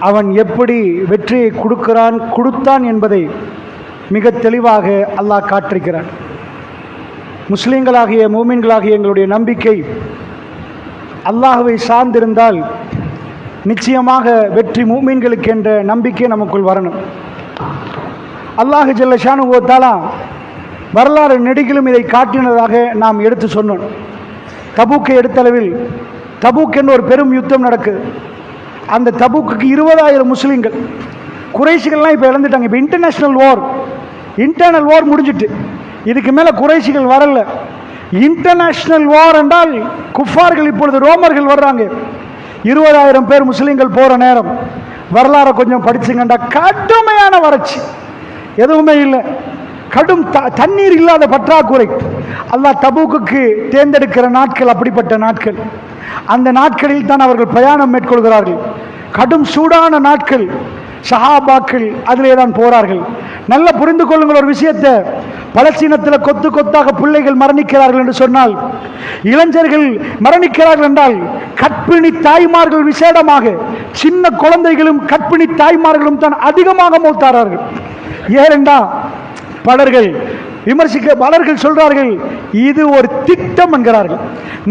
அவன் எப்படி வெற்றியை கொடுத்தான் என்பதை மிக தெளிவாக அல்லாஹ் காட்டிருக்கிறான். முஸ்லிம்களாகிய மூமின்களாகிய எங்களுடைய நம்பிக்கை அல்லாஹ்வை சார்ந்திருந்தால் நிச்சயமாக வெற்றி மூமின்களுக்கு என்ற நம்பிக்கை நமக்குள் வரணும். அல்லாஹ் ஜல்ல ஷானுஹு வ தஆலா வரலாறு நெடுகிலும் இதை காட்டினதாக நாம் எடுத்து சொன்னோம். தபூக்கை எடுத்தளவில் தபூக் என்ற ஒரு பெரும் யுத்தம் நடக்குது. அந்த தபூக்கு 20,000 முஸ்லீம்கள், குறைஷிகள்லாம் இப்போ இழந்துட்டாங்க. இப்போ இன்டர்னல் வார் முடிஞ்சிட்டு இதுக்கு மேலே குறைஷிகள் வரல. இன்டர்நேஷனல் வார் என்றால் குஃபார்கள், இப்பொழுது ரோமர்கள் வர்றாங்க. 20,000 பேர் முஸ்லீம்கள் போகிற நேரம் வரலாறை கொஞ்சம் படிச்சுங்கண்டா கடுமையான வறட்சி, எதுவுமே இல்லை, கடும் தண்ணீர் இல்லாத பற்றாக்குறை. அல்லாஹ் தபூக்கு தேர்ந்தெடுக்கிற நாட்கள் அப்படிப்பட்ட நாட்கள். அந்த நாட்களில் தான் அவர்கள் பிரயாணம் மேற்கொள்கிறார்கள். கடும் சூடான நாட்கள். சஹாபாக்கள் அதிலே தான் போறார்கள். நல்லா புரிந்து கொள்ளுங்கள் ஒரு விஷயத்தை. பலஸ்தீனத்தில் கொத்து கொத்தாக பிள்ளைகள் மரணிக்கிறார்கள் என்று சொன்னால், இளைஞர்கள் மரணிக்கிறார்கள் என்றால் கற்பிணி தாய்மார்கள், விசேடமாக சின்ன குழந்தைகளும் கற்பிணி தாய்மார்களும் தான் அதிகமாக மூத்தார்கள். ஏனென்றா பலர்கள் சொல்றார்கள் இது ஒரு திட்டம் என்கிறார்கள்.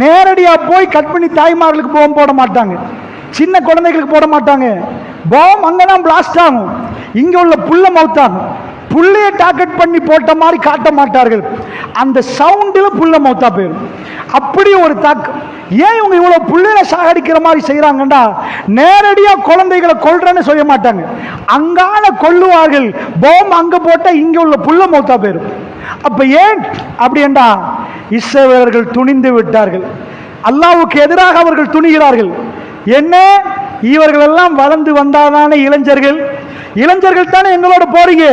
நேரடியா போய் கற்பிணி தாய்மார்களுக்கு பாம் போட மாட்டாங்க, சின்ன குழந்தைகளுக்கு போட மாட்டாங்க. பாம் அங்கதான் பிளாஸ்ட் ஆகும், இங்க உள்ள புள்ள மவுத்தாகும். புள்ளைய டார்கெட் பண்ணி போட்ட மாதிரி காட்ட மாட்டார்கள். அந்த சவுண்டில் புள்ள மவுத்தா போயிடும். அப்படி ஒரு தாக்கம். ஏன் இவங்க இவ்வளவு புள்ளைய சாகடிக்கிற மாதிரி செய்யறாங்கடா, நேரடியா குழந்தைகளை கொல்றன்னு சொல்ல மாட்டாங்க, அங்கால கொல்லுவார்கள். பாம் அங்க போட்டா இங்க உள்ள புள்ள மவுத்தா போயிடும். அப்ப ஏன் அப்படி என்றா, இஸ்ரவேலர்கள் துணிந்து விட்டார்கள். அல்லாஹ்வுக்கு எதிராக அவர்கள் துணிகிறார்கள். என்ன, இவர்கள் எல்லாம் வளர்ந்து வந்தாதானே இளைஞர்கள் தானே எங்களோட போறீங்க,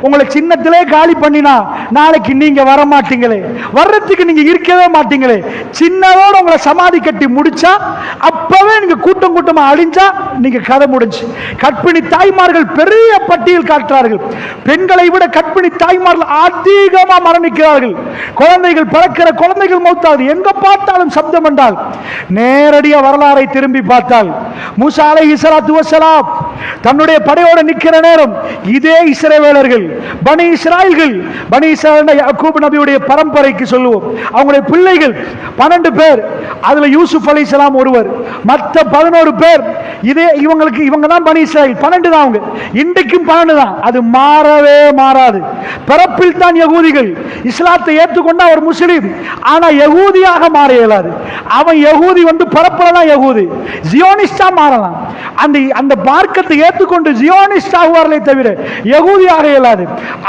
உங்களை சின்னத்திலே காலி பண்ணினா நாளைக்கு நீங்க வர மாட்டீங்களே, வர்றதுக்கு நீங்க இருக்கவே மாட்டீங்களே. சின்னதோட உங்களை சமாதி கட்டி முடிச்சா அப்பவே நீங்க கூட்டம் கூட்டமா அழிஞ்சா நீங்க கதை முடிஞ்சு. கற்பிணி தாய்மார்கள் பெரிய பட்டியல் காட்டுறார்கள். பெண்களை விட கற்பிணி தாய்மார்கள் அதிகமா மரணிக்கிறார்கள். குழந்தைகள் பிறக்கிற குழந்தைகள் மௌத்தாது. எங்க பார்த்தாலும் சப்தம் என்றால், நேரடியா வரலாறை திரும்பி பார்த்தால் மூசா அலைஹிஸ்ஸலாத்து வஸ்ஸலாம் தன்னுடைய படையோட நிக்கிற நேரம் இதே இஸ்ரவேலர்கள், பனி இஸ்ராயல்கள், பனி இஸ்ராயல் யாக்கூப் நபியுடைய பரம்பரைக்கு சொல்லுவோம், அவங்களுடைய பிள்ளைகள் 12 பேர், அதுல யூசுப் அலைஹிஸ்ஸலாம் ஒருவர், மற்ற 11 பேர் இதே இவங்க தான் பனி இஸ்ராயல். 12 தான் அவங்க, இன்றைக்கும் 12 தான், அது மாறவே மாறாது. பிறப்பில் தான் யகூதிகள், இஸ்லாத்தை ஏற்றுக்கொண்ட ஒரு முஸ்லீம், ஆனா யகூதியாக மாற இயலாது. அவன் யகூதி பிறப்புல தான் யகூதி, ஜியோனிஸ்டா மாறலாம். அந்த மார்க்கத்தை ஏற்றுக்கொண்டு ஜியோனிஸ்ட் ஆகுவார்களே தவிர யகூதியாக இயலாது.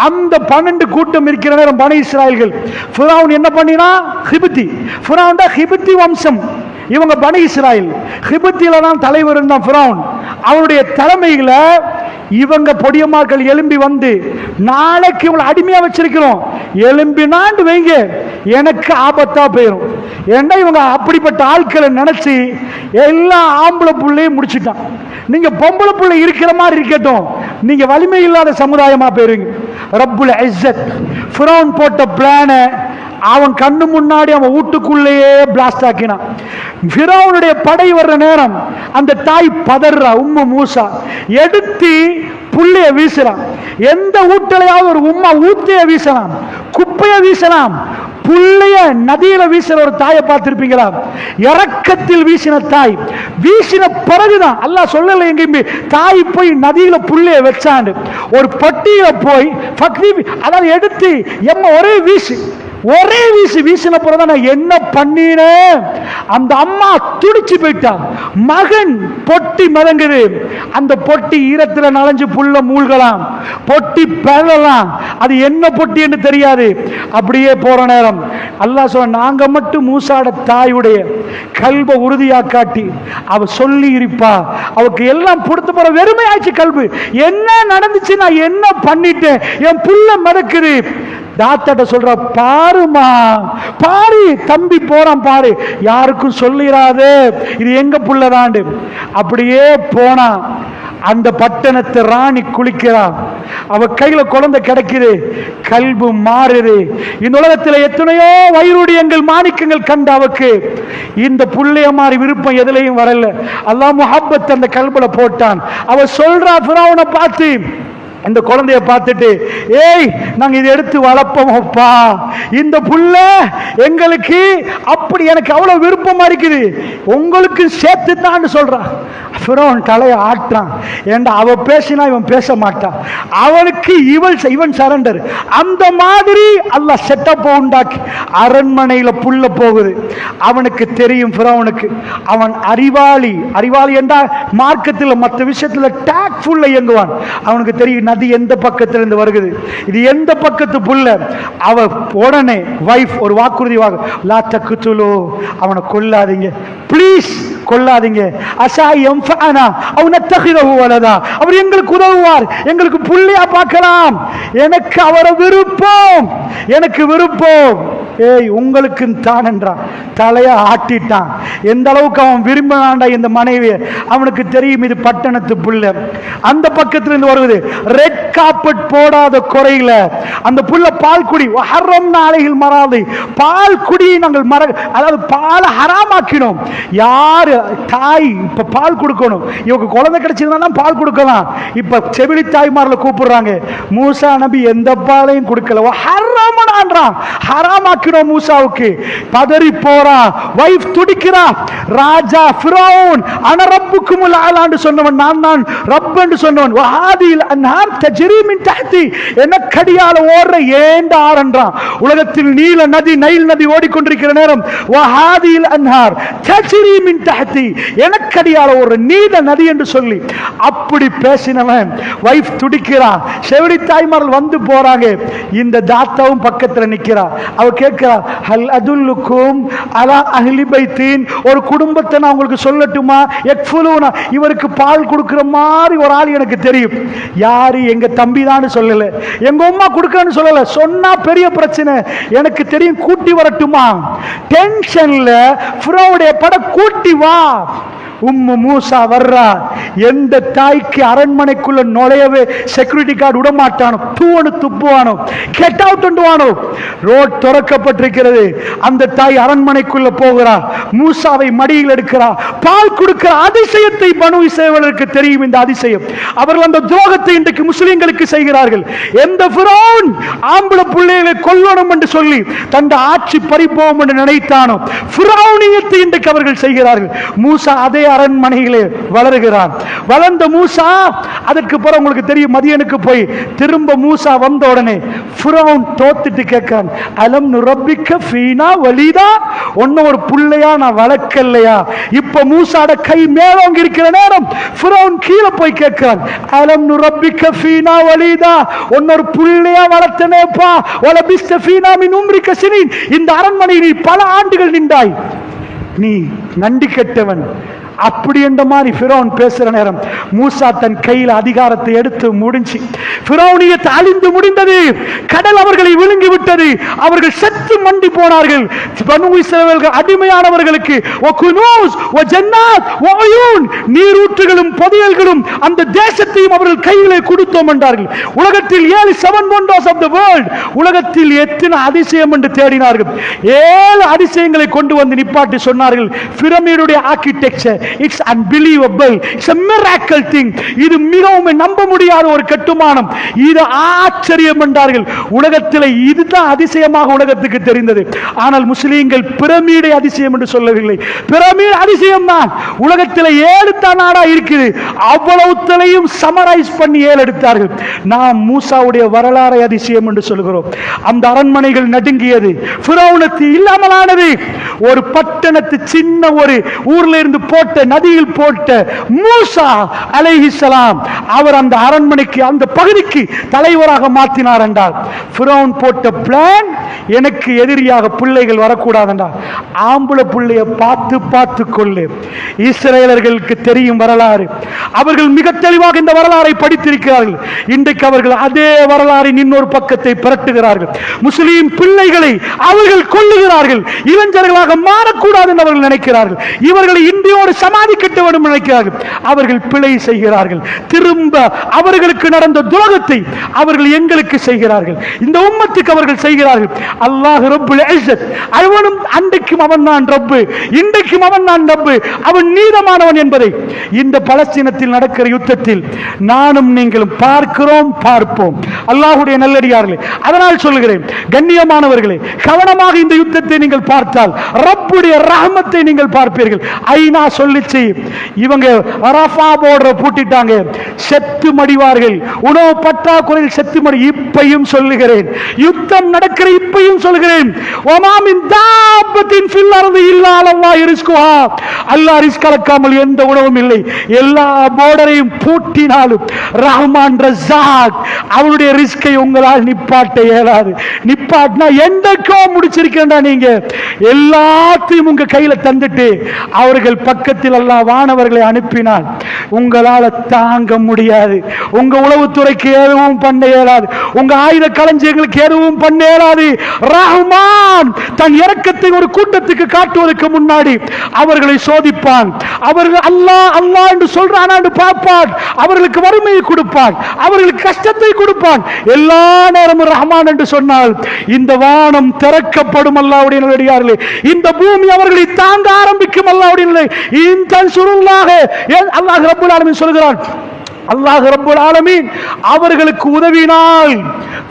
அந்த 12 கூட்டம் இருக்கிற நேரம் பனி இஸ்ராயல்கள், ஃபிரௌன் என்ன பண்ணினா, ஹிப்தி, ஃபிரௌன் ஹிப்தி வம்சம், இவங்க பனி இஸ்ராயல், கிபத்தில தான் தலைவர் இருந்தான் ஃபிரௌன். அவனுடைய தலைமையில இவங்க பொடியமார்கள் எழும்பி வந்து, நாளைக்கு இவங்களை அடிமையா வச்சிருக்கிறோம், எழும்பினாண்டு வைங்க எனக்கு ஆபத்தா போயிடும். ஏன்னா இவங்க அப்படிப்பட்ட ஆட்களை நினைச்சு எல்லா ஆம்பளை புள்ளையும் முடிச்சுட்டான். நீங்க பொம்பளை புள்ளை இருக்கிற மாதிரி இருக்கட்டும், நீங்க வலிமை இல்லாத சமுதாயமா போயிருங்க. ரப்புல் இஸ்ஸத் ஃபிரௌன் போட்ட பிளான அவன் கண்ணு முன்னாடி அவன் வீட்டுக்குள்ளேயே பிளாஸ்ட் ஆக்கினான். ஃபிரௌனுடைய படை வர்ற நேரம் அந்த தாய் பதறா, உம்மு மூசா எடுத்து புள்ளைய வீசலாம். எந்த வீட்டிலையாவது ஒரு உம்மா ஊத்தைய வீசலாம், குப்பைய வீசலாம், புள்ளைய நதியில வீசுற ஒரு தாயை பார்த்திருப்பீங்களா? இறக்கத்தில் வீசின தாய். வீசின பிறகுதான் அல்லாஹ் சொல்லல எங்கேயுமே தாய் போய் நதியில புள்ளைய வச்சாண்டு, ஒரு பட்டியில போய் அதாவது எடுத்து எம்ம ஒரே வீசு வீசின பிறகு நான் என்ன பண்ணினேன், அந்த அம்மா துடிச்சு போயிட்டான். மகன் பொட்டி மிதங்குது, அந்த பொட்டி ஈரத்தில் நனைஞ்சு புல்ல மூழ்கலாம், பொட்டி பெறலாம், அது என்ன பொட்டி என்று தெரியாது. அப்படியே போற நேரம் அல்லாஹ் சொல்ல, நாங்க மட்டும் மூசாட தாயுடைய கல்ப உறுதியா காட்டி அவ சொல்லி இருப்பா, அவருக்கு எல்லாம் கொடுத்து போற வெறுமையாச்சு கல்பு. என்ன நடந்துச்சு, நான் என்ன பண்ணிட்டேன், என் புல்ல மிதக்குது. தாத்தாட்ட சொல்ற, பாருமா பாரு தம்பி போறான் பாரு, யாருக்கும் சொல்லிடாது இது எங்க புள்ளதாண்டு. அப்படியே போனா அந்த பட்டணத்தை ராணி குளிக்கிறான், அவ கையில குழந்தை கிடைக்குது, கல்பு மாறுது. இந்த உலகத்தில் எத்தனையோ வைரூடியங்கள் மாணிக்கங்கள் கண்ட அவக்கு இந்த புள்ளைய மாதிரி விருப்பம் எதுலையும் வரல. அல்லாஹ் முஹப்பத் அந்த கல்புல போட்டான். அவ சொல்றா ஃபிரௌனை பார்த்து, இந்த குழந்தைய பார்த்துட்டு, ஏய் நாங்க இதை எடுத்து வளர்ப்போம்ப்பா, இந்த புள்ள எங்களுக்கு அப்படி எனக்கு அவ்வளவு விருப்பமா இருக்குது, உங்களுக்கு சேர்த்து தான் சொல்றான். ஃபிரௌன் தலையை ஆட்டுறான். ஏண்டா அவ பேசினா இவன் பேச மாட்டான், அவனுக்கு இவன் சரண்டர். அந்த மாதிரி அல்லாஹ் செட்டப் உண்டாக்கி அரண்மனையில புள்ள போகுது. அவனுக்கு தெரியும் ஃபிரௌனுக்கு அவன் அறிவாளி. அறிவாளி என்றா மார்க்கத்தில் மற்ற விஷயத்துல டாக்ஃபுல்ல இயங்குவான். அவனுக்கு தெரியும் நதி எந்த பக்கத்துல இருந்து வருகிறது, இது எந்த பக்கத்து புள்ள. அவ உடனே வைஃப் ஒரு வாக்குறுதி வாங்க, லா தக்குதுலு, அவனை கொல்லாதீங்க ப்ளீஸ், கொல்லாதீங்க. அசாயம் ஃபஅனா அவ நத்தகிதஹு வலதா, அவர் எங்களுக்கு உதவுவார், எங்களுக்கு புள்ளையா பார்க்கலாம், எனக்கு அவரை விருப்பம், எனக்கு விருப்பம். ஏய் உங்களுக்கு தான் என்றான். தலையை ஆட்டிட்டான். எந்த அளவுக்கு அவன் விரும்பினான்டா இந்த மனைவியை. அவனுக்கு தெரியும் இது பட்டணத்து புள்ள. அந்த பக்கத்துல இருந்து வருவது ரெட் கார்பெட் போடாத குறையில அந்த புள்ள பால் குடி ஹர்ரம்னா அலைஹில் மராதி, பால் குடி நாங்கள் அதாவது பால் ஹராமாக்கினோம். யாரு தாய் இப்ப பால் கொடுக்கணும், இவங்க குழந்தை கிடைச்சிருந்தா பால் கொடுக்கலாம். இப்ப செவிலி தாய்மார்ல கூப்பிடுறாங்க. மூசா நபி எந்த பாலையும் கொடுக்கல, ஹர்ரம்னான்றான், ஹராமாக்கி மூசாவுக்கு. பதறி போறா, வைஃப் துடிக்கிறா. ராஜா ஃபிரௌன் அன ரப்புக்குமுல் அலான்னு சொன்னவன், நான் தான் ரப் என்று சொன்னவன். வஹாதில் அன்ஹார் தஜ்ரி மின் தஹ்தி, எனக்கடியால ஓடுற ஏண்ட ஆறன்றான். உலகத்தில் நீல நதி நைல் நதி ஓடிக்கொண்டிருக்கிற நேரம் வஹாதில் அன்ஹார் தஜ்ரி மின் தஹ்தி, எனக்கடியால ஓடுற நீல நதி என்று சொல்லி அப்படி பேசினவன். வைஃப் துடிக்கிறா. செவிலி தாய்மார்கள் வந்து போறாங்க. இந்த தாத்தாவும் பக்கத்துல நிக்கிறா. அவ கேட்கிறா, ஹல் அதுல்லுக்கும் அலா அஹ்லி பைத்தின், ஒரு குடும்பத்தை நான் உங்களுக்கு சொல்லட்டுமா, யக்ஃபுலூனா, இவருக்கு பால் கொடுக்கிற மாதிரி ஒரு ஆள் எனக்கு தெரியும். யாரு, எங்க தம்பி தான் சொல்லல, எங்க அம்மா கொடுக்கன்னு சொல்லல, சொன்னா பெரிய பிரச்சனை, எனக்கு தெரியும், கூட்டி வரட்டுமா. டென்ஷன்ல ஃபிரௌனுடைய பட கூட்டி வா. உம்மு மூசா வர்றா. எந்த தாய்க்கு அரண்மனைக்குள்ள நுழையவே செக்யூரிட்டி கார்டு விட மாட்டானோ, தூவனு துப்புவானோ, கெட் அவுட் வானோ. ரோட் திறக்கப்பட்டிருக்கிறது. அந்த தாய் அரண்மனைக்குள்ள போகிறா. மூசாவை மடியில் எடுக்கிறா. பால் கொடுக்கிற அதிசயத்தை பனு இஸ்ரவேலருக்கு தெரியும். இந்த அதிசயம் அவர்கள் அந்த துரோகத்தை இன்றைக்கு முஸ்லிம்களுக்கு செய்கிறார்கள். எந்த ஃபிரௌன் ஆம்பளை பிள்ளைகளை கொல்லணும் என்று சொல்லி தந்த ஆட்சி பறிப்போம் என்று நினைத்தானோ, ஃபிரௌனியத்தை இன்றைக்கு அவர்கள் செய்கிறார்கள். மூசா அதே அரண்மனையிலே வளர்கிறான். வளர்ந்த மூசா அதற்கு பிறகு உங்களுக்கு தெரியும், மதியனுக்கு போய் திரும்ப மூசா வந்த உடனே ஃபிரௌன் தோத்துட்டு கேட்கிறான், அலம் நுரப்பிக்க ஃபீனா வலிதா, ஒன்னும் ஒரு புள்ளையா நான் வளர்க்கலையா. இப்ப மூசாட கை மேலோங்கி இருக்கிற நேரம் ஃபிரௌன் கீழே போய் கேட்கிறான், அலம் நுரப்பிக்க ஃபீனா வலிதா, ஒன்னொரு புள்ளையா வளர்த்தனேப்பா, வலபிஸ்த ஃபீனா மின் உம்ரிக சினீன், இந்த அரண்மனையில் பல ஆண்டுகள் நின்றாய். நீ நன்றி கெட்டவன் அப்படி என்ற மாதிரி ஃபிரௌன் பேசுற நேரம் மூசா தன் கையில் அதிகாரத்தை எடுத்து முடிஞ்சு ஃபிரௌனியத் அழிந்து முடிந்தது. கடல் அவர்களை விழுங்கி விட்டது. அவர்கள் செத்து மண்டி போனார்கள். பனு இஸ்ரவேல்கள் அடிமையானவர்களுக்கு நீரூற்றுகளும் புதையல்களும் அந்த தேசத்தையும் அவர்கள் கையிலே கொடுத்தோம் என்றார்கள். உலகத்தில் 7 wonders of the world, உலகத்தில் எத்தனை அதிசயம் என்று தேடினார்கள். 7 அதிசயங்களை கொண்டு வந்து நிப்பாட்டி சொன்னார்கள். பிரமிடுடைய architecture, it's unbelievable, it's a miracle thing. இது மிகவும் நம்ப முடியாத ஒரு கட்டுமானம், இது ஆச்சரியம் என்றார்கள். உலகத்தில் இதுதான் அதிசயமாக உலகத்துக்கு தெரிந்தது. ஆனால் முஸ்லீம்கள் பிரமிடை அதிசயம் என்று சொல்லவில்லை. பிரமிடு அதிசயம் தான். உலகத்தில் 7 தான் நாடா இருக்குது. அவ்வளவுத்தையும் சமரைஸ் பண்ணி 7 எடுத்தார்கள். நாம் மூசாவுடைய வரலாறு அதிசயம் என்று சொல்கிறோம். அந்த அரண்மனைகள் நடுங்கியது, ஃபிரௌனுக்கு இல்லாமலானது. ஒரு பட்டணத்து சின்ன ஒரு ஊர்ல இருந்து போட்ட நதியில் போட்ட மூசா அலைஹிஸ்ஸலாம் அவர் அந்த அரண்மனைக்கு அந்த பகுதிக்கு தலைவராக மாற்றினார் என்றார். ஃபிரௌன் போட்ட பிளான், எனக்கு எதிரியாக பிள்ளைகள் வரக்கூடாது என்றார். ஆம்பளை பிள்ளைய பார்த்து பார்த்து கொள்ளு. இஸ்ரேலர்களுக்கு தெரியும் வரலாறு. அவர்கள் மிக தெளிவாக இந்த வரலாறை படித்திருக்கிறார்கள். இன்றைக்கு அவர்கள் அதே வரலாறின் இன்னொரு பக்கத்தை புரட்டுகிறார்கள். முஸ்லீம் பிள்ளைகளை அவர்கள் கொல்லுகிறார்கள். இளைஞர்களாக மாறக்கூடாது என்று அவர்கள் நினைக்கிறார்கள். இவர்களை இந்தியோடு சமாதி கட்ட வேண்டும் நினைக்கிறார்கள். அவர்கள் பிழை செய்கிறார்கள். திரும்ப அவர்களுக்கு நடந்த துரோகத்தை அவர்கள் எங்களுக்கு செய்கிறார்கள். இந்த உம்மத்துக்கு அவர்கள் செய்கிறார்கள். அல்லாஹ் ரப்புல் இஸ்ஸத் அவனும் அன்றைக்கும் அவன் தான் ரப்பு, இன்றைக்கும் அவன் தான் ரப்பு, அவன் நீதமானவன் என்பதை இந்த பலஸ்தீனத்தில் நடக்கிற யுத்தத்தில் நானும் நீங்களும் பார்க்கிறோம், பார்ப்போம். அல்லாஹ்வுடைய நல்லடியார்களே, அதனால் சொல்கிறேன், கண்ணியமானவர்களே, கவனமாக இந்த யுத்தத்தை நீங்கள் பார்த்தால் ரப்புடைய ரஹமத்தை நீங்கள் பார்ப்பீர்கள். ஐநா சொல்லிச்சு, இவங்க அரஃபா போர்டரை பூட்டிட்டாங்க, செத்து மடிவார்கள், உணவு பற்றாக்குறையில் செத்து மடி. இப்பையும் சொல்லுகிறேன், யுத்தம் நடக்கிற இப்பையும் சொல்கிறேன், ஒமாமின் தாபத்தின் ஃபில் அர்தி இல்லா அல்லாஹ் ரிஸ்குஹா, அல்லாஹ் ரிஸ்க் அளக்காமல் எந்த உணவும் இல்லை. எல்லா போர்டரையும் பூட்டினாலும் ரஹ்மான் ரஸாக் அவருடைய ரிஸ்கை உங்களால் நிப்பாட்ட இயலாது. நிப்பாட்டினா எந்தக்கோ முடிச்சிருக்கேன்டா. நீங்க எல்லாத்தையும் உங்க கையில தந்துட்டு அவர்கள் பக்கத்தில் அல்லாஹ் வானவர்களை அனுப்பினால் உங்களால தாங்க முடியாது. உங்க உளவுத்துறைக்கு எதுவும் பண்ண இயலாது. உங்க ஆயுத களஞ்சியங்களுக்கு எதுவும் பண்ண இயலாது. ரஹ்மான் தன் இரக்கத்தை ஒரு கூட்டத்துக்கு காட்டுவதற்கு முன்னாடி அவர்களை சோதிப்பான். அவர்கள் அல்லாஹ் அல்லாஹ் என்று சொல்றான் என்று பார்ப்பான். அவர்களுக்கு வறுமையை கொடுப்பான், அவர்களுக்கு கஷ்டத்தை கொடுப்பான். எல்லா நேரமும் ரஹ்மான் என்று சொன்னால் இந்த வானம் திறக்கப்படும். அல்லாஹ்வுடைய நல்லடியார்களே, இந்த பூமி அவர்களை தாங்க ஆரம்பிக்கும். அல்லாஹ்வுடைய அல்லாஹ் ரப்புல் ஆலமீன் சொல்கிறான், அல்லாஹ் ரப்புல் ஆலமீன் அவர்களுக்கு உதவினால்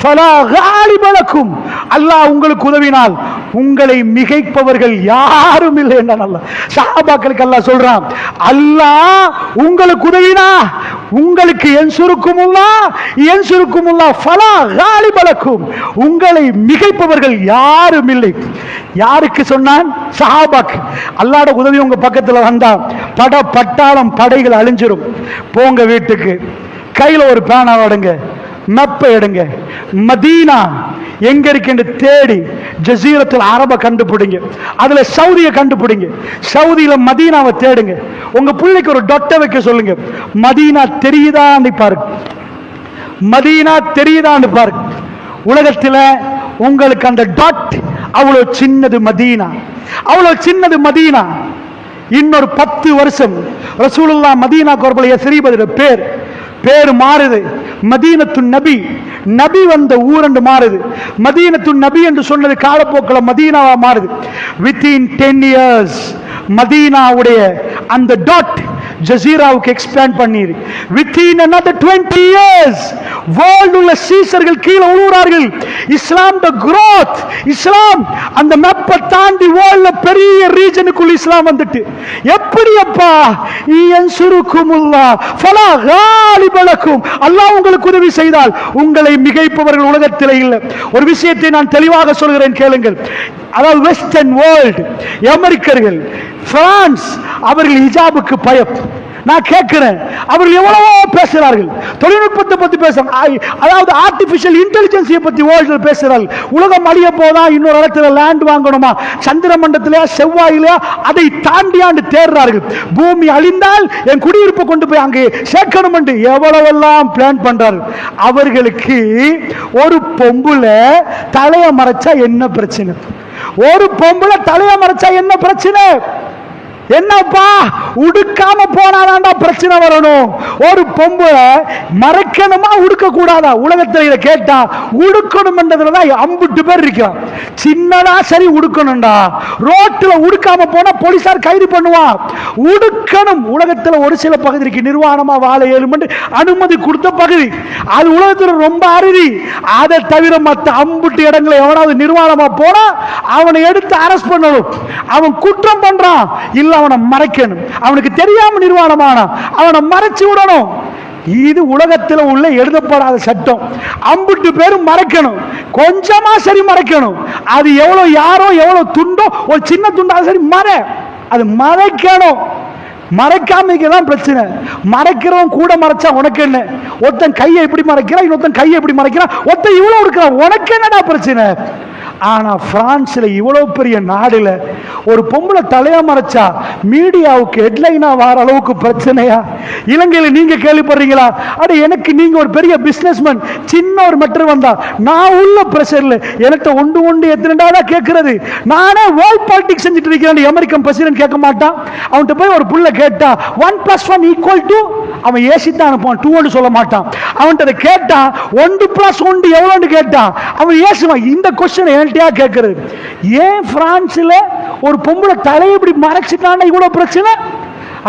ஃபலா காலிப லக்கும், அல்லாஹ் உங்களுக்கு உதவினால் உங்களை மிகைப்பவர்கள் யாரும் இல்லை என்றான். அல்லாஹ் சஹாபாக்களுக்கு அல்லாஹ் சொல்றான், அல்லாஹ் உங்களுக்கு உதவினா உங்களுக்கு என்சுருக்குமுல்லாஹ் ஃபலா காலிப லக்கும், உங்களை மிகைப்பவர்கள் யாரும் இல்லை. யாருக்கு சொன்னான்? சஹாபாக்கு. அல்லாஹ்வுடைய உதவி உங்க பக்கத்துல வந்தா பட்டாளம் படைகள் அழிஞ்சிரும். போங்க வீட்டுக்கு, கையில ஒரு பேனா எடுங்க, மெப்பை எடுங்க, மதீனா எங்க இருக்கு தேடி ஜசீரத்துல் அரப கண்டுபிடிங்க, அதுல சவுதியை கண்டுபிடிங்க, சவுதியில மதீனாவை தேடுங்க. உங்க பிள்ளைக்கு ஒரு டொட்டை வைக்க சொல்லுங்க, மதீனா தெரியுதான்னு பாருங்க, மதீனா தெரியுதான்னு பாருங்க. உலகத்தில் உங்களுக்கு அந்த டாட் அவ்வளவு சின்னது மதீனா, அவ்வளவு சின்னது மதீனா. இன்னொரு 10 வருஷம் ரசூலுல்லாஹ் மதீனா கோர்பலைய ஸ்ரீபதிர பேர் மாறுது. மதீனத்து நபி, நபி வந்த ஊர் என்று மாறுது. மதீனத்து நபி என்று சொன்னது காலப்போக்கில் மதீனாவா மாறுது. வித்தின் 10 years மதீனாவுடைய அந்த டாட் ஜசீராவுக்கு எக்ஸ்பேண்ட் பண்ணிரு. வித்தின் another 20 years வேர்ல்ட் உள்ள சீசர்கள் கீழே உழுவுறார்கள். இஸ்லாம் த growth, இஸ்லாம் அந்த மேப்பை தாண்டி வேர்ல்ட்ல பெரிய ரீஜனுக்குள்ள இஸ்லாம் வந்துட்டு எப்படி அப்பா யன்சுருக்குமுல்லாஹ் ஃபலா காலிப லக்கும், அல்லாஹ் உங்களுக்கு உதவி செய்தால் உங்களை மிகைப்பவர்கள் உலகத்தில் இல்லை. ஒரு விஷயத்தை நான் தெளிவாக சொல்கிறேன், கேளுங்கள். அதாவது வெஸ்டர்ன் வேர்ல்ட், அமெரிக்கர்கள், பிரான்ஸ், அவர்கள் ஹிஜாபுக்கு பயம். நான் கேட்கிறேன், அவர்கள் எவ்வளவோ பேசுகிறார்கள், தொழில்நுட்பத்தை பத்தி பேசுறாங்க, அதாவது ஆர்டிபிஷியல் இன்டெலிஜென்ஸை பத்தி வேர்ல்ட்ல பேசுகிறார்கள். உலகம் அழிய போதா, இன்னொரு இடத்துல லேண்ட் வாங்கணுமா, சந்திர மண்டலத்திலே செவ்வாயிலே, அதை தாண்டியாண்டு தேடுறார்கள். பூமி அழிந்தால் என் குடியிருப்பை கொண்டு போய் அங்கே சேர்க்கணும் என்று எவ்வளவெல்லாம் பிளான் பண்றார்கள். அவர்களுக்கு ஒரு பொம்புல தலைய மறைச்சா என்ன பிரச்சனை? ஒரு பொம்புல தலைய மறைச்சா என்ன பிரச்சனை? என்னப்பா, உடுக்காம போனாதான்டா பிரச்சனை வரணும். ஒரு பொம்பளை மறைக்கணுமா உடுக்க கூடாதா? உலகத்தில் இதை கேட்டா உடுக்கணும் என்றதுலதான் அம்புட்டு பேர் இருக்கான். சின்னதா சரி உடுக்கணும்டா, ரோட்ல உடுக்காம போனா போலீசார் கைது பண்ணுவான். உடுக்கணும். உலகத்தில் ஒரு சில பகுதிக்கு நிர்வாணமா வாழ ஏழுமன்று அனுமதி கொடுத்த பகுதி, அது உலகத்தில் ரொம்ப அருதி. அதை தவிர மற்ற அம்புட்டு இடங்களை எவனாவது நிர்வாணமா போனா அவனை எடுத்து அரெஸ்ட் பண்ணணும். அவன் குற்றம் பண்றான் இல்ல, அவனை மறைக்கணும். அவனுக்கு தெரியாம நிர்வாணமான அவனை மறைச்சு விடணும். இது உலகத்தில் உள்ள எழுதப்படாத சட்டம். அம்புட்டு பேரும் மறைக்கணும், கொஞ்சமா சரி மறைக்கணும். அது எவ்வளவு யாரோ எவ்வளவு துண்டோ, ஒரு சின்ன துண்டா சரி அது மறைக்கணும். மறைக்காமதான் பிரச்சனை. மறைக்கிறவன் கூட மறைச்சா உனக்கு என்ன? ஒருத்தன் கையை எப்படி மறைக்கிறான், இன்னொருத்தன் கையை எப்படி மறைக்கிறான், ஒருத்தன் இவ்வளவு இருக்கிறான், உனக்கு என்னடா பிரச்சனை? ஆனா பிரான்ஸ்ல இவ்வளவு பெரிய நாடுல ஒரு பொம்பளை தலையா மறைச்சா மீடியாவுக்கு ஹெட்லைனா வர அளவுக்கு பிரச்சனையா? இலங்கையில நீங்க கேள்விப்படுறீங்களா? அட, எனக்கு நீங்க ஒரு பெரிய பிசினஸ்மேன், சின்ன ஒரு மெட்டர் வந்தா நான் உள்ள பிரஷர்ல எனக்கு ஒன்று எத்தனை கேட்கறது. நானே வேர்ல்ட் பாலிடிக்ஸ் செஞ்சுட்டு இருக்கிறேன். அமெரிக்கன் பிரசிடென்ட் கேட்க மாட்டான். அவன்கிட்ட போய் ஒரு புள்ள கேட்டா 1+1 = அவன் ஏசித்தான் அனுப்புவான், 2 சொல்ல மாட்டான். அவன்கிட்ட கேட்டா 1+1 எவ்வளோன்னு கேட்டான், அவன் ஏசுவான். இந்த கொஸ்டின் என்கிட்டயா கேட்கறது? ஏன் பிரான்ஸ்ல ஒரு பொம்பளை தலையை இப்படி மறைச்சிட்டான்னா இவ்வளவு பிரச்சனை?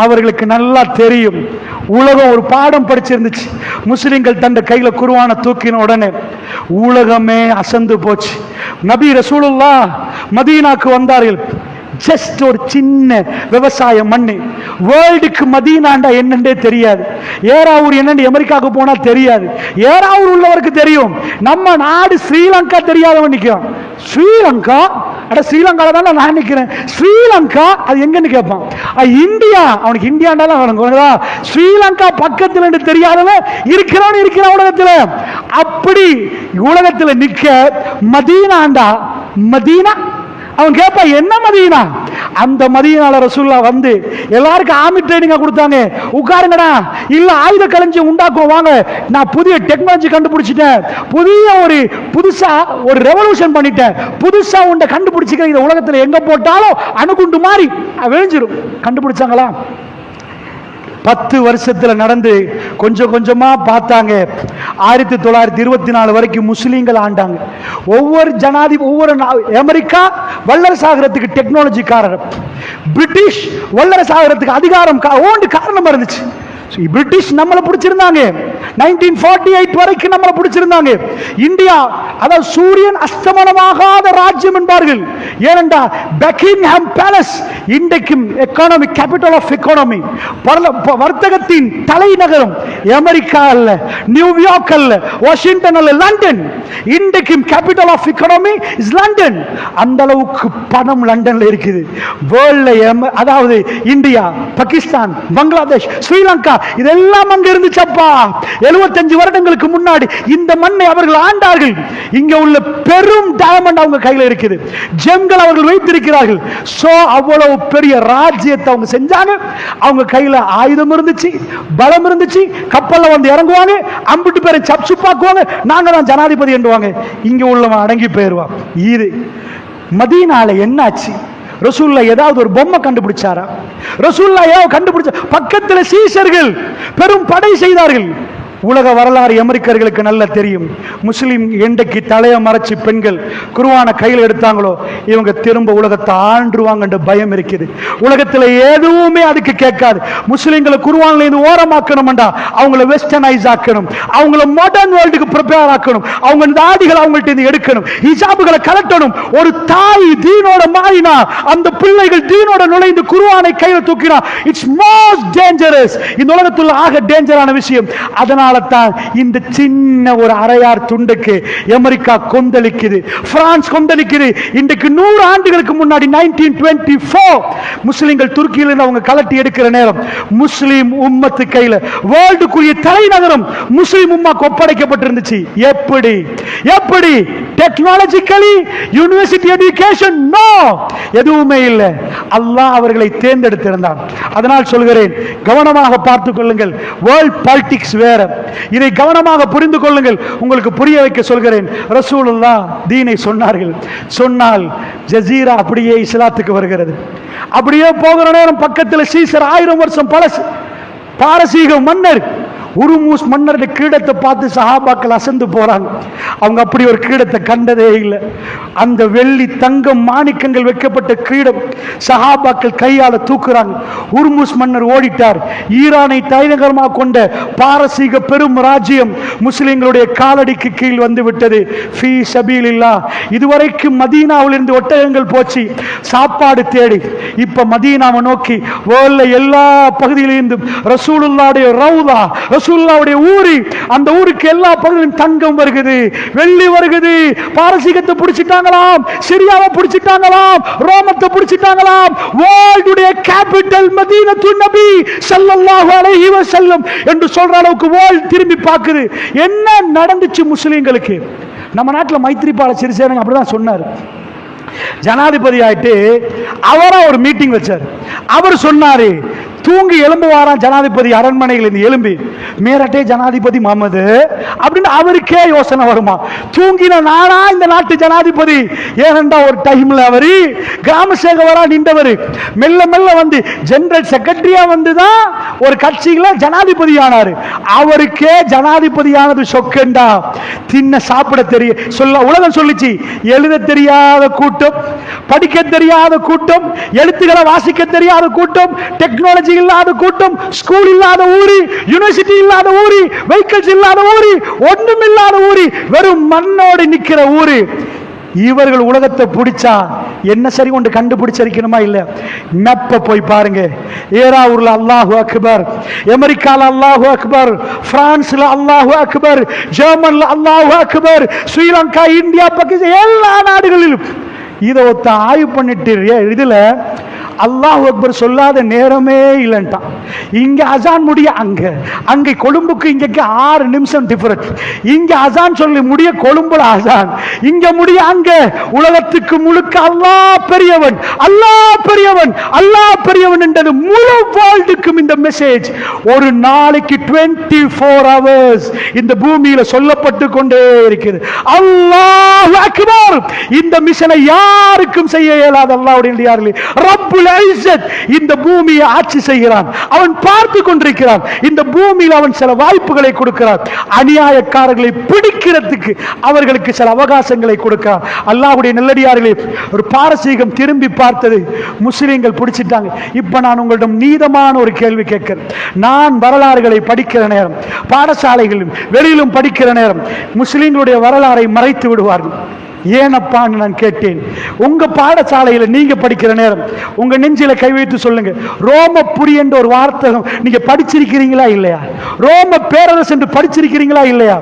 அவர்களுக்கு நல்லா தெரியும். உலகம் ஒரு பாடம் படிச்சிருந்துச்சு. முஸ்லிம்கள் தந்த கையில குர்ஆனை தூக்கின உடனே உலகமே அசந்து போச்சு. நபி ரசூலுல்லாஹ் மதீனாக்கு வந்தார்கள். ஜஸ்ட் ஒரு சின்ன விவசாய மண்ணு. வேர்ல்டுக்கு மதீனாண்டா என்னண்டே தெரியாது. ஏராவூர் என்னண்டு அமெரிக்காவுக்கு போனா தெரியாது. ஏராவூர் உள்ளவருக்கு தெரியும். நம்ம நாடு ஸ்ரீலங்கா தெரியாதவன் நிற்கிறான். ஸ்ரீலங்கா, அட ஸ்ரீலங்கால தான் நான் நிற்கிறேன். ஸ்ரீலங்கா அது எங்கன்னு கேட்பான். இந்தியா, அவனுக்கு இந்தியாண்டாலாம் அவனுக்கு ஸ்ரீலங்கா பக்கத்தில் தெரியாதவன் இருக்கிறான் உலகத்தில். அப்படி உலகத்தில் நிற்க மதீனாண்டா, மதீனா அவன் கேட்பா என்ன மதீனா? அந்த மதீனால ரசூலுல்லா வந்து எல்லாருக்கும் ஆர்மி ட்ரைனிங்கா கொடுத்தாங்க. உட்காருங்கடா, இல்ல ஆயுத களஞ்சியம் உண்டாக்கும் வாங்க, நான் புதிய டெக்னாலஜி கண்டுபிடிச்சிட்டேன், புதுசா ஒரு ரெவல்யூஷன் பண்ணிட்டேன், புதுசா உண்டை கண்டுபிடிச்சிக்கிறேன், இந்த உலகத்தில் எங்க போட்டாலும் அணுகுண்டு மாதிரி விளைஞ்சிரும். கண்டுபிடிச்சாங்களா? 10 வருஷத்துல நடந்து கொஞ்சம் கொஞ்சமா பார்த்தாங்க. 1924 வரைக்கும் முஸ்லீம்கள் ஆண்டாங்க. ஒவ்வொரு அமெரிக்கா வல்லரசு ஆகிறதுக்கு டெக்னாலஜிக்காரர், பிரிட்டிஷ் வல்லரசு ஆகிறதுக்கு அதிகாரம் காரணமா இருந்துச்சு. பிரிட்டிஷ் நம்மளை பிடிச்சிருந்தாங்க. 1948 வரைக்கும் நம்மளை பிடிச்சிருந்தாங்க. இந்தியா, அதாவது சூரியன் அஸ்தமனமாகாத ராஜ்யம் என்பார்கள். ஏனென்றா பக்கிங்ஹாம் பேலஸ் இன்றைக்கும் எக்கானமி, கேபிட்டல் ஆஃப் எக்கானமி, வர்த்தகத்தின் தலைநகரம் அமெரிக்கா அல்ல, நியூயார்க் அல்ல, வாஷிங்டன் அல்ல, லண்டன். இன்றைக்கும் capital of economy is London. அந்த அளவுக்கு பணம் லண்டன்ல இருக்குது. வேர்ல்ட்ல, அதாவது இந்தியா, பாகிஸ்தான், பங்களாதேஷ், ஸ்ரீலங்கா இதெல்லாம் அங்க இருந்துச்சப்பா. 75 வருடங்களுக்கு முன்னாடி இந்த மண்ணை அவர்கள் ஆண்டார்கள். இங்க உள்ள பெரும் டயமண்ட் அவங்க கையில இருக்குது, ஜெம்கள் அவர்கள் வைத்திருக்கிறார்கள். சோ அவ்வளவு பெரிய ராஜ்யத்தை அவங்க செஞ்சாங்க. அவங்க கையில ஆயுதம் இருந்துச்சு, பலம் இருந்துச்சு. கப்பல்ல வந்து இறங்குவாங்க, அம்பிட்டு பேரை சப்சுப்பாக்குவாங்க, நாங்க தான் ஜனாதிபதி என்றுவாங்க. இங்க உள்ளவன் அடங்கி போயிருவான். இது மதீனால என்னாச்சு? ரசூலுல்லாஹ் ஏதாவது ஒரு பொம்மை கண்டுபிடிச்சாரா? ரசூலுல்லாஹ் ஏதாவது கண்டுபிடிச்ச? பக்கத்தில் சீசர்கள் பெரும் படை செய்தார்கள். உலக வரலாறு அமெரிக்கர்களுக்கு நல்ல தெரியும். முஸ்லிம் என்றைக்கு தலையை மறைச்சு பெண்கள் குர்ஆனை கையில் எடுத்தாங்களோ இவங்க திரும்ப உலகத்தை ஆண்டுருவாங்க பயம் இருக்குது. உலகத்தில் எதுவுமே அதுக்கு கேட்காது. முஸ்லிம்களை குர்ஆன்ல இருந்து ஓரமாக்கணும்டா, அவங்கள வெஸ்டர்னைஸ் ஆக்கணும், அவங்கள மாடர்ன் வேர்ல்டுக்கு ப்ரிப்பேர் ஆக்கணும், அவங்க தாடிகளை அவங்கள்ட்ட இருந்து எடுக்கணும், ஹிஜாபுகளை கலட்டணும். ஒரு தாய் தீனோட மாறினா, அந்த பிள்ளைகள் தீனோட நுழைந்து குர்ஆனை கையில் தூக்கினா, இட்ஸ் மோஸ்ட் டேஞ்சரஸ். இந்த உலகத்தில் ஆக டேஞ்சரான விஷயம். அதனால் அதனால தான் இந்த சின்ன ஒரு அரையார் துண்டுக்கு அமெரிக்கா கொந்தளிக்குது, பிரான்ஸ் கொந்தளிக்குது. இன்றைக்கு 100 ஆண்டுகளுக்கு முன்னாடி 1924 முஸ்லிம்கள் துருக்கியிலிருந்து அவங்க கலட்டி எடுக்கிற நேரம் முஸ்லிம் உம்மத்து கையில வேர்ல்டுக்குரிய தலைநகரம் முஸ்லிம் உம்மாக்கு ஒப்படைக்கப்பட்டிருந்துச்சு. எப்படி எப்படி டெக்னாலஜிக்கலி யூனிவர்சிட்டி எஜுகேஷன் நோ, எதுவுமே இல்லை. அல்லாஹ் அவர்களை தேர்ந்தெடுத்திருந்தான். அதனால் சொல்கிறேன், கவனமாக பார்த்துக் கொள்ளுங்கள். வேர்ல்ட் பாலிடிக்ஸ் வேற, இதை கவனமாக புரிந்து கொள்ளுங்கள். உங்களுக்கு புரிய வைக்க சொல்கிறேன். ரசூலுல்லாஹ் தீனை சொன்னார்கள். சொன்னால் ஜசீரா அப்படியே இஸ்லாத்துக்கு வருகிறது. அப்படியே போகிற நேரம் பக்கத்தில் சீசர் 1000 வருஷம் பழசு பாரசீக மன்னர் உருமூஸ் மன்னருடைய கிரீடத்தை பார்த்து சஹாபாக்கள் அசந்து போறாங்க. அவங்க அப்படி ஒரு கிரீடத்தை கண்டதே இல்லை. அந்த வெள்ளி தங்கம் மாணிக்கங்கள் வைக்கப்பட்ட கிரீடம் சஹாபாக்கள் கையால தூக்குறாங்க. உருமூஸ் மன்னர் ஓடிட்டார். ஈரானை தலைநகரமாக கொண்ட பாரசீக பெரும் ராஜ்யம் முஸ்லிம்களுடைய காலடிக்கு கீழ் வந்து விட்டது. ஃபீ சபீலில்லாஹ். இதுவரைக்கும் மதீனாவில் இருந்து ஒட்டகங்கள் போச்சு சாப்பாடு தேடி. இப்ப மதீனாவை நோக்கி வேர்ல்ட்ல எல்லா பகுதியிலிருந்தும் ரசூலுல்லாஹ்வுடைய ரவுதா, ரசூலுல்லாஹ்வுடைய ஊரு, அந்த ஊருக்கு எல்லா பகுதியிலும் தங்கம் வருகிறது, வெள்ளி வருகிறது. பாரசீகத்தை பிடிச்சிட்டாங்களாம், சிரியாவை பிடிச்சிட்டாங்களாம், ரோமத்தை பிடிச்சிட்டாங்களாம். வேர்ல்டுடைய கேபிட்டல் மதீனத்து நபி ஸல்லல்லாஹு அலைஹி வஸல்லம் என்று சொல்ற அளவுக்கு வேர்ல்ட் திரும்பி பார்க்குது. என்ன நடந்துச்சு முஸ்லிம்களுக்கு? நம்ம நாட்டில் மைத்ரிபால சிறிசேன அப்படிதான் சொன்னார். ஜனாதிபதி ஆயிட்டு அவரா ஒரு மீட்டிங் வச்சார். அவர் சொன்னாரு, தூங்கி எழும்புவாராம் ஜனாதிபதி அரண்மனையில் இருந்து எழும்பி, மேரட்டே ஜனாதிபதி முகமது அப்படின்னு அவருக்கே யோசனை வருமா, தூங்கின நானா இந்த நாட்டு ஜனாதிபதி? ஏனென்றா ஒரு டைம்ல அவரு கிராம சேவகரா நின்றவர் மெல்ல மெல்ல வந்து ஜெனரல் செக்ரட்டரியா வந்துதான் ஒரு கட்சியில ஜனாதிபதி ஆனாரு. அவருக்கே ஜனாதிபதியானது சொக்கண்டா. தின்ன சாப்பிட தெரிய சொல்ல உலகம் சொல்லிச்சு. எழுத தெரியாத கூட்டம், படிக்க தெரியாத கூட்டம், எழுத்துக்களை வாசிக்க தெரியாத கூட்டம், டெக்னாலஜி இல்லாத கூட்டம், ஸ்கூல் இல்லாத ஊரு, யூனிவர்சிட்டி இல்லாத ஊரு, வெஹிக்கிள்ஸ் இல்லாத ஊரு, ஒண்ணும் இல்லாத ஊரு, வெறும் மண்ணோடு நிக்கிற ஊரு. இவர்கள் உலகத்தை பிடிச்சா என்ன சரி ஒன்று கண்டுபிடிச்சிருக்கணுமா? இல்ல, மெப்ப போய் பாருங்க. ஏராவூர்ல அல்லாஹு அக்பர், அமெரிக்கால அல்லாஹு அக்பர், பிரான்ஸ்ல அல்லாஹு அக்பர், ஜெர்மன்ல அல்லாஹு அக்பர், ஸ்ரீலங்கா, இந்தியா, பாகிஸ்தான் எல்லா நாடுகளிலும் இதை ஒருத்த ஆய்வு பண்ணிட்டு இதுல அல்லாஹ் அக்பர் சொல்லாத நேரமே இல்லைன்ட்டான். இங்க அசான் முடிய அங்க, அங்கே கொழும்புக்கு இங்கக்கு 6 நிமிஷம் டிஃபரன்ஸ். இங்க அசான் சொல்லி முடிய கொழும்புல அசான், இங்க முடிய அங்க. உலகத்துக்கு முழுக்க அல்லாஹ் பெரியவன், அல்லாஹ் பெரியவன், அல்லாஹ் பெரியவன் என்றது முழு வேர்ல்டுக்கும் இந்த மெசேஜ் ஒரு நாளைக்கு 24 hours இந்த பூமியில சொல்லப்பட்டு கொண்டே இருக்கிறது. அல்லாஹ் அக்பர். இந்த மிஷனை யாருக்கும் செய்ய இயலாத அல்லாஹ்வுடைய ரப்புல் இஸ்ஸத் இந்த பூமியை ஆட்சி செய்கிறான். அவன் பார்த்து கொண்டிருக்கிறான். இந்த பூமியில் அவன் சில வாய்ப்புகளை கொடுக்கிறான். அநியாயக்காரர்களை பிடிக்கிறதுக்கு அவர்களுக்கு சில அவகாசங்களை கொடுக்கிறான். அல்லாஹ்வுடைய நல்லடியார்களே, ஒரு பாரசீகம் திரும்பி பார்த்தது, முஸ்லிம்கள் பிடிச்சிட்டாங்க. இப்ப நான் உங்களிடம் நீதமான ஒரு கேள்வி கேட்கிறேன். நான் வரலாறுகளை படிக்கிற நேரம், பாடசாலைகளிலும் வெளியிலும் படிக்கிற நேரம் முஸ்லிம்களுடைய வரலாறை மறைத்து விடுவார்கள். ஏனப்பான்னு நான் கேட்டேன். உங்க பாடசாலையில நீங்க படிக்கிற நேரம் உங்க நெஞ்சில கை வைத்து சொல்லுங்க, ரோமபுரி என்ற ஒரு வார்த்தகம் நீங்க படிச்சிருக்கிறீங்களா இல்லையா? ரோம பேரரசு என்று படிச்சிருக்கிறீங்களா இல்லையா?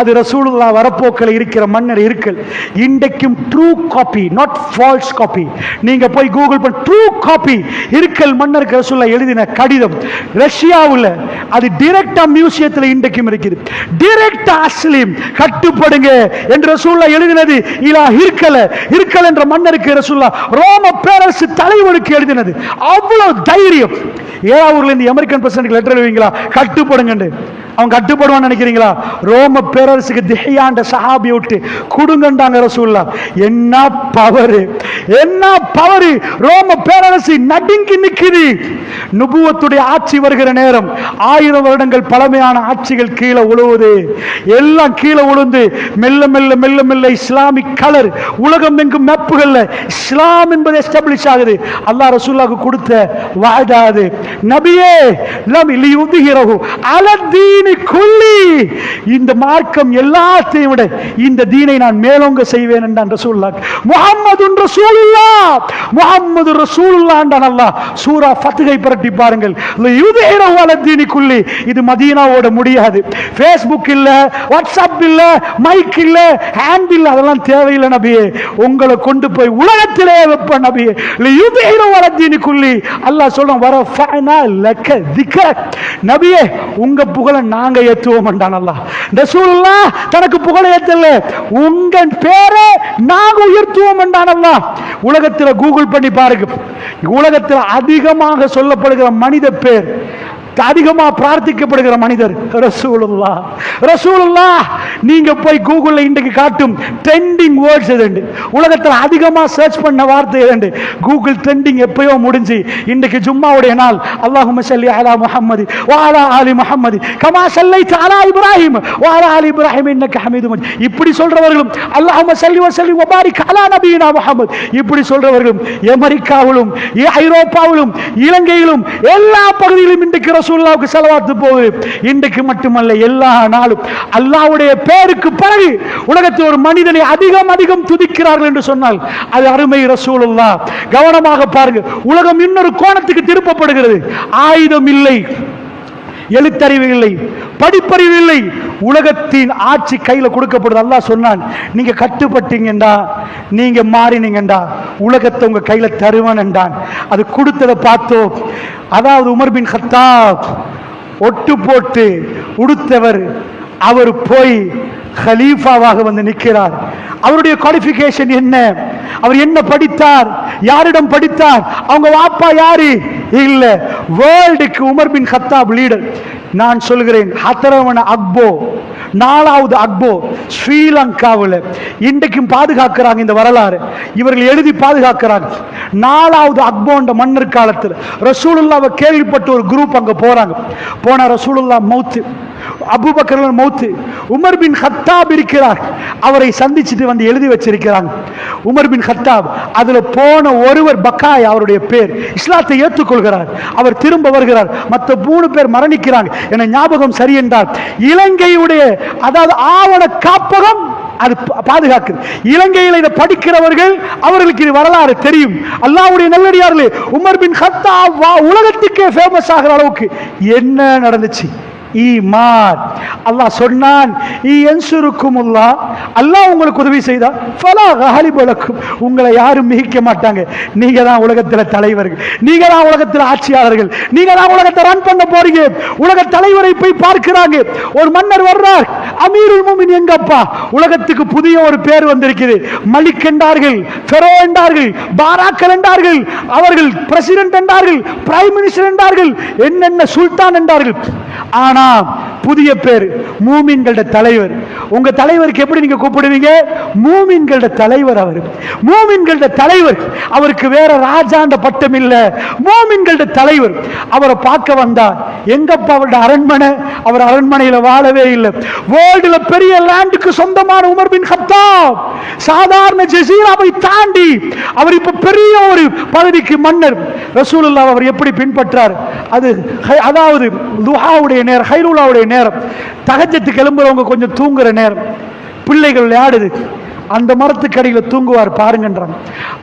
அது ரசூலுல்லாஹ் வரப்போக்கில் இருக்கிற மன்னர் இருக்கல். இன்றைக்கும் true copy, not false copy. நீங்க போய் கூகுள் பண்ண ட்ரூ காப்பி இருக்கல் மன்னருக்கு ரசூலுல்லாஹ் எழுதின கடிதம் ரஷ்யாவில் அது டைரக்டா மியூசியத்தில் இன்றைக்கும் இருக்குது. டைரக்டா அஸ்லீம் கட்டுப்படுங்க என்று ரசூலுல்லாஹ் எழுதினது இருக்கல் என்ற மன்னருக்கு ரசூலுல்லாஹ் ரோம பேரரசு தலைவனுக்கு எழுதினது. அவ்வளவு தைரியம். ஏழாவூர்ல இருந்து அமெரிக்கன் பிரசிடென்ட் லெட்டர் எழுதுவீங்களா, கட்டுப்படுங்க? அவன் கட்டுப்படுவான்னு நினைக்கிறீங்களா? ரோம பேரரசுக்கு திஹ்யாண்ட சஹாபி விட்டு குடுங்கண்டாங்க ரசூலுல்லாஹ். என்ன பவர், என்ன பவர்! ரோம பேரரசு நடுங்கி நிக்குது. நுபுவத்துடைய ஆட்சி வருகிற நேரம் 1000 வருடங்கள் பழமையான ஆட்சிகள் கீழே உழுவுது. எல்லாம் கீழே உழுந்து மெல்ல மெல்ல மெல்ல மெல்ல இஸ்லாமிக் கலர் உலகம் எங்கும் மேப்புகள்ல இஸ்லாம் என்பது எஸ்டாப்ளிஷ் ஆகுது. அல்லாஹ் ரசூலுல்லாஹ்வுக்கு கொடுத்த வாய்தா அது. நபியே லம் லியுதிஹிரஹு அலத்தீன் தீனி குல்லி, இந்த மார்க்கம் எல்லாத்தையும் விட இந்த தீனை நான் மேலோங்க செய்வேன் என்றான் ரசூலுல்லாஹ். முஹம்மதுன் ரசூலுல்லாஹ், முஹம்மது ரசூலுல்லாஹ் என்றான் அல்லாஹ். சூரா ஃபத்ஹை புரட்டி பாருங்கள். யுதஹிரு அலா தீனி குல்லி. இது மதீனாவோட முடியாது. ஃபேஸ்புக் இல்ல, வாட்ஸ்அப் இல்ல, மைக் இல்ல, ஹேண்ட் இல்ல, அதெல்லாம் தேவையில்லை நபியே. உங்களை கொண்டு போய் உலகத்திலே வைப்ப நபியே. யுதஹிரு அலா தீனி குல்லி. அல்லாஹ் சொல்றான் வரஃபஅனா லக திக்ரக். நபியே உங்க புகழை நாங்க ஏத்துவோம் என்றான் அல்லாஹ். ரசூலுல்லாஹ் தனக்கு புகழை ஏத்தல, உங்க பேரை நாங்க உயர்த்துவோம் என்றான் அல்லாஹ். உலகத்தில் கூகுள் பண்ணி பாருங்க, உலகத்தில் அதிகமாக சொல்லப்படுகிற மனித பேர், அதிகமாக பிரார்த்திக்கப்படுகிற மனிதர் ரசூலுல்லாஹ். ரசூலுல்லாஹ் நீங்க போய் கூகுள்ல இன்றைக்கு காட்டும் ட்ரெண்டிங் வேர்ட்ஸ் எது, உலகத்தில் அதிகமாக சர்ச் பண்ண வார்த்தை எது? கூகுள் ட்ரெண்டிங் எப்பயோ முடிஞ்சு இன்றைக்கு ஜும்மாவுடைய நாள். அல்லாஹும்ம ஸல்லி அலா முஹம்மதி வ அலா ஆலி முஹம்மதி கமா ஸல்லைத அலா இப்ராஹிம் வ அலா ஆலி இப்ராஹிம் இன்னக ஹமீதும் மஜீத். இப்படி சொல்றவர்களும் அல்லாஹும்ம ஸல்லி வ ஸல்லிம் வ பாரிக் அலா நபியினா முஹம்மத், இப்படி சொல்றவர்களும் அமெரிக்காவிலும் ஐரோப்பாவிலும் இலங்கையிலும் எல்லா பகுதியிலும் இன்றைக்கு ரசூலுல்லாஹ்வுக்கு ஸலவாத் போகுது. இன்றைக்கு மட்டுமல்ல, எல்லா நாளும் அல்லாஹ்வுடைய பேருக்கு பிறகு உலகத்தில் ஒரு மனிதனை அதிகம் அதிகம் துதிக்கிறார்கள் என்று சொன்னால் அது அருமை ரசூலுல்லாஹ். கவனமாக பாருங்க, உலகம் இன்னொரு கோணத்துக்கு திருப்பப்படுகிறது. ஆயுதம் இல்லை, எழுத்தறிவு இல்லை, படிப்பறிவு இல்லை, உலகத்தின் ஆட்சி கையில கொடுக்கப்படுது. அல்லாஹ் சொன்னான், நீங்க கட்டுப்பட்டீங்கண்டா, நீங்க மாறினீங்கண்டா, உலகத்தை உங்க கையில தருவன் என்றான். அது கொடுத்ததை பார்த்தோம். அதாவது உமர் பின் கத்தாப் ஒட்டு போட்டு உடுத்தவர், அவர் போய் கலீஃபாவாக வந்து நிற்கிறார். அவருடைய குவாலிஃபிகேஷன் என்ன? அவர் என்ன படித்தார்? யாரிடம் படித்தார்? அவங்க வாப்பா யாரு? இல்ல, வேர்ல்டுக்கு உமர் பின் கத்தாப் லீடர். நான் சொல்கிறேன், ஹத்தரவன அக்போ, 4வது அக்போ ஸ்ரீலங்காவில் இன்றைக்கும் பாதுகாக்கிறாங்க இந்த வரலாறு. இவர்கள் எழுதி பாதுகாக்கிறாங்க. 4வது அக்போன்ற மன்னர் காலத்தில் ரசூலுல்லாஹ்வை கேள்விப்பட்ட ஒரு குரூப் அங்க போறாங்க. போன ரசூலுல்லாஹ் மௌத்து, அபூபக்கர் மௌத்து, உமர் பின் கத்தாப் இருக்கிறார். அவரை சந்திச்சுட்டு வந்து எழுதி வச்சிருக்கிறாங்க உமர் பின் கத்தாப். அதுல போன ஒருவர் பக்காய், அவருடைய பேர், இஸ்லாத்தை ஏற்றுக்கொள்கிறார். அவர் திரும்ப வருகிறார். மற்ற 3 பேர் மரணிக்கிறாங்க. என ஞாபகம் சரி என்றால் இலங்கையுடைய, அதாவது ஆவண காப்பகம் அது பாதுகாக்குது. இலங்கையில் இதை படிக்கிறவர்கள், அவர்களுக்கு இது வரலாறு தெரியும். அல்லாஹ்வுடைய நல்லடியார்களே, உமர் பின் கத்தாப் உலகத்துக்கே ஃபேமஸ் ஆகிற அளவுக்கு என்ன நடந்துச்சு? ஈமான். அல்லாஹ் சொன்னான், அல்லாஹ் உங்களுக்கு உதவி செய்தால் ஃபலா காலிப லக்கும், உங்களை யாரும் மிகிக்க மாட்டாங்க. நீங்க தான் உலகத்தில் தலைவர்கள், நீங்க தான் உலகத்தில் ஆட்சியாளர்கள், நீங்க தான் உலகத்தை ரன் பண்ண போறீங்க. உலக தலைவரை போய் பார்க்கிறாங்க. ஒரு மன்னர் வர்றார், அமீருல் முஃமினீன் எங்கப்பா? உலகத்துக்கு புதிய ஒரு பேர் வந்திருக்கிறது. மலிக் என்றார்கள், ஃபெரோ என்றார்கள், பாராக்கல் என்றார்கள், அவர்கள் பிரசிடென்ட் என்றார்கள், பிரைம் மினிஸ்டர் என்றார்கள், என்னென்ன சுல்தான் என்றார்கள். ஆனா புதிய பேர் மூமின்களோட தலைவர். உங்க தலைவருக்கு எப்படி நீங்க கூப்பிடுவீங்க? மூமின்களோட தலைவர். அவர் மூமின்களோட தலைவர். அவருக்கு வேற ராஜாண்ட பட்டம் இல்ல, மூமின்களோட தலைவர். அவரை பார்க்க வந்தார். எங்கப்பா அவருடைய அரண்மனை? அவர் அரண்மனையில வாழவே இல்லை. வேர்ல்டுல பெரிய லேண்டுக்கு சொந்தமான உமர் பின் கத்தாப் சாதாரண ஜசீராவை தாண்டி அவர் இப்ப பெரிய ஒரு பதவிக்கு மன்னர். ரசூலுல்லாஹ் அவர் எப்படி பின்பற்றார்? அதாவது துஹாவுடைய நேரம், ஹைருல்லாவுடைய நேரம், தஹஜ்ஜத்துக்கு எழும்புறவங்க கொஞ்சம் தூங்குற நேரம், பிள்ளைகள் விளையாடுது, அந்த மரத்துக்கு அடியில் தூங்குவார் பாருங்கன்றான்.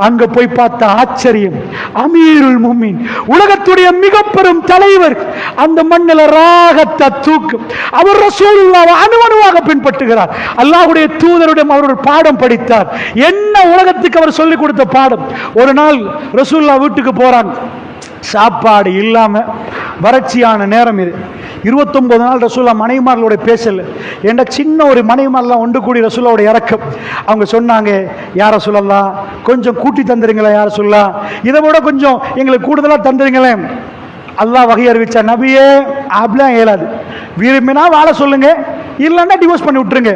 அங்க போய் பார்த்த ஆச்சரியம், அமீருல் முஃமினீன், உலகத்துடைய மிக பெரும் தலைவர், அந்த மண்ணில் ராகத்தை தூக்கும். அவர் ரசூலுல்லாஹ்வை அணுவணுவாக பின்பற்றுகிறார். அல்லாஹ்வுடைய தூதருடன் அவர்கள் பாடம் படித்தார். என்ன உலகத்துக்கு அவர் சொல்லிக் கொடுத்த பாடம். ஒரு நாள் ரசூலுல்லாஹ் வீட்டுக்கு போறாங்க. சாப்பாடு இல்லாம வறட்சியான நேரம் இது. 29 நாள் ரசூலுல்லாஹ் மனைவிமார்களோட பேசல. என்ற சின்ன ஒரு மனைவிமாரெல்லாம் ஒன்று கூடி ரசூலுல்லாஹ்வுடைய இறக்கம். அவங்க சொன்னாங்க, யார் ரசூலுல்லாஹ் கொஞ்சம் கூட்டி தந்துருங்களா, யார் ரசூலுல்லாஹ் இதை விட கொஞ்சம் எங்களுக்கு கூடுதலா தந்துருங்களேன். அல்லாஹ் வகை அறிவிச்சா, நபியே அப்படிலாம் இயலாது, விரும்பினா வாழ சொல்லுங்க, இல்லைன்னா டிவோர்ஸ் பண்ணி விட்டுருங்க.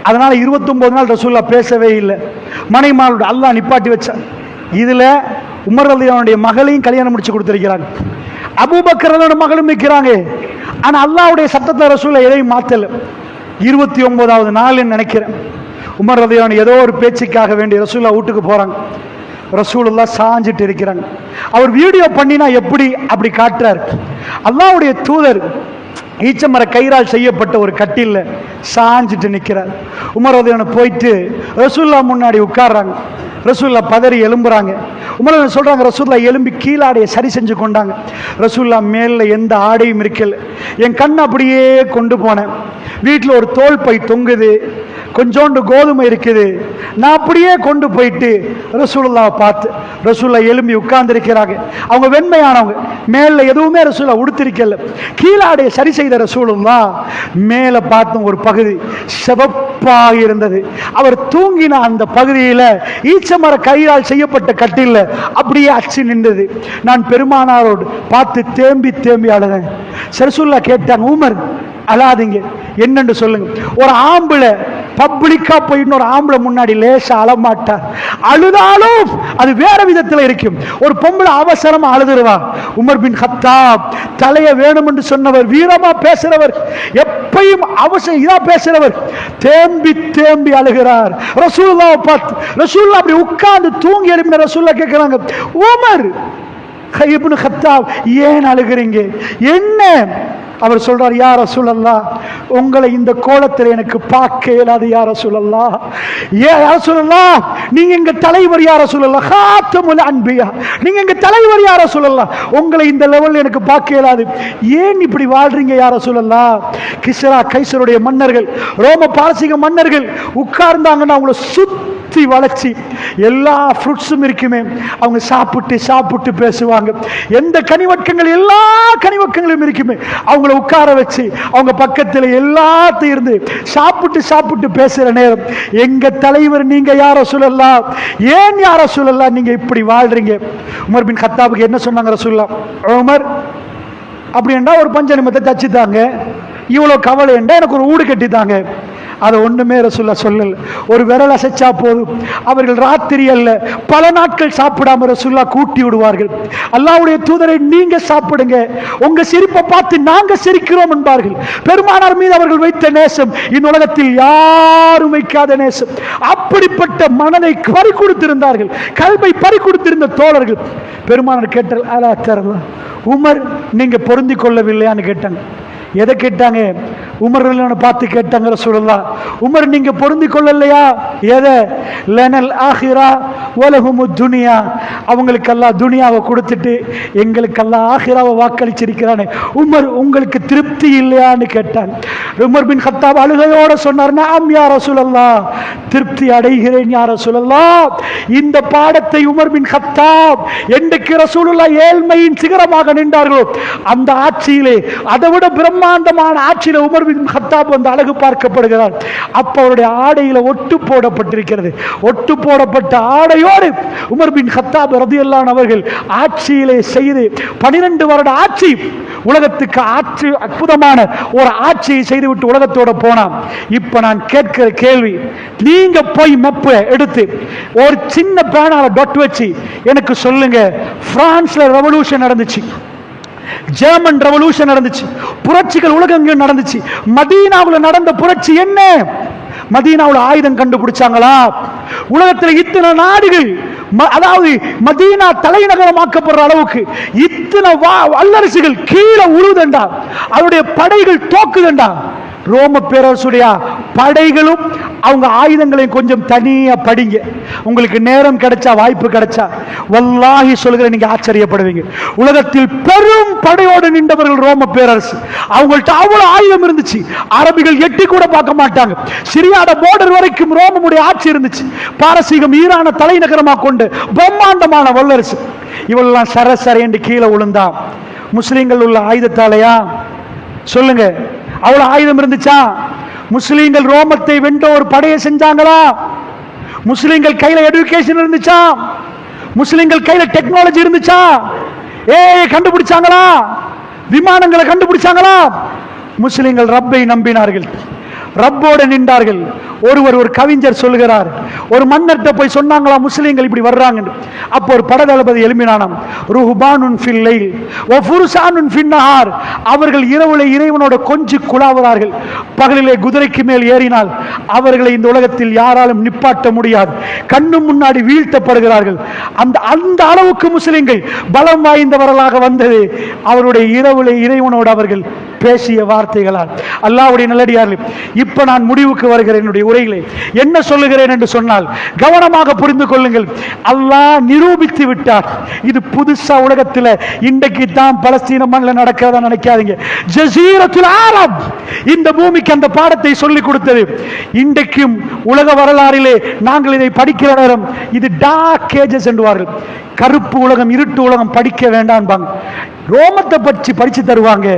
அதனால 29 நாள் ரசூலுல்லாஹ் பேசவே இல்லை. மனைவிமார்களோட அல்லாஹ் நிப்பாட்டி வச்சான். இதுல உமர் ரலியல்லாஹுடைய மகளையும் கல்யாணம் முடிச்சு கொடுத்திருக்கிறாங்க. அபூபக்கர் ரலியல்லாஹு மகளும் நிற்கிறாங்க. ஆனா அல்லாஹ்வுடைய சட்டத்தை ரசூலுல்லாஹ் எதையும் மாத்தல. 29வது நாள் நினைக்கிறேன், உமர் ரலியல்லாஹு ஏதோ ஒரு பேச்சுக்காக வேண்டி ரசூலுல்லாஹ் வீட்டுக்கு போறாங்க. ரசூலுல்லாஹ் சாஞ்சிட்டு இருக்கிறாங்க. அவர் வீடியோ பண்ணினா எப்படி அப்படி காட்டுறார். அல்லாஹ்வுடைய தூதர் ஈச்சமர கயிறால் செய்யப்பட்ட ஒரு கட்டில்ல சாஞ்சிட்டு நிற்கிறார். உமர் ரலியல்லாஹு போயிட்டு ரசூலுல்லாஹ் முன்னாடி உட்கார்றாங்க. ரசூலுல்லாஹ் பதறி எழும்புறாங்க. உமர் சொல்றாங்க, ரசூலுல்லாஹ் எழும்பி கீழாடையை சரி செஞ்சு கொண்டாங்க. ரசூலுல்லாஹ் மேல எந்த ஆடையும் இருக்கல. என் கண் அப்படியே கொண்டு போனேன். வீட்டில் ஒரு தோல் பை தொங்குது, கொஞ்சோண்டு கோதுமை இருக்குது. நான் அப்படியே கொண்டு போயிட்டு ரசூலுல்லாஹ் பார்த்து, ரசூலுல்லாஹ் எழும்பி உட்கார்ந்து இருக்கிறாங்க. அவங்க வெண்மையானவங்க, மேல எதுவுமே ரசூலுல்லாஹ் உடுத்திருக்கல. கீழாடையை சரி செய்த ரசூலுல்லாஹ் மேல பார்த்தும் ஒரு பகுதி சிவப்பாக இருந்தது. அவர் தூங்கின அந்த பகுதியில் ஈச்சமர கயிறால் செய்யப்பட்ட கட்டில்ல அப்படியே அச்சு நின்றது. நான் பெருமானாரோடு பார்த்து தேம்பி தேம்பி அழுதேன். ரசூலுல்லாஹ் கேட்டாங்க, உமர் அழாதீங்க, என்னன்னு சொல்லுங்க. ஒரு ஆம்பளை பப்ளிக்கா போய் இன்னொரு ஆம்பளை முன்னாடி லேசா அழமாட்டார். அழுதாலும் அது வேற விதத்தில் இருக்கும். ஒரு பொம்பளை அவசரமா அழுதுருவா. உமர் பின் கத்தாப் தலைய வேணும் என்று சொன்னவர், வீரமா பேசுறவர், எப்பையும் அவசரம் இதா பேசுறவர், தேம்பி தேம்பி அழுகிறார். ரசூலுல்லாஹ் பார்த்து, ரசூலுல்லாஹ் அப்படி உட்கார்ந்து தூங்கி எழுப்பின ரசூலுல்லாஹ் கேட்கிறாங்க, உமர் இப்னு கத்தாப் ஏன் அழுகிறீங்க, என்ன? அவர் சொல்றார், யா ரசூலல்லாஹ், உங்களை இந்த கோலத்தில் எனக்கு பார்க்க இயலாது யா ரசூலல்லாஹ். யா ரசூலல்லாஹ், நீங்க எங்க தலைவர் யா ரசூலல்லாஹ், ஹாத்தமுல் அன்பியா, நீங்க எங்க தலைவர் யா ரசூலல்லாஹ், உங்களை இந்த லெவல்ல எனக்கு பார்க்க இயலாது. ஏன் இப்படி வாழ்றீங்க யா ரசூலல்லாஹ்? கிஸ்ரா கைசருடைய மன்னர்கள், ரோம பாரசீக மன்னர்கள் உட்கார்ந்தாங்கன்னா அவங்கள சுத்தி வளைச்சி எல்லா ஃப்ரூட்ஸும் இருக்குமே, அவங்க சாப்பிட்டு சாப்பிட்டு பேசுவாங்க. எந்த கனிவக்கங்கள், எல்லா கனிவக்கங்களும் இருக்குமே, அவங்க உட்கார வச்சு அவங்க பக்கத்தில் எல்லாத்தையும் இருந்து சாப்பிட்டு சாப்பிட்டு பேசுற நேரம், எங்க தலைவர் நீங்க யா ரசூலல்லாஹ், ஏன் யா ரசூலல்லாஹ் நீங்க இப்படி வாழ்றீங்க? உமர் பின் கத்தாபுக்கு என்ன சொன்னாங்க ரசூலுல்லாஹ்? உமர், அப்படி என்றா ஒரு பஞ்ச நிமிடத்தை தச்சுத்தாங்க, இவ்வளவு கவலை என்றா எனக்கு ஒரு ஊடு கட்டித்தாங்க. அதை ஒண்ணுமே ரசூலுல்லாஹ் சொல்லல. ஒரு விரல் அசைச்சா போதும், அவர்கள் ராத்திரி அல்ல பல நாட்கள் சாப்பிடாம ரசூலுல்லாஹ் கூட்டி விடுவார்கள். அல்லாஹ்வுடைய தூதரை, நீங்க சாப்பிடுங்க, உங்க சிரிப்பை பார்த்து நாங்க சிரிக்கிறோம் என்பார்கள். பெருமானார் மீது அவர்கள் வைத்த நேசம் இந்த உலகத்தில் யாரும் வைக்காத நேசம். அப்படிப்பட்ட மனதை பறி கொடுத்திருந்தார்கள், கல்வை பறி கொடுத்திருந்த தோழர்கள். பெருமானார் கேட்டார், அலா தரலாம் உமர், நீங்க பொருந்தி கொள்ளவில்லையான்னு கேட்டாங்க. எதை கேட்டாங்க? உமர் பார்த்து கேட்டாங்க ரசூலுல்லாஹ், உமர் நீங்க பொருந்தி கொள்ளலையா? எதை? லனல் ஆஹிரா வலஹுமுத் துனியா, அவங்களுக்கு அல்லாஹ் துனியாவை கொடுத்துட்டு எங்களுக்கு அல்லாஹ் ஆஹிராவை வாக்களிச்சிருக்கிறானே, உமர் உங்களுக்கு திருப்தி இல்லையான்னு கேட்டாங்க. உமர் பின் கத்தாப் அழுகையோட சொன்னார், நாம் யா ரசூலல்லாஹ், திருப்தி அடைகிறேன் யா ரசூலல்லாஹ். இந்த பாடத்தை உமர் பின் கத்தாப் என்றைக்கு ரசூலுல்லாஹ் ஏழ்மையின் சிகரமாக நின்றார்களோ அந்த ஆட்சியிலே, அதை விட பிரம்மாண்டமான ஆட்சியில உமர் பின் கத்தாப் வந்து அழகு பார்க்கப்படுகிறார். அப்ப அவருடைய ஆடையில ஒட்டு போடப்பட்டிருக்கிறது. ஒட்டு போடப்பட்ட ஆடையோடு உமர் பின் கத்தாப் ரலியல்லாஹு அன்ஹு அவர்கள் ஆட்சியிலே செய்து 12 வருட ஆட்சி, உலகத்துக்கு ஆட்சி, அற்புதமான ஒரு ஆட்சியை செய்துவிட்டு உலகத்தோட போனான். இப்ப நான் கேட்கிற கேள்வி, நீங்க போய் மெப்ப எடுத்து ஒரு சின்ன பேனால டொட் வச்சு எனக்கு சொல்லுங்க, பிரான்ஸ்ல ரெவல்யூஷன் நடந்துச்சு, ஜெர்மன் ரெவல்யூஷன் நடந்துச்சு, புரட்சிகள் உலகங்கள் நடந்துச்சு. மதீனாவுல நடந்த புரட்சி என்ன? மதீனாவுல ஆயுதம் கண்டுபிடிச்சாங்களா? உலகத்தில் இத்தனை நாடுகள், அதாவது மதீனா தலைநகரமாக்கப்படுற அளவுக்கு இத்தனை வல்லரசுகள் கீழே உழுதண்டா, அவருடைய படைகள் தோக்குதண்டா. ரோம பேரரசுடைய படைகளும் அவங்க ஆயுதங்களையும் கொஞ்சம் தனியா படிங்க, உங்களுக்கு நேரம் கிடைச்சா, வாய்ப்பு கிடைச்சா, வல்லாஹி சொல்கிறேன், நீங்க ஆச்சரியப்படுவீங்க. உலகத்தில் பெரும் படையோடு நின்றவர்கள் ரோம பேரரசு. அவங்கள்ட்ட அவ்வளவு ஆயுதம் இருந்துச்சு, அரபிகள் எட்டி கூட பார்க்க மாட்டாங்க. சிரியாட போர்டர் வரைக்கும் ரோமமுடைய ஆட்சி இருந்துச்சு. பாரசீகம் ஈரான தலைநகரமா கொண்டு பிரம்மாண்டமான வல்லரசு. இவெல்லாம் சரசர என்று கீழே விழுந்தான். முஸ்லிம்கள் உள்ள ஆயுதத்தாலையா? சொல்லுங்க, அவ்வளவு ஆயுதம் இருந்துச்சா? முஸ்லிம்கள் ரோமத்தை வென்ற ஒரு படையை செஞ்சாங்களா? முஸ்லிம்கள் கையில எடுகேஷன் இருந்துச்சா? முஸ்லிம்கள் கையில டெக்னாலஜி இருந்துச்சா? கண்டுபிடிச்சாங்களா? விமானங்களை கண்டுபிடிச்சாங்களா? முஸ்லிம்கள் ரப்பை நம்பினார்கள், ரப்போடு நின்றார்கள். ஒரு கவிஞர் சொல்கிறார், ஒரு மன்னர்கிட்ட போய் சொன்னாங்களா முஸ்லிம்கள் இப்படி வர்றாங்க. அப்போ ஒரு படதளபதி எழுப்பினானாம், ருஹ்பானுன் ஃபில் லைல் வ ஃபுர்சானுன் ஃபின் நஹார், அவர்கள் இரவுல இறைவனோட கொஞ்சி குழாவுறார்கள், பகலிலே குதிரைக்கு மேல் ஏறினால் அவர்களை இந்த உலகத்தில் யாராலும் நிப்பாட்ட முடியாது, கண்ணு முன்னாடி வீழ்த்தப்படுகிறார்கள். அந்த அளவுக்கு முஸ்லிம்கள் பலம் வாய்ந்தவர்களாக வந்தது அவருடைய இரவுல இறைவனோடு அவர்கள் பேசிய வார்த்தைகளால். அல்லாஹ்வுடைய நல்லடியார்களே, இப்ப நான் முடிவுக்கு வருகிறேன். என்னுடைய உரைகளை என்ன சொல்லுகிறேன் என்று சொன்னால், கவனமாக புரிந்து கொள்ளுங்கள். அல்லாஹ் நிரூபித்து விட்டார். இது புதுசா உலகத்தில் இன்றைக்கு தான் பலஸ்தீன மண்ணில் நடக்கிறதா நினைக்காதீங்க. ஜஸீரத்துல் அரப் இந்த பூமிக்கு அந்த பாடத்தை சொல்லிக் கொடுத்தது. இன்றைக்கும் உலக வரலாறிலே நாங்கள் இதை படிக்கிற நேரம் இது டார்க் ஏஜஸ் என்றுவார்கள். கருப்பு உலகம், இருட்டு உலகம் படிக்க வேண்டாம்பாங்க. ரோமத்தை பற்றி படிச்சு தருவாங்க,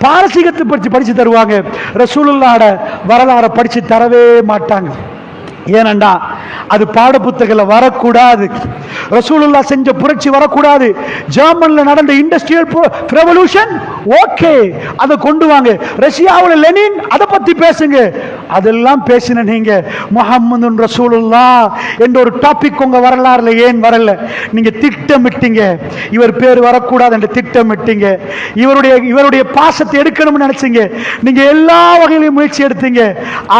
பாரசீகத்தை பற்றி படிச்சு தருவாங்க. ரசூலுல்லாஹ்வோட வரலாறை படிச்சு தரவே மாட்டாங்க. ஏனண்டா அது பாட புத்தகத்தில் வரக்கூடாது. ரசூலுல்லாஹ் செஞ்ச புரட்சி வரக்கூடாது. ஜெர்மன்ல நடந்த இண்டஸ்ட்ரியல் ரெவல்யூஷன் ஓகே, அதை கொண்டு வாங்க. ரஷ்யாவில் லெனின், அதை பத்தி பேசுங்க. அதெல்லாம் பேசின நீங்க முஹம்மது ரசூலுல்லாஹ் என்ற ஒரு டாபிக் உங்க வரலாறுல ஏன் வரல? நீங்க திட்டமிட்டீங்க, இவர் பேர் வரக்கூடாது என்று திட்டமிட்டீங்க. இவருடைய பாசத்தை எடுக்கணும்னு நினைச்சீங்க. நீங்க எல்லா வகையிலும் முயற்சி எடுத்தீங்க.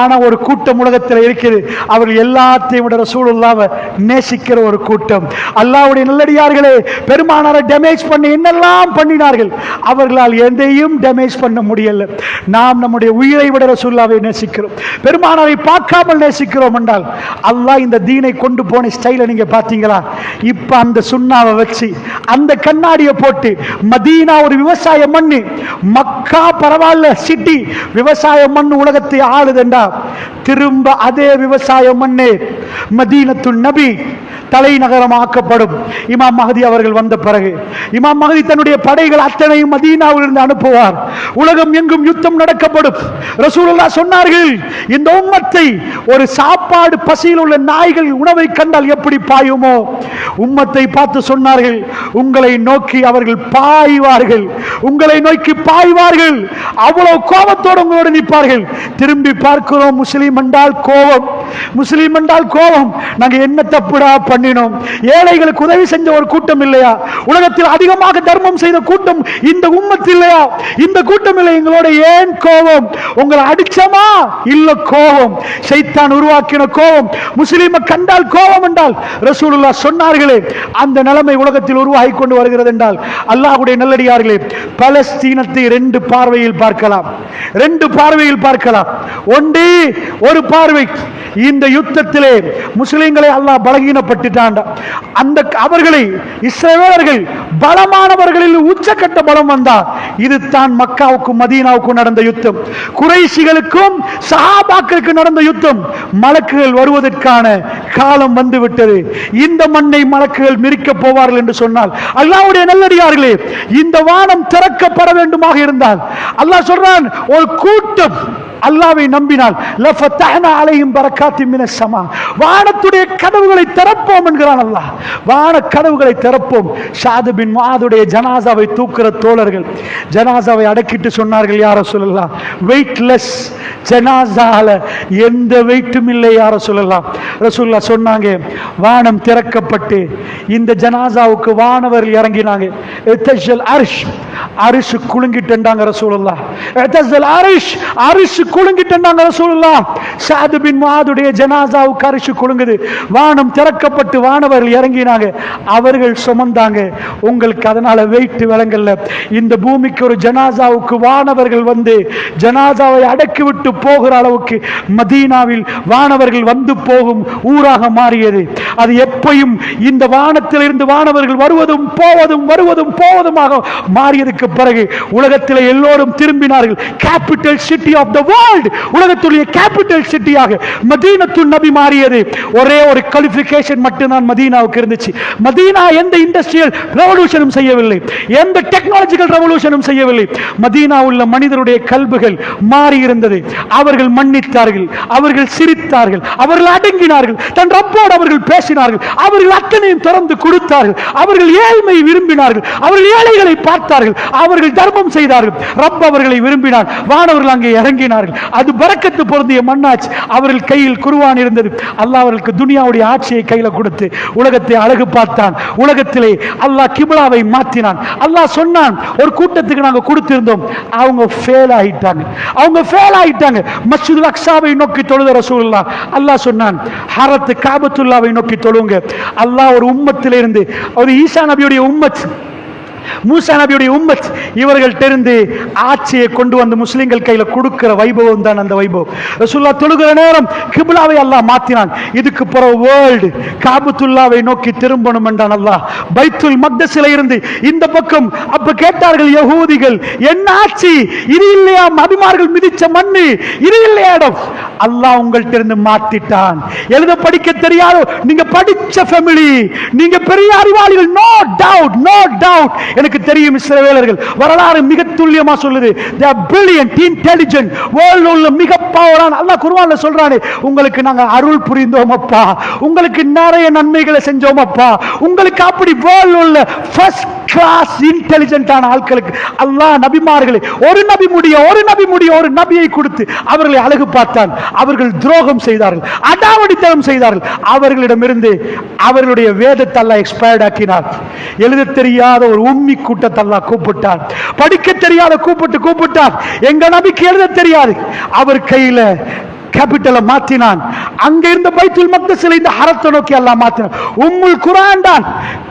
ஆனா ஒரு கூட்டம் உலகத்தில் இருக்குது, அவர்கள் எல்லாத்தையும் விட ரசூலுல்லாஹ்வை நேசிக்கிற ஒரு கூட்டம். அல்லாஹ்வுடைய நல்லடியார்களே, பெருமானாரை டேமேஜ் பண்ணி என்னெல்லாம் பண்ணினார்கள், அவர்களால் எதையும் டேமேஜ் பண்ண முடியல. நாம் நம்முடைய உயிரை விட ரசூலுல்லாஹ்வை நேசிக்கிறோம், பெருமானாரை பார்க்காமல் நேசிக்கிறோம் என்றால் அல்லாஹ் இந்த தீனை கொண்டு போன ஸ்டைலை நீங்க பார்த்தீங்களா? இப்ப அந்த சுண்ணாவை வச்சு, அந்த கண்ணாடியை போட்டு, மதீனா ஒரு விவசாய மண்ணு, மக்கா பரவாயில்ல சிட்டி, விவசாய மண் உலகத்தை ஆளுதென்றா, திரும்ப அதே விவசாய மண்ணே மதீனத்துல் நபி தலைநகரமாக்கப்படும். இமாம் மஹதி அவர்கள் வந்த பிறகு இமாம் மஹதி தன்னுடைய படைகள் அத்தனையும் மதீனாவிலிருந்து அனுப்புவார். உலகம் எங்கும் யுத்தம் நடக்கப்படும். ரசூலுல்லாஹ் சொன்னார்கள், இந்த உம்மத்தை ஒரு சாப்பாடு பசியில் உள்ள நாய்கள் உணவை கண்டால் எப்படி பாயுமோ, உம்மத்தை பார்த்து சொன்னார்கள், உங்களை நோக்கி அவர்கள் பாய்வார்கள், உங்களை நோக்கி பாய்வார்கள். அவ்வளவு கோபத்தோடு உங்களோடு நிற்பார்கள். திரும்பி பார்க்கிறோம், முஸ்லீம் என்றால் கோபம், முஸ்லீம் என்றால் கோபம். நாங்க என்ன தப்புடா பண்ணினோம்? ஏழைகளுக்கு உதவி செஞ்ச ஒரு கூட்டம் இல்லையா? உலகத்தில் அதிகமாக தர்மம் செய்த கூட்டம் இந்த உம்மத் இல்லையா? இந்த கூட்டம் இல்லை, எங்களோட ஏன் கோபம்? உங்களை அடிச்சமா? இல்ல, கோபம், ஷைத்தான் உருவாக்கின கோபம். முஸ்லீமை கண்டால் கோபம் என்றால் ரசூலுல்லாஹ் சொன்னார்களே, அந்த நிலைமை உலகத்தில் உருவாகி கொண்டு வருகிறது என்றால் அல்லாஹ்வுடைய நல்லடியார்களே, பலஸ்தீனத்தை ரெண்டு பார்வையில் பார்க்கலாம், ரெண்டு பார்வையில் பார்க்கலாம். ஒன்று, ஒரு பார்வை, இந்த யுத்தத்திலே முஸ்லிம்களை அல்லாஹ் பலகீனப்பட்டுட்டான். அந்த அவர்களை இஸ்ரவேலர்கள் பலமானவர்களில் உச்சக்கட்ட பலம் வந்தா, இது தான் மக்காவுக்கும் மதீனாவுக்கும் நடந்த யுத்தம், குறைஷிகளுக்கும் சஹாபாக்களுக்கு நடந்த யுத்தம். மலக்குகள் வருவதற்கான காலம் வந்துவிட்டது. இந்த மண்ணை மலக்குகள் மிரிக்க போவார்கள் என்று சொன்னால், அல்லாஹ்வுடைய நல்லடியார்களே, இந்த வானம் திறக்கப்பட வேண்டுமாக இருந்தால் அல்லாஹ் சொல்றான், ஒரு கூட்டம் அல்லாஹ்வை நம்பினால் லஃபதஹ்னா அலைஹிம் பரக்காத்தின் மினஸ் ஸமா, வானத்துடைய கதவுகளை திறப்போம் என்கிறான் அல்லாஹ். வான கதவுகளை திறப்போம். ஷாத் பின் முஆதுடைய ஜனாசாவை தூக்குற தோழர்கள் ஜனாசாவை அடக்கிட்டு சொன்னார்கள், யா ரசூலல்லாஹ், வெயிட்லெஸ் ஜனாசால எந்த வெயிட்டும் இல்லை யா ரசூலல்லாஹ். ரசூலுல்லாஹ் சொன்னாங்க, வானம் திறக்கப்பட்டு இந்த ஜனாசாவுக்கு வானவர்கள் இறங்கினாங்க. இத்தஜல் அர்ஷ், அரிஷ் குலுங்கிட்டாங்க ரசூலுல்லாஹ். இத்தஜல் அரிஷ், அரிஷ் குலுங்கிட்டாங்க ரசூலுல்லாஹ். ஷாத் பின் முஆதுடைய ஜனாசாவுக்கு அரிஷ் குலுங்குது. வானம் திறக்கப்பட்டு வானவர்கள் இறங்கினாங்க, அவர்கள் சுமந்தாங்க. உங்களுக்கு அதனால வெயிட் விளங்கல்ல. இந்த பூமிக்கு ஒரு ஜனாசாவுக்கு வானவர்கள் வந்து ஜனாசாவை அடக்கி விட்டு போகிற அளவுக்கு மதீனாவில் வானவர்கள் வந்து போகும் ஊராக மாறியது. அது எப்பயும் இந்த வானத்தில் இருந்து வானவர்கள் வருவதும் போவதும் வருவதும் போவதுமாக மாறியதுக்கு பிறகு உலகத்தில் எல்லோரும் திரும்பினார்கள். Capital city of the world, உலகத்துடைய கேபிட்டல் சிட்டியாக மதீனத்துல் நபி மாறியது. ஒரே ஒரு குவாலிஃபிகேஷன் மட்டும்தான் மதீனாவுக்கு இருந்துச்சு. மதீனா எந்த இண்டஸ்ட்ரியல் ரெவல்யூஷனும் செய்யவில்லை, எந்த டெக்னாலஜிக்கல் ரெவல்யூஷனும் செய்யவில்லை. மதீனா உள்ள மனிதருடைய கல்புகள் மாறி இருந்தது. அவர்கள் மன்னித்தார்கள், அவர்கள் சிரித்தார்கள், அவர்கள் அடங்கினார்கள், தன் ரப்போடு அவர்கள் பேசினார்கள், அவர்கள் அத்தனையும் திறந்து கொடுத்தார்கள், அவர்கள் ஏழ்மை விரும்பினார்கள், அவர்கள் ஏழைகளை பார்த்தார்கள், அவர்கள் தர்மம் செய்தார்கள். ரப் அவர்களை விரும்பினார், வானவர்கள் அங்கே இறங்கினார்கள். அது பரக்கத்து பொருந்திய மண்ணாச்சு. அவர்கள் கையில் குர்ஆன் இருந்தது. அல்லாஹ் அவர்களுக்கு துனியாவுடைய ஆட்சியை கையில கொடுத்து உலகத்தை அழகு பார்த்தான். உலகத்திலே அல்லாஹ் கிப்லாவை மாற்றினான். அல்லாஹ் சொன்னான், ஒரு கூட்டத்துக்கு நாங்க கொடுத்திருந்தோம், அவங்க ஃபெயில் ஆயிட்டாங்க, அவங்க ஃபெயில் ஆயிட்டாங்க. மஸ்ஜிதுல் அக்ஸாவை நோக்கி தொழுத ரசூலுல்லாஹ். அல்லாஹ் சொன்னான், ஹரத் காபத்துல்லாவை நோக்கி தொழுங்க. அல்லாஹ் ஒரு உம்மத்திலிருந்து, ஒரு ஈசா நபியுடைய உம்மத், மூசா நபியுடைய உம்மத் இவர்கள்ட்ட இருந்து ஆட்சியை கொண்டு வந்து முஸ்லிம்கள் கையில கொடுக்கிற வைபவம் தான் அந்த வைபவம். ரசூலுல்லாஹ் தொழுகிற நேரம் கிப்லாவை அல்லாஹ் மாத்தினான். இதுக்கு பிறகு வேர்ல்டு காபத்துல்லாவை நோக்கி திரும்பணும் என்றான் அல்லாஹ். பைத்துல் மக்தஸில இருந்து இந்த பக்கம். அப்ப கேட்டார்கள் யகூதிகள், என்ன ஆட்சி இது இல்லையா? நபிமார்கள் மிதிச்ச மண்ணு இது இல்லையா இடம்? அல்லாஹ் உங்கள்ட்ட இருந்து மாத்திட்டான். எழுத படிக்க தெரியாது, நீங்க படிச்ச ஃபேமிலி, நீங்க பெரிய அறிவாளிகள், நோ டவுட், நோ டவுட். எனக்கு தெரியும் இஸ்ரவேலர்கள் வரலாறு மிக துல்லியமா சொல்லுது. they are brilliant, intelligent, world உள்ள மிக பவரான. அல்லாஹ் குர்ஆன்ல சொல்றானே, உங்களுக்கு நாங்க அருள் புரிந்தோம் அப்பா, உங்களுக்கு நிறைய நன்மைகளை செஞ்சோம் அப்பா, உங்களுக்கு அப்படி வேர்ல்ட் உள்ள ஃபர்ஸ்ட் கிளாஸ் இன்டெலிஜென்ட்டான ஆட்களுக்கு அல்லாஹ் நபிமார்களை ஒரு நபியை கொடுத்து அவர்களை அழகு பார்த்தான். அவர்கள் துரோகம் செய்தார்கள், அடாவடித்தனம் செய்தார்கள். அவர்களிடமிருந்து அவர்களுடைய வேதத்தை அல்லாஹ் எக்ஸ்பயர்ட் ஆக்கினார். எழுத தெரியாத ஒரு உம்மி கூட்டத்தை அல்லாஹ் கூப்பிட்டார். படிக்க தெரியாத கூப்பிட்டார். எங்க நபிக்கு எழுத தெரியாது. அவர் கையில கேபிட்டலை மாத்தினான். அங்க இருந்த பைத்துல் மக்தஸில் இந்த ஹரத்தை நோக்கி அல்லாஹ் மாத்தினான். உம்முல் குர்ஆன் தான்.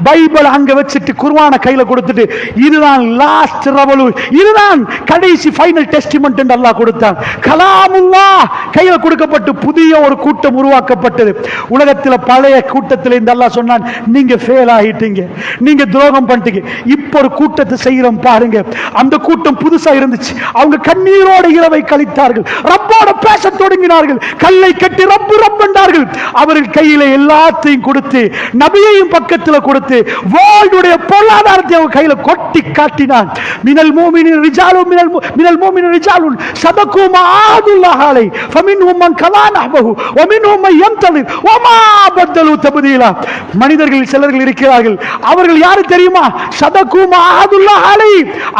பைபிள் அங்க வச்சிட்டு குர்ஆனை கையில கொடுத்துட்டு இதுதான் லாஸ்ட் ரெவல்யூஷன், இதுதான் கடைசி ஃபைனல் டெஸ்டிமென்ட் என்று அல்லாஹ் கொடுத்தான். கலாமுல்லாஹ் கையில கொடுக்கப்பட்டு புதிய ஒரு கூட்டம் உருவாக்கப்பட்டது. உலகத்தில் பழைய கூட்டத்தில் இந்த அல்லாஹ் சொன்னான், நீங்க ஃபெயில் ஆகிட்டீங்க, நீங்க துரோகம் பண்ணிட்டீங்க. இப்போ ஒரு கூட்டத்தை செய்யறோம் பாருங்க. அந்த கூட்டம் புதுசா இருந்துச்சு. அவங்க கண்ணீரோட இரவை கழித்தார்கள், ரப்போட பேச தொடங்கினார்கள், கல்லை கட்டி ரப்பு ரப்பென்றார்கள். அவர்கள் கையில எல்லாத்தையும் கொடுத்து நபியையும் பக்கத்தில் கொடுத்து வேர்ல்டுடைய பொருளாதாரத்தை அவங்க கையில கொட்டி காட்டினான். மினல் மூமினின் ரிஜாலும் மினல் மூமினின் ரிஜாலுன் சதகு மா ஆதுல்லாஹ் அலை ஃபமின்ஹும் மன் கலா நஹ்பஹு வமின்ஹும் மன் யம்தலிர் வமா பதலு தப்தீலா. மனிதர்கள் சிலர்கள் இருக்கிறார்கள், அவர்கள் யாரு தெரியுமா? சதகு மா ஆதுல்லாஹ் அலை,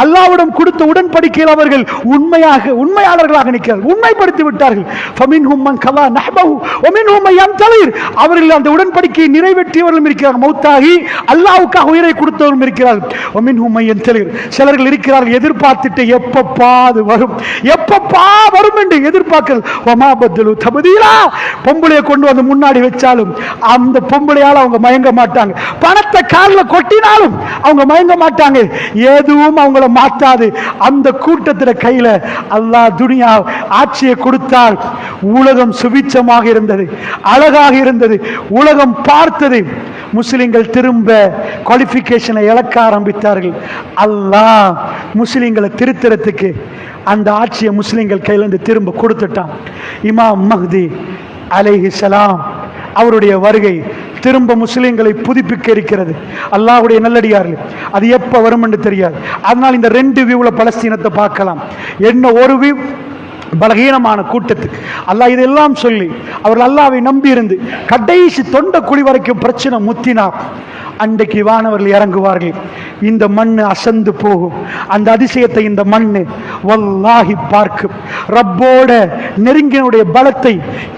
அல்லாஹ்விடம் கொடுத்த உடன்படிக்கையில் அவர்கள் உண்மையாளர்களாக நிற்கிறார்கள், உண்மைப்படுத்தி விட்டார்கள். அவர்கள் அந்த உடன்படிக்கையை நிறைவேற்றியவர்களும் இருக்கிறார்கள், மௌத்தாகி அல்லாஹ்வுக்காக உயிரை கொடுத்தவர்களும் இருக்கிறார்கள். சிலர்கள் இருக்கிறார்கள் எதிர்பார்த்துட்டு எப்பப்பாது வரும் என்று எதிர்பார்க்கிறது. பொம்பளையை கொண்டு வந்து முன்னாடி வச்சாலும் அந்த பொம்பளையால அவங்க மயங்க மாட்டாங்க, பணத்தை காலில் கொட்டினாலும் அவங்க மயங்க மாட்டாங்க, எதுவும் அவங்கள மாத்தாது. அந்த கூட்டத்தில் கையில அல்லாஹ் துனியா ஆட்சியை கொடுத்தால் உலகம் சுபிச்சமாக இருந்தது, அழகாக இருந்தது, உலகம் பார்த்தது. முஸ்லிம்கள் திரும்ப குவாலிஃபிகேஷனை இழக்க ஆரம்பித்தார்கள். அல்லாஹ் முஸ்லிம்களை திருத்தறதுக்கு அந்த ஆட்சியை முஸ்லிம்கள் கையிலிருந்து திரும்ப கொடுத்துட்டான். இமாம் மஹ்தி அலைஹிஸ்ஸலாம் அவருடைய வருகை திரும்ப முஸ்லிம்களை புதுப்பிக்க இருக்கிறது. அல்லாஹ்வுடைய நல்லடியார்கள், அது எப்ப வரும் என்று தெரியாது. அதனால் இந்த ரெண்டு வியூல பலஸ்தீனத்தை பார்க்கலாம். என்ன ஒரு வியூ பலகீனமான கூட்டத்துக்கு அல்லாஹ் இதெல்லாம் சொல்லி அவர்கள் அல்லாஹ்வை நம்பி இருந்து கடைசி தொண்ட குழி வரைக்கும் பிரச்சனை முத்தினார். அன்றைக்கு வானவர்கள் இறங்குவார்கள், இந்த மண்ணு அசந்து போகும். அந்த அதிசயத்தை இந்த மண்ணு வல்லாஹி பார்க்கும். ரப்போட நெருங்கினுடைய பலத்தை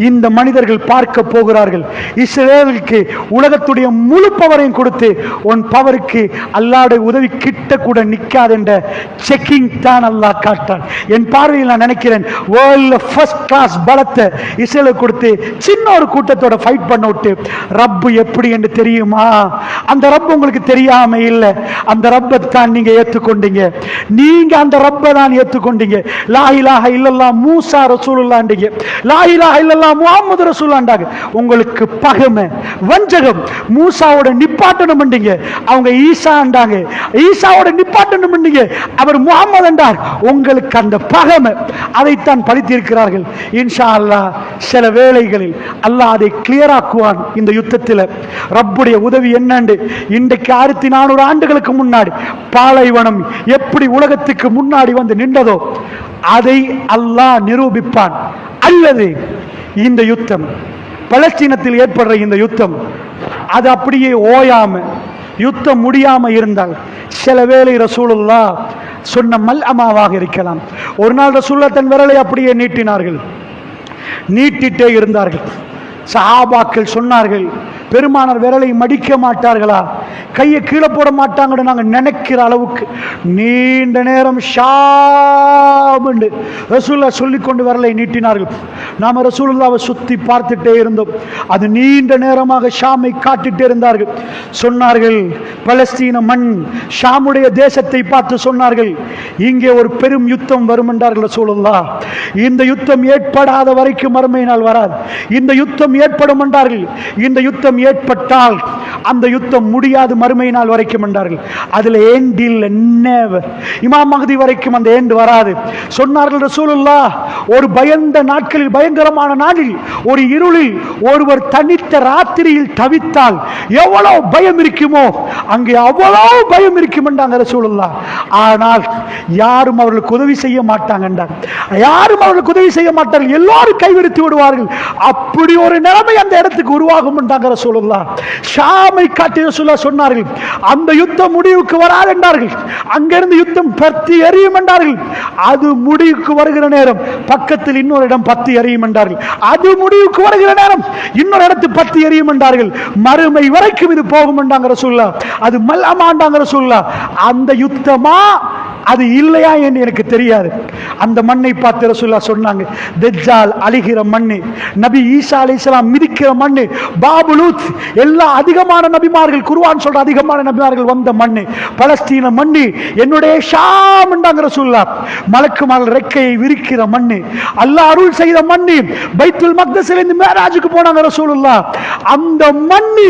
இந்த மனிதர்கள் பார்க்க போகிறார்கள். இஸ்ரேலுக்கு உலகத்துடைய முழு பவரையும் கொடுத்து உன் பவருக்கு அல்லாஹ்வுடைய உதவி கிட்ட கூட நிற்காது என்ற செக்கிங் தான் அல்லாஹ் காட்டான். என் பார்வையில் நான் நினைக்கிறேன், வேர்ல்ட்ல ஃபர்ஸ்ட் கிளாஸ் பலத்தை இஸ்ரேலுக்கு கொடுத்து சின்ன ஒரு கூட்டத்தோட ஃபைட் பண்ண விட்டு ரப்பு எப்படி என்று தெரியுமா? அந்த ரப்பு உங்களுக்கு தெரியாம இல்லை. அந்த ரப்பை தான் நீங்க ஏத்துக்கொண்டீங்க. நீங்க அந்த ரப்பை தான் ஏத்துக்கொண்டீங்க. லா இலாஹ இல்லல்லாஹ் மூசா ரசூலுல்லாஹ்ன்றீங்க, லா இலாஹ இல்லல்லாஹ் முஹம்மது ரசூலுல்லாஹ்ன்றாங்க. உங்களுக்கு பகமை வஞ்சகம். மூசாவோட நிப்பாட்டணும் பண்ணீங்க, அவங்க ஈசான்றாங்க. ஈசாவோட நிப்பாட்டணும் பண்ணீங்க, அவர் முஹம்மது என்றார். உங்களுக்கு அந்த பகமை, அதைத்தான் படித்திருக்கிறார்கள். இன்ஷா அல்லாஹ் சில வேளைகளில் அல்லாஹ் அதை கிளியர் ஆக்குவான். இந்த யுத்தத்தில் ரப்புடைய உதவி என்னண்டு இன்றைக்கு 1400 ஆண்டுகளுக்கு முன்னாடி பாலைவனம் எப்படி உலகத்துக்கு முன்னாடி வந்து நின்றதோ அதை அல்லாஹ் நிரூபிப்பான். அல்லது இந்த யுத்தம், பலஸ்தீனத்தில் ஏற்படுற இந்த யுத்தம், அது அப்படியே ஓயாம யுத்தம் முடியாம இருந்தால் சில வேளை ரசூலுல்லாஹ் சொன்ன மல்அமாவாக இருக்கலாம். ஒரு நாள் ரசூலுல்லாஹ் தன் விரலை அப்படியே நீட்டினார்கள், நீட்டிட்டே இருந்தார்கள். சஹாபாக்கள் சொன்னார்கள், பெருமானார் விரலை மடிக்க மாட்டார்களா, கையை கீழே போட மாட்டாங்கன்னு நாங்கள் நினைக்கிற அளவுக்கு நீண்ட நேரம் ஷாம் என்று ரசூலுல்லாஹ் சொல்லிக்கொண்டு விரலை நீட்டினார்கள். நாம ரசூலுல்லாஹ்வை சுத்தி பார்த்துட்டே இருந்தோம். அது நீண்ட நேரமாக ஷாமை காட்டிட்டே இருந்தார்கள். சொன்னார்கள், பலஸ்தீன மண், ஷாமுடைய தேசத்தை பார்த்து சொன்னார்கள், இங்கே ஒரு பெரும் யுத்தம் வரும் என்றார்கள் ரசூலுல்லாஹ். இந்த யுத்தம் ஏற்படாத வரைக்கும் மறுமை நாள் வராது. இந்த யுத்தம் ஏற்படும் என்றார்கள். இந்த யுத்தம் ஏற்பட்டால் அந்த யுத்தம் முடியாது மறுமை நாள் வரைக்கும் என்றார்கள். அதுல எண்ட் இல்ல, நெவர். இமாம் மஹ்தி வரைக்கும் அந்த எண்ட் வராது. சொன்னார்கள் ரசூலுல்லாஹ், ஒரு பயந்த நாட்களில், பயங்கரமான நாளில், ஒரு இருளில் ஒருவர் தனித்த ராத்திரியில் தவித்தால் எவ்வளவு பயம் இருக்குமோ அங்கே அவ்வளவு பயம் இருக்கும் என்றாங்க ரசூலுல்லாஹ். ஆனால் யாரும் அவர்களுக்கு உதவி செய்ய மாட்டாங்க என்றார். யாரும் அவர்களுக்கு உதவி செய்ய மாட்டார்கள், எல்லாரும் கைவிரித்து விடுவார்கள். அப்படி ஒரு நிலைமை அந்த இடத்துக்கு உருவாகும் என்றாங்க ரசூலுல்லாஹ். ஷாமை காட்டி ரசூலுல்லாஹ் சொன்னார்கள், அந்த யுத்தம் முடிவுக்கு வராது என்றார்கள். அங்கிருந்து யுத்தம் பத்தி எரியும் என்றார்கள். அது முடிவுக்கு வருகிற நேரம் பக்கத்தில் இன்னொரு இடம் பத்தி எரியும் என்றார்கள். அது முடிவுக்கு வருகிற நேரம் இன்னொரு இடத்து பத்தி எரியும் என்றார்கள். மறுமை வரைக்கும் இது போகும் என்றாங்க ரசூலுல்லாஹ். அது மல்லாமாண்டாங்க ரசூலுல்லாஹ். அந்த யுத்தமா அது இல்லையா என்று எனக்கு தெரியாது. அந்த மண்ணை பார்த்து ரசூலுல்லாஹ் சொன்னாங்க, தஜ்ஜால் அழிகிற மண்ணு, நபி ஈசா அலைஹிஸ்ஸலாம் மிதிக்கிற மண்ணு, பாபுலூத், எல்லா அதிகமான நபிமார்கள், குர்ஆன் சொல்ற அதிகமான நபிமார்கள் வந்த மண்ணு பலஸ்தீன மண்ணு, என்னுடைய ஷாம் என்றாங்க ரசூலுல்லாஹ். மலக்குமார்கள் ரெக்கையை விரிக்கிற மண்ணு, அல்லாஹ் அருள் செய்த மண்ணு, பைத்துல் மக்தஸில் இருந்து மேராஜுக்கு போனாங்க ரசூலுல்லாஹ். அந்த மண்ணு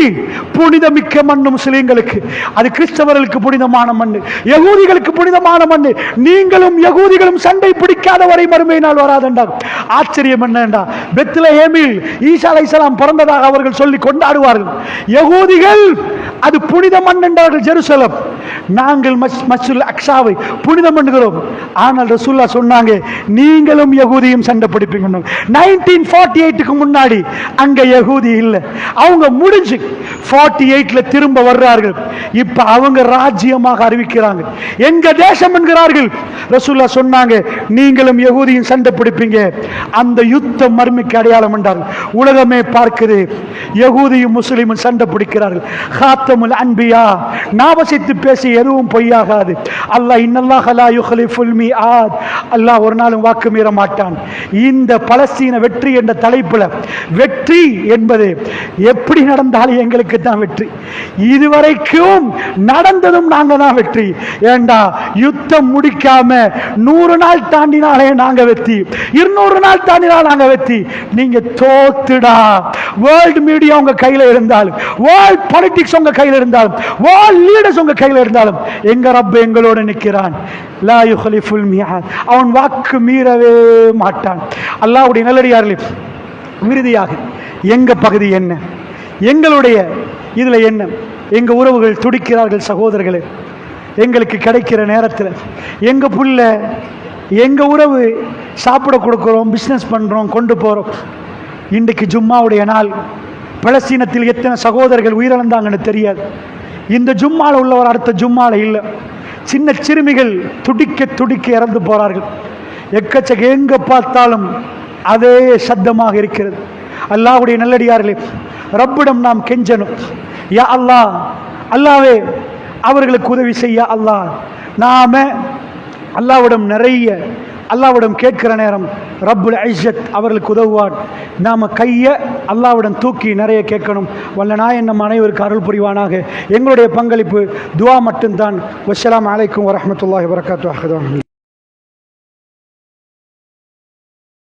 புனிதமிக்க மண்ணு முஸ்லிம்களுக்கு, அது கிறிஸ்தவர்களுக்கு புனிதமான மண்ணு, யகூதிகளுக்கு புனிதமான மண்ணு. நீங்களும் யகூதிகளும் சண்டை பிடிக்காத வரை மறுமை நாள் வராதென்றார். ஆச்சரியம் என்னண்டா, பெத்லஹேமில் ஈசா அலைஹிஸ்ஸலாம் பிறந்ததாக அவர்கள் சொல்லி கொண்டாடுவார்கள். யகூதிகள் அது புனித மண் என்றார்கள் ஜெருசலம். நாங்கள் மஸ்ஜிதுல் அக்ஸாவை புனிதம் என்கிறோம். ஆனால் ரசூலுல்லாஹ் சொன்னாங்க, நீங்களும் யகூதியும் சண்டை பிடிப்பீங்க. 1948க்கு முன்னாடி அங்க யகூதி இல்லை, அவங்க முடிஞ்சு 48ல திரும்ப வர்றார்கள். இப்ப அவங்க ராஜ்யமாக அறிவிக்கிறாங்க, எங்க தேசம் என்கிறார்கள். ரசூலுல்லாஹ் சொன்னாங்க, நீங்களும் யகூதியும் சண்டை பிடிப்பீங்க. அந்த யுத்தம் மர்மிக்கு அடையாளம் என்றார்கள். உலகமே பார்க்குது, யகூதியும் முஸ்லிமும் சண்டை பிடிக்கிறார்கள். காத்தமுல் அன்பியா, நாவசித்து பேசி எதுவும் பொய்யாகாது. அல்லாஹ் இன்னல்லாஹ லா யுக்லிஃபுல் மீஆத், அல்லாஹ் ஒரு நாளும் வாக்கு மீற மாட்டான். இந்த பலஸ்தீன வெற்றி என்ற தலைப்புல, வெற்றி என்பது எப்படி நடந்தாலும் எங்களுக்கு தான் வெற்றி. இதுவரைக்கும் நடந்ததும் நாங்க தான் வெற்றி. ஏண்டா யுத்தம் முடிக்காம 100 நாள் தாண்டினாலே நாங்க வெற்றி, 200 நாள் தாண்டினால் நாங்க வெற்றி. நீங்க தோத்துடா. வேர்ல்ட் மீடியா உங்க கையில இருந்தாலும், வேர்ல்ட் பாலிடிக்ஸ் உங்க கையில இருந்தாலும், வேர்ல்ட் லீடர்ஸ் உங்க கையில இருந்தாலும், எங்க ரப் எங்களோட நிற்கிறான். லா யுக்லிஃபுல் மீஆத், அவன் வாக்கு மீறவே மாட்டான். அல்லாஹ்வுடைய நல்லடியார்களே, இறுதியாக எங்க பகுதி என்ன, எங்களுடைய இதுல என்ன, எங்க உறவுகள் துடிக்கிறார்கள் சகோதரர்களே. எங்களுக்கு கிடைக்கிற நேரத்தில் எங்க புள்ள, எங்க உறவு சாப்பிட கொடுக்கிறோம், பிஸ்னஸ் பண்றோம், கொண்டு போறோம். இன்றைக்கு ஜும்மாவுடைய நாள். பலஸ்தீனத்தில் எத்தனை சகோதரர்கள் உயிரிழந்தாங்கன்னு தெரியாது. இந்த ஜும்மால உள்ளவர் அடுத்த ஜும்மால இல்லை. சின்ன சிறுமிகள் துடிக்க துடிக்க இறந்து போறார்கள். எக்கச்சக்க எங்க பார்த்தாலும் அதே சத்தமாக இருக்கிறது. அல்லாஹ்வுடைய நல்லடியார்களே, ரப்பிடம் நாம் கெஞ்சணும். யா அல்லாஹ், அல்லாஹ்வே அவர்களுக்கு உதவி செய்ய அல்லாஹ். நாம அல்லாஹ்விடம் நிறைய அல்லாஹ்விடம் கேட்கிற நேரம் ரப்புல் இஸ்ஸத் அவர்களுக்கு உதவுவார். நாம கையை அல்லாஹ்விடம் தூக்கி நிறைய கேட்கணும். வல்ல நாயன் நம் அனைவருக்கு அருள் புரிவானாக. எங்களுடைய பங்களிப்பு துஆ மட்டும்தான். வஸ்ஸலாமு அலைக்கும் வரஹ்மத்துல்லாஹி வபரகாத்துஹு.